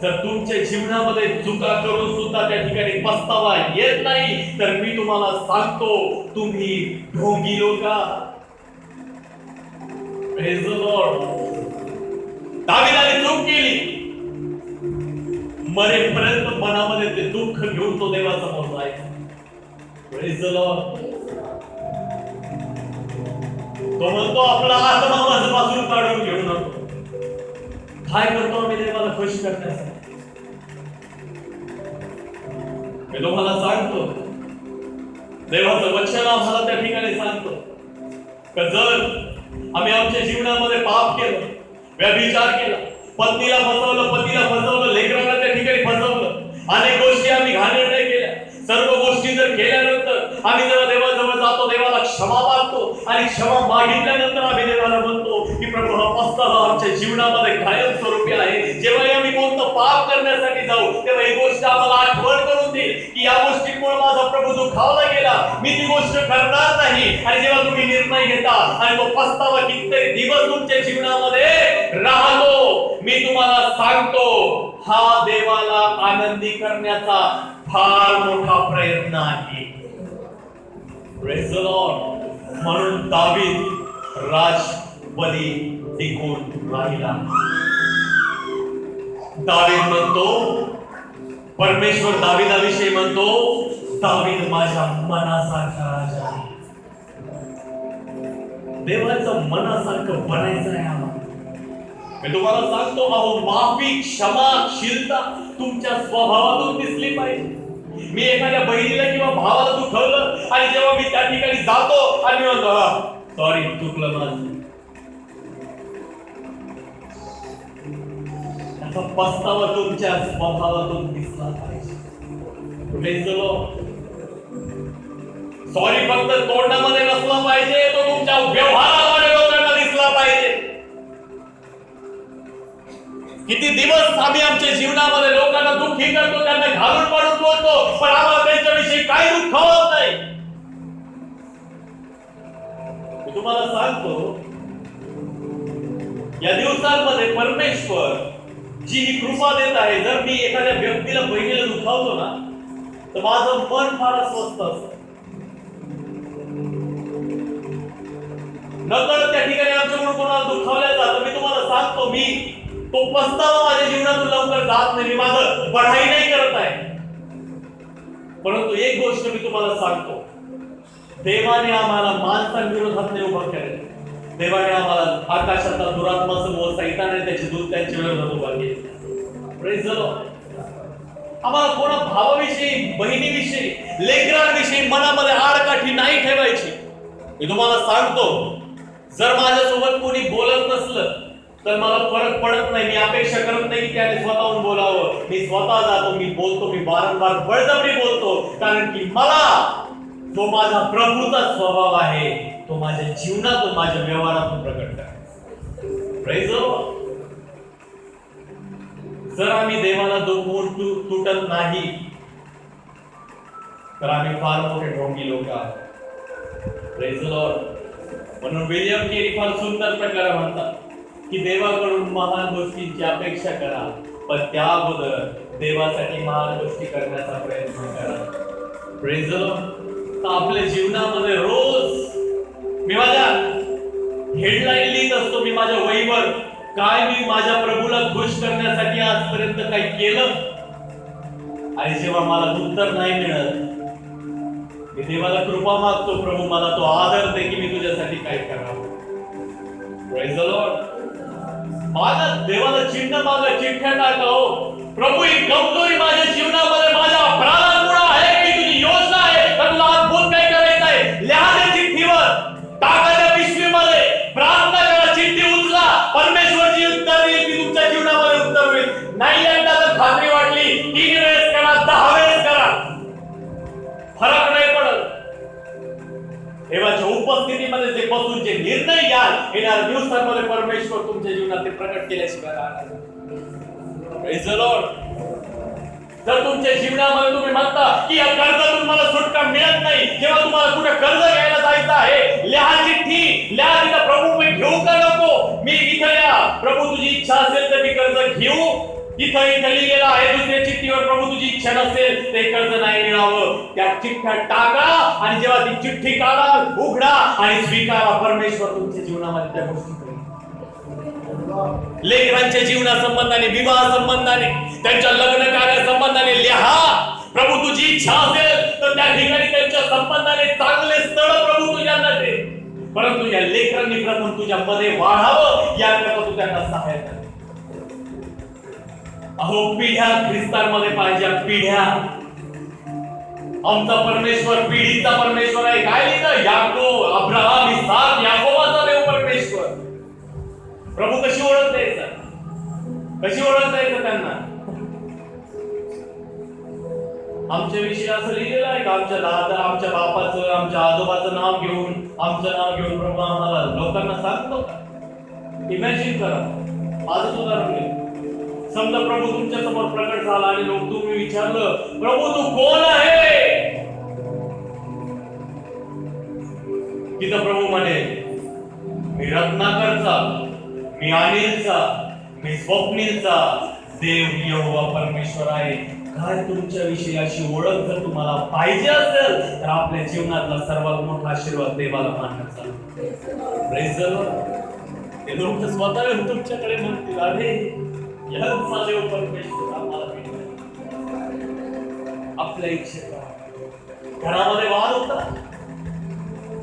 जर तुमच्या जीवनामध्ये चुका करून सुद्धा त्या ठिकाणी पस्तावा येत नाही, तर मी तुम्हाला सांगतो तुम्ही ढोंगी लोक. Praise the Lord. दाविदाने चूक केली, मरेपर्यंत मनामध्ये ते दुःख घेऊन तो देवासमोर जायचा. Praise the Lord. तो म्हणतो आपला आत्मा माझ्यापासून काढून घेऊ नको. काय करतो आम्ही देवाला खुश करण्यासाठी? मी तुम्हाला सांगतो, देवाचं वचन आम्हाला त्या ठिकाणी सांगतो की जर आम्ही आमच्या जीवनामध्ये पाप केलं, व्यभिचार केला, पत्नीला फसवलं, पतीला फसवलं, लेकरांना त्या ठिकाणी फसवलं, अनेक गोष्टी आम्ही घाणेरड्या केल्या, सर्व गोष्टी जर केल्यानंतर आम्ही जेव्हा देवाजवळ जातो, देवाला क्षमा मागतो आणि क्षमा मागितल्यानंतर आम्ही देवाला म्हणतो की प्रभू हा पस्तावा आमच्या जीवनामध्ये कायम स्वरूपी आहे. जेव्हा आम्ही कोणतं पाप करण्यासाठी जाऊ तेव्हा ही गोष्ट आम्हाला आठवण करून देईल की या गोष्टीमुळे माझा प्रभू दुखावला गेला, मी ती गोष्ट करणार नाही. आणि जेव्हा तुम्ही निर्णय घेता आणि तो पस्तावा कितीतरी दिवस तुमच्या जीवनामध्ये राहतो, मी तुम्हाला सांगतो हा देवाला आनंदी करण्याचा फार मोठा प्रयत्न आहे. Praise the Lord. म्हणून दावीद राजबली टिकून राहिला. दावीद म्हणतो, परमेश्वर दावीदाविषयी म्हणतो, दावीद माझ्या मनासारखा राजा आहे. देवाचं मनासारखं बनायचं आहे आम्हाला. मी तुम्हाला सांगतो, अहो माफी, क्षमाशीलता तुमच्या स्वभावातून दिसली पाहिजे. मी एखाद्या बहिणीला किंवा भावाला दुखवलं आणि जेव्हा मी त्या ठिकाणी जातो आणि म्हणतो सॉरी चुकलं माझं, त्याचा पस्तावा तुमच्या स्वभावातून दिसला पाहिजे. सॉरी फक्त तोंडामध्ये नसला पाहिजे, तो तुमच्या व्यवहाराद्वारे लोकांना दिसला पाहिजे. किती दिवस आम्ही आमच्या जीवनामध्ये लोकांना दुःखी करतो, त्यांना घालून पाडून बोलतो, पण आम्हाला त्यांच्याविषयी काही दुःख होत नाही. मी तुम्हाला सांगतो, या दिवसांमध्ये परमेश्वर जी ही कृपा देत आहे, जर मी एखाद्या व्यक्तीला बहिणीला दुखावतो ना तर माझं मन फार अस्वस्थ असतं. नकळत त्या ठिकाणी आमच्याकडून कोणाला दुखावल्या जातं. मी तुम्हाला सांगतो, मी तो पस्तावा माझ्या जीवनातून लवकर जात नाही, मी माझं बढाई नाही करत आहे. परंतु एक गोष्ट मी तुम्हाला सांगतो, देवाने आम्हाला माणसांविरोधात नाही उभा केलं. देवाने आम्हाला आकाशातला दुरात्मा समूह सैतान त्याचे दूत त्यांच्या विरोधात उभा केले. Praise the Lord. आम्हाला कोणा भावाविषयी, बहिणीविषयी, लेकरांविषयी मनामध्ये आडकाठी नाही ठेवायची. मी तुम्हाला सांगतो, जर माझ्यासोबत कोणी बोलत नसलं तर मला फरक पडत नाही. मी अपेक्षा करत नाही की त्याने स्वतःहून बोलावं. मी स्वतः जातो, मी बोलतो, मी वारंवार बळजबरी बोलतो, कारण की मला तो माझा प्रभूचा स्वभाव आहे, तो माझ्या जीवनातून, माझ्या व्यवहारातून प्रकट करायचा. Praise the Lord. जर आम्ही देवाला दुखवून तुटत नाही तर आम्ही फार मोठे ढोंगी लोक आहोत. Praise the Lord. म्हणून विलियम केरी फार सुंदर प्रकारे म्हणतात की देवाकडून महान गोष्टींची अपेक्षा करा, पण त्या अगोदर देवासाठी महान गोष्टी करण्याचा प्रयत्न करा. Praise the Lord. आपल्या जीवनामध्ये रोज मी माझ्या हेडलाईन लिहित असतो, मी माझ्या वहीवर काय मी माझ्या प्रभूला खुश करण्यासाठी आजपर्यंत काही केलं, आणि जेव्हा मला उत्तर नाही मिळत मी देवाला कृपा मागतो, प्रभू मला तो आदर दे की मी तुझ्यासाठी काय करावं. Praise the Lord. माझ्या देवाला चिन्ह मागा, चिठ्ठ्या टाका. हो प्रभू, ही कमजोरी माझ्या जीवनामध्ये माझ्या अपराधांमुळे आहे की तुझी योजना आहे तर तुला अद्भुत काय करायचं आहे, लिहा त्या चिठ्ठीवर, टाका त्या पिशवीमध्ये, प्रार्थना करा, चिठ्ठी उचला. परमेश्वर जी उत्तर देईल ती तुमच्या जीवनामध्ये उत्तर होईल. नाही एकदा जर खात्री वाटली 3 वेळेस करा, 10 वेळेस करा, फरक नाही पडत. देवाच्या उपस्थितीमध्ये जे बसून जे निर्णय घ्याल, येणाऱ्या दिवसांमध्ये परमेश्वर तुमच्या जीवनात ते प्रकट केल्याशिवाय राहणार नाही. Praise the Lord. जर तुमच्या जीवनामध्ये तुम्ही म्हणता की या कर्जातून मला सुटका मिळत नाही, जेव्हा तुम्हाला कुठे कर्ज घ्यायला जायचं आहे, लिहा चिठ्ठी, लिहा तिथं प्रभू मी घेऊ का नको, मी इथं या, प्रभू तुझी इच्छा असेल तर मी कर्ज घेऊ, इथं लिहिलेलं आहे दुसऱ्या चिठ्ठीवर, प्रभू तुझी इच्छा नसेल ते कर्ज नाही मिळावं. त्या चिठ्ठ्या टाका आणि जेव्हा ती चिठ्ठी काढा, उघडा आणि स्वीकारा. परमेश्वर तुमच्या जीवनामध्ये त्या गोष्टी करेल. लेकरांच्या जीवना संबंधाने, विवाह संबंधाने, त्यांच्या लग्न कार्या संबंधाने लिहा. प्रभू तुझी इच्छा असेल तर त्या ठिकाणी त्यांच्या संबंधाने चांगले स्थळ प्रभू तुझ्यांना दे. परंतु या लेकरांनी प्रथम तुझ्या मध्ये वाढावं याकरता तू त्यांना सहाय्य कर. अहो पिढ्या ख्रिस्तांमध्ये पाहिजे, पिढ्या. आमचा परमेश्वर पिढीचा परमेश्वर आहे. काय लिहिलं? याकोब, अब्राहम, इसाक, याकोबाचा देव परमेश्वर. प्रभू कशी ओळख द्यायचं, कशी ओळख द्यायचं त्यांना? आमच्या विषयी असं लिहिलेलं आहे का? आमच्या दादा, आमच्या बापाचं, आमच्या आजोबाचं नाव घेऊन, आमचं नाव घेऊन प्रभू आम्हाला लोकांना सांगतो का? इमॅजिन करा. आजच उदाहरण घे. समजा प्रभू तुमच्या समोर प्रकट झाला आणि लोक तुम्ही विचारलं, प्रभू तू कोण आहे? तिथं प्रभू म्हणे, मी रत्नाकरचा, मी अनिलचा, मी स्वप्नीलचा देव यहोवा परमेश्वर आहे. काय तुमच्या विषयी अशी ओळख जर तुम्हाला पाहिजे असेल तर आपल्या जीवनातला सर्वात मोठा आशीर्वाद देवाला मानण्याचा. Praise the Lord. ते लोक स्वतः तुमच्याकडे म्हणतील, अरे याचा देव परमेश्वर आम्हाला आपल्या इच्छेचा. घरामध्ये वाद होता,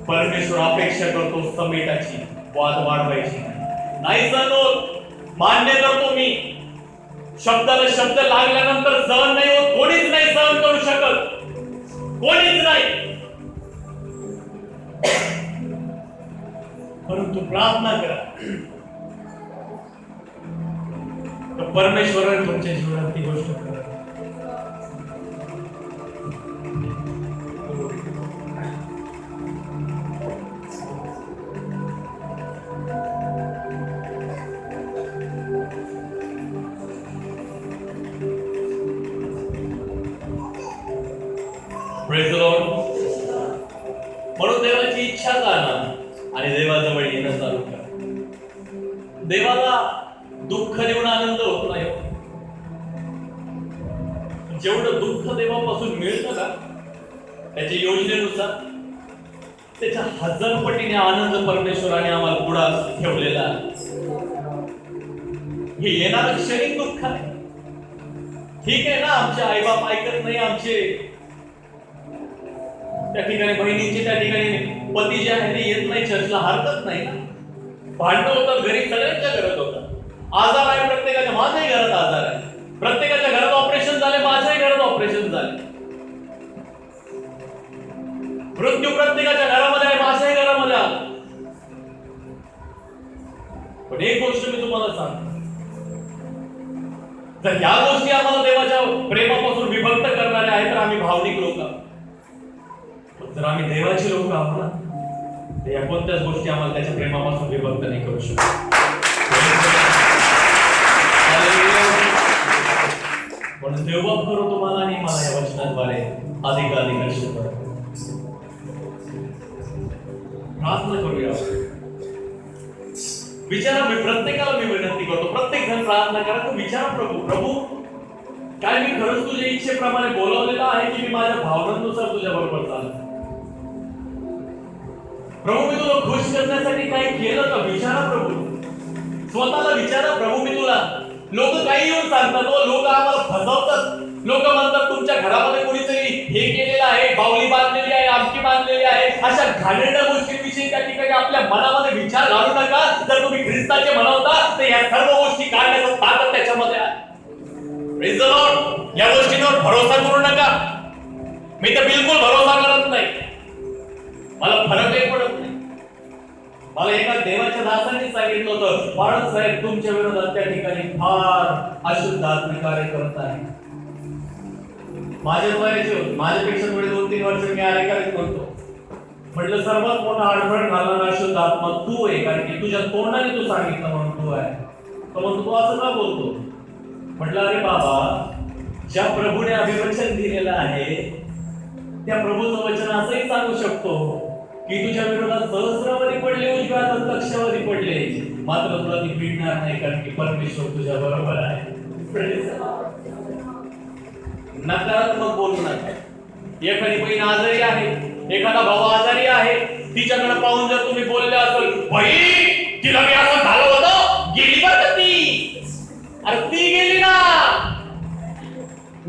परमेश्वर अपेक्षा करतो समेटाची, वाद वाढवायची नाही. सहन होत, मान्य करतो मी. शब्दाला शब्द लागल्यानंतर सहन नाही होत. कोणीच नाही सहन करू शकत, कोणीच नाही. परंतु प्रार्थना करा तर परमेश्वराने तुमच्या जीवनात ती गोष्ट करा. Praise the Lord. म्हणून देवाची इच्छा जाणा आणि देवाजवळ येणं चालू करा. देवाला दुःख देऊन आनंद होत नाही. जेवढं दुःख देवापासून मिळतं का त्याच्या योजनेनुसार त्याच्या 1000 पटीने आनंद परमेश्वराने आम्हाला पुढे ठेवलेला आहे. हे येणारं क्षणिक दुःख आहे. ठीक आहे ना, आमचे आईबाप ऐकत नाही, आमचे त्या ठिकाणी बहिणींचे त्या ठिकाणी पती जे आहे ते येत नाही चर्चला, हरकत नाही. भांडणं होतं घरी, सगळ्यांच्या घरात होतं. आजार आहे प्रत्येकाच्या, माझ्याही घरात आजार आहे. प्रत्येकाच्या घरात ऑपरेशन झाले, माझ्याही घरात ऑपरेशन झाले. मृत्यू प्रत्येकाच्या घरामध्ये आहे, माझ्याही घरामध्ये आला. पण एक गोष्ट मी तुम्हाला सांगतो, जर या गोष्टी आम्हाला देवाच्या प्रेमापासून विभक्त करणाऱ्या आहेत तर आम्ही भावनिक लोक आहोत. जर आम्ही देवाचे लोक आहोत ना, तर या कोणत्याच गोष्टी आम्हाला त्याच्या प्रेमापासून विभक्त नाही करू शकत. म्हणून देवबाप करो तुम्हाला आणि मला या वचनाद्वारे अधिक आशीर्वाद. प्रार्थना करूया. विचारा, मी प्रत्येकाला विनंती करतो, प्रत्येक जण प्रार्थना करा. तू विचारा प्रभू काय मी खरंच तुझ्या इच्छेप्रमाणे बोलवलेला आहे की मी माझ्या भावनांनुसार तुझ्या बरोबर चालतो? प्रभू मी तुला खुश करण्यासाठी काही केलं का? विचारा प्रभू, स्वतःला विचारा. प्रभू मी तुला, लोक काही येऊन सांगतात, लोक आम्हाला फसवतात. लोक म्हणतात तुमच्या घरामध्ये कोणीतरी हे केलेलं आहे, बाहुली बांधलेली आहे, आमची बांधलेली आहे. अशा घाणेरड्या गोष्टींविषयी त्या ठिकाणी आपल्या मनामध्ये विचार घालू नका. जर तुम्ही ख्रिस्ताचे म्हणवता तर या सर्व गोष्टी काढण्याचा ताकद त्याच्यामध्ये आहे. Praise the Lord. या गोष्टींवर भरोसा करू नका. मी तर बिलकुल भरोसा करत नाही, मला फरकही पडत नाही. मला एका देवाच्या दासाने सांगितलं होतं, बाळक साहेब तुमच्या विरोधात त्या ठिकाणी फार अशुद्ध आत्मा कार्य करत आहे. माझ्या वयाचे होते, माझ्यापेक्षा थोडे 2-3 वर्ष मी कार्यकारित करतो. म्हटलं सर्वात मोठा अडफड घालणारा अशुद्ध आत्मा तू आहे, कारण की तुझ्या तोंडाने तू सांगितलं म्हणून तू आहे. तर मग तू असं का बोलतो? म्हटलं अरे बाबा, ज्या प्रभूने अभिवचन दिलेलं आहे त्या प्रभूचं वचन असंही सांगू शकतो की तुझ्या विरोधात सहस्रावधी पडले, उजव्या हातात लक्षावधी पडले, मात्र तुला ती पिडणार नाही, कारण की परमेश्वर तुझ्या बरोबर आहे. नकारात्मक बोलू नका. एखादी बहीण आजारी आहे, एखादा भाऊ आजारी आहे, तिच्याकडे पाहून जर तुम्ही बोलले असेल, बाई तिला मी असं झालं होतं, अरे ती गेली ना,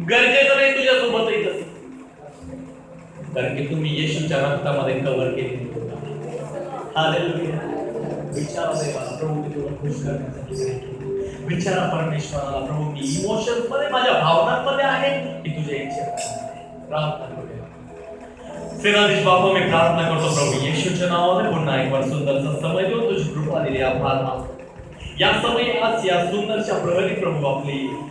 गरजेचं नाही तुझ्या सोबतही तसं, कारण की तुम्ही येशूच्या रक्तामध्ये कव्हर केले. हालेलुया. विचारा देवाला, प्रभू मी तुला खुश करण्यासाठी काय केलं. विचारा परमेश्वराला, प्रभू मी इमोशन्स मध्ये, माझ्या भावनांमध्ये आहे की तुझ्या इच्छेत प्रार्थना करूया. सेनाधीश बाबा मी प्रार्थना करतो प्रभू येशूच्या नावाने पुन्हा एक बार सुंदरचा समय देऊन तुझी कृपा दिली. आभार. या समयी आज या सुंदरच्या प्रहरी प्रभू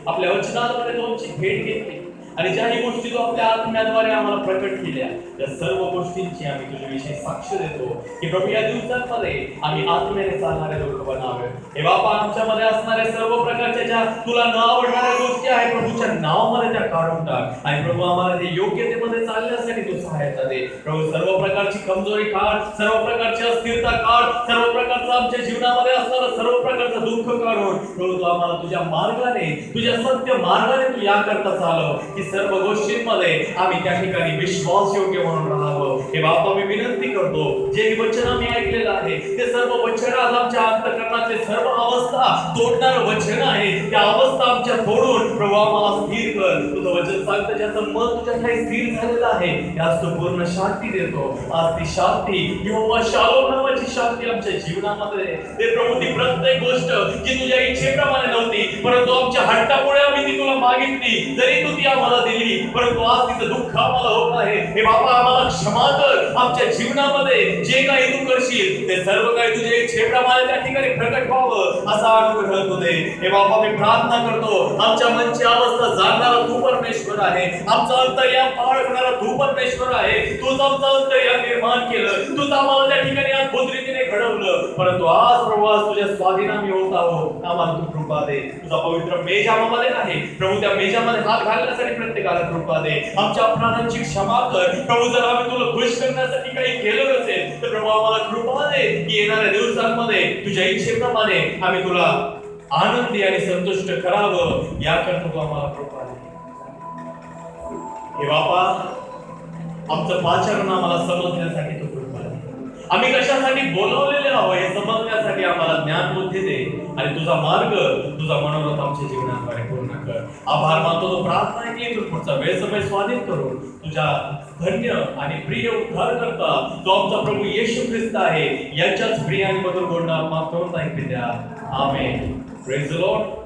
आपल्या वचनाद्वारे तुमची भेट घेतली आणि ज्याही गोष्टी तू आपल्या आत्म्याद्वारे आम्हाला प्रकट केल्या त्या सर्व गोष्टींची आम्ही तुझ्याविषयी साक्ष देतो की प्रभू या दिवसांमध्ये आम्ही आत्म्याने चालणारे लोक बनावे. हे बाबा आमच्यामध्ये असणाऱ्या सर्व प्रकारच्या ज्या तुला न आवडणाऱ्या गोष्टी आहेत प्रभूच्या नावामध्ये त्या काढून टाक आणि प्रभू आम्हाला ते योग्यतेमध्ये चालण्यासाठी तू सहायता दे. प्रभू सर्व प्रकारची कमजोरी काढ, सर्व प्रकारची अस्थिरता काढ, सर्व प्रकारचं आमच्या जीवनामध्ये असणारं सर्व प्रकारचं दुःख काढून प्रभू तू आम्हाला तुझ्या मार्गाने, तुझ्या सत्य मार्गाने तू या करता चालव की सर्व गोष्टींमध्ये आम्ही त्या ठिकाणी विश्वास योग्य म्हणून राहावं. हे बाबा मी विनंती करतो जे वचन आम्ही ऐकलेलं आहे ते सर्व वचन आज आमच्या अंतःकरणाचे सर्व अवस्था तोडणारं वचन आहे. त्या अवस्था आमच्या तोडून प्रभू आम्हाला स्थिर कर. तुझं वचन सांगतं ज्याचं मन तुझ्या ठाई स्थिर झालेलं आहे त्यास तू पूर्ण शांती देतो. आज ती शांती किंवा शालोम नावाची शांती आमच्या जीवनामध्ये ते प्रभू ती प्रत्येक गोष्ट जी तुझ्या इच्छेप्रमाणे नव्हती परंतु आमच्या हट्टामुळे आम्ही ती तुला मागितली, जरी तू ती आम्हाला दिली परंतु आज तिचं दुःख आम्हाला होत आहे. हे बाबा आम्हाला क्षमा कर. आमच्या जीवनामध्ये जे काही तू करशील ते सर्व काही तुझ्या इच्छेप्रमाणे त्या ठिकाणी प्रकट व्हावं असा अनुग्रह तू दे. हे बाबा मी प्रार्थना करतो आमच्या मनची अवस्था जाणणारा तू परमेश्वर आहे. आमचा अंतर्याम पाळणारा तू परमेश्वर आहे. तूच आमचा अंतर्याम निर्माण केलं, तूच आम्हाला त्या ठिकाणी अद्भुत रीतीने घडवलं. परंतु आज प्रभू आज तुझ्या स्वाधीन आम्ही होत आहोत. आम्हाला तू कृपा दे. तुझा पवित्र मेज आम्हामध्ये आहे प्रभू, त्या मेजामध्ये हात घालण्यासाठी प्रत्येकाला कृपा दे. आमच्या अपराधांची क्षमा कर प्रभू. जर आम्ही तुला खुश करण्यासाठी काही केलं नसेल तर प्रभू आम्हाला कृपा दे की येणाऱ्या दिवसांमध्ये तुझ्या इच्छेप्रमाणे आम्ही तुला आनंदी आणि संतुष्ट करावं याकरता तू आम्हाला कृपा दे. हे बाबा आमचं पाचारण आम्हाला समजण्यासाठी तू कृपा दे. आम्ही कशासाठी बोलवलेले आहोत हे समजण्यासाठी आम्हाला ज्ञान बुद्धी दे आणि तुझा मार्ग, तुझा मनोरथ आमच्या जीवनाद्वारे पूर्ण कर. आभार मानतो. तो प्रार्थना केली तू पुढचा वेळ समय स्वाधीन करून तुझ्या धन्य आणि प्रिय उद्धार करता तो आमचा प्रभू येशू ख्रिस्त आहे यांच्याच प्रिय आणि मधुर गोड नामात करून ऐकते द्या. आमेन. Praise the Lord.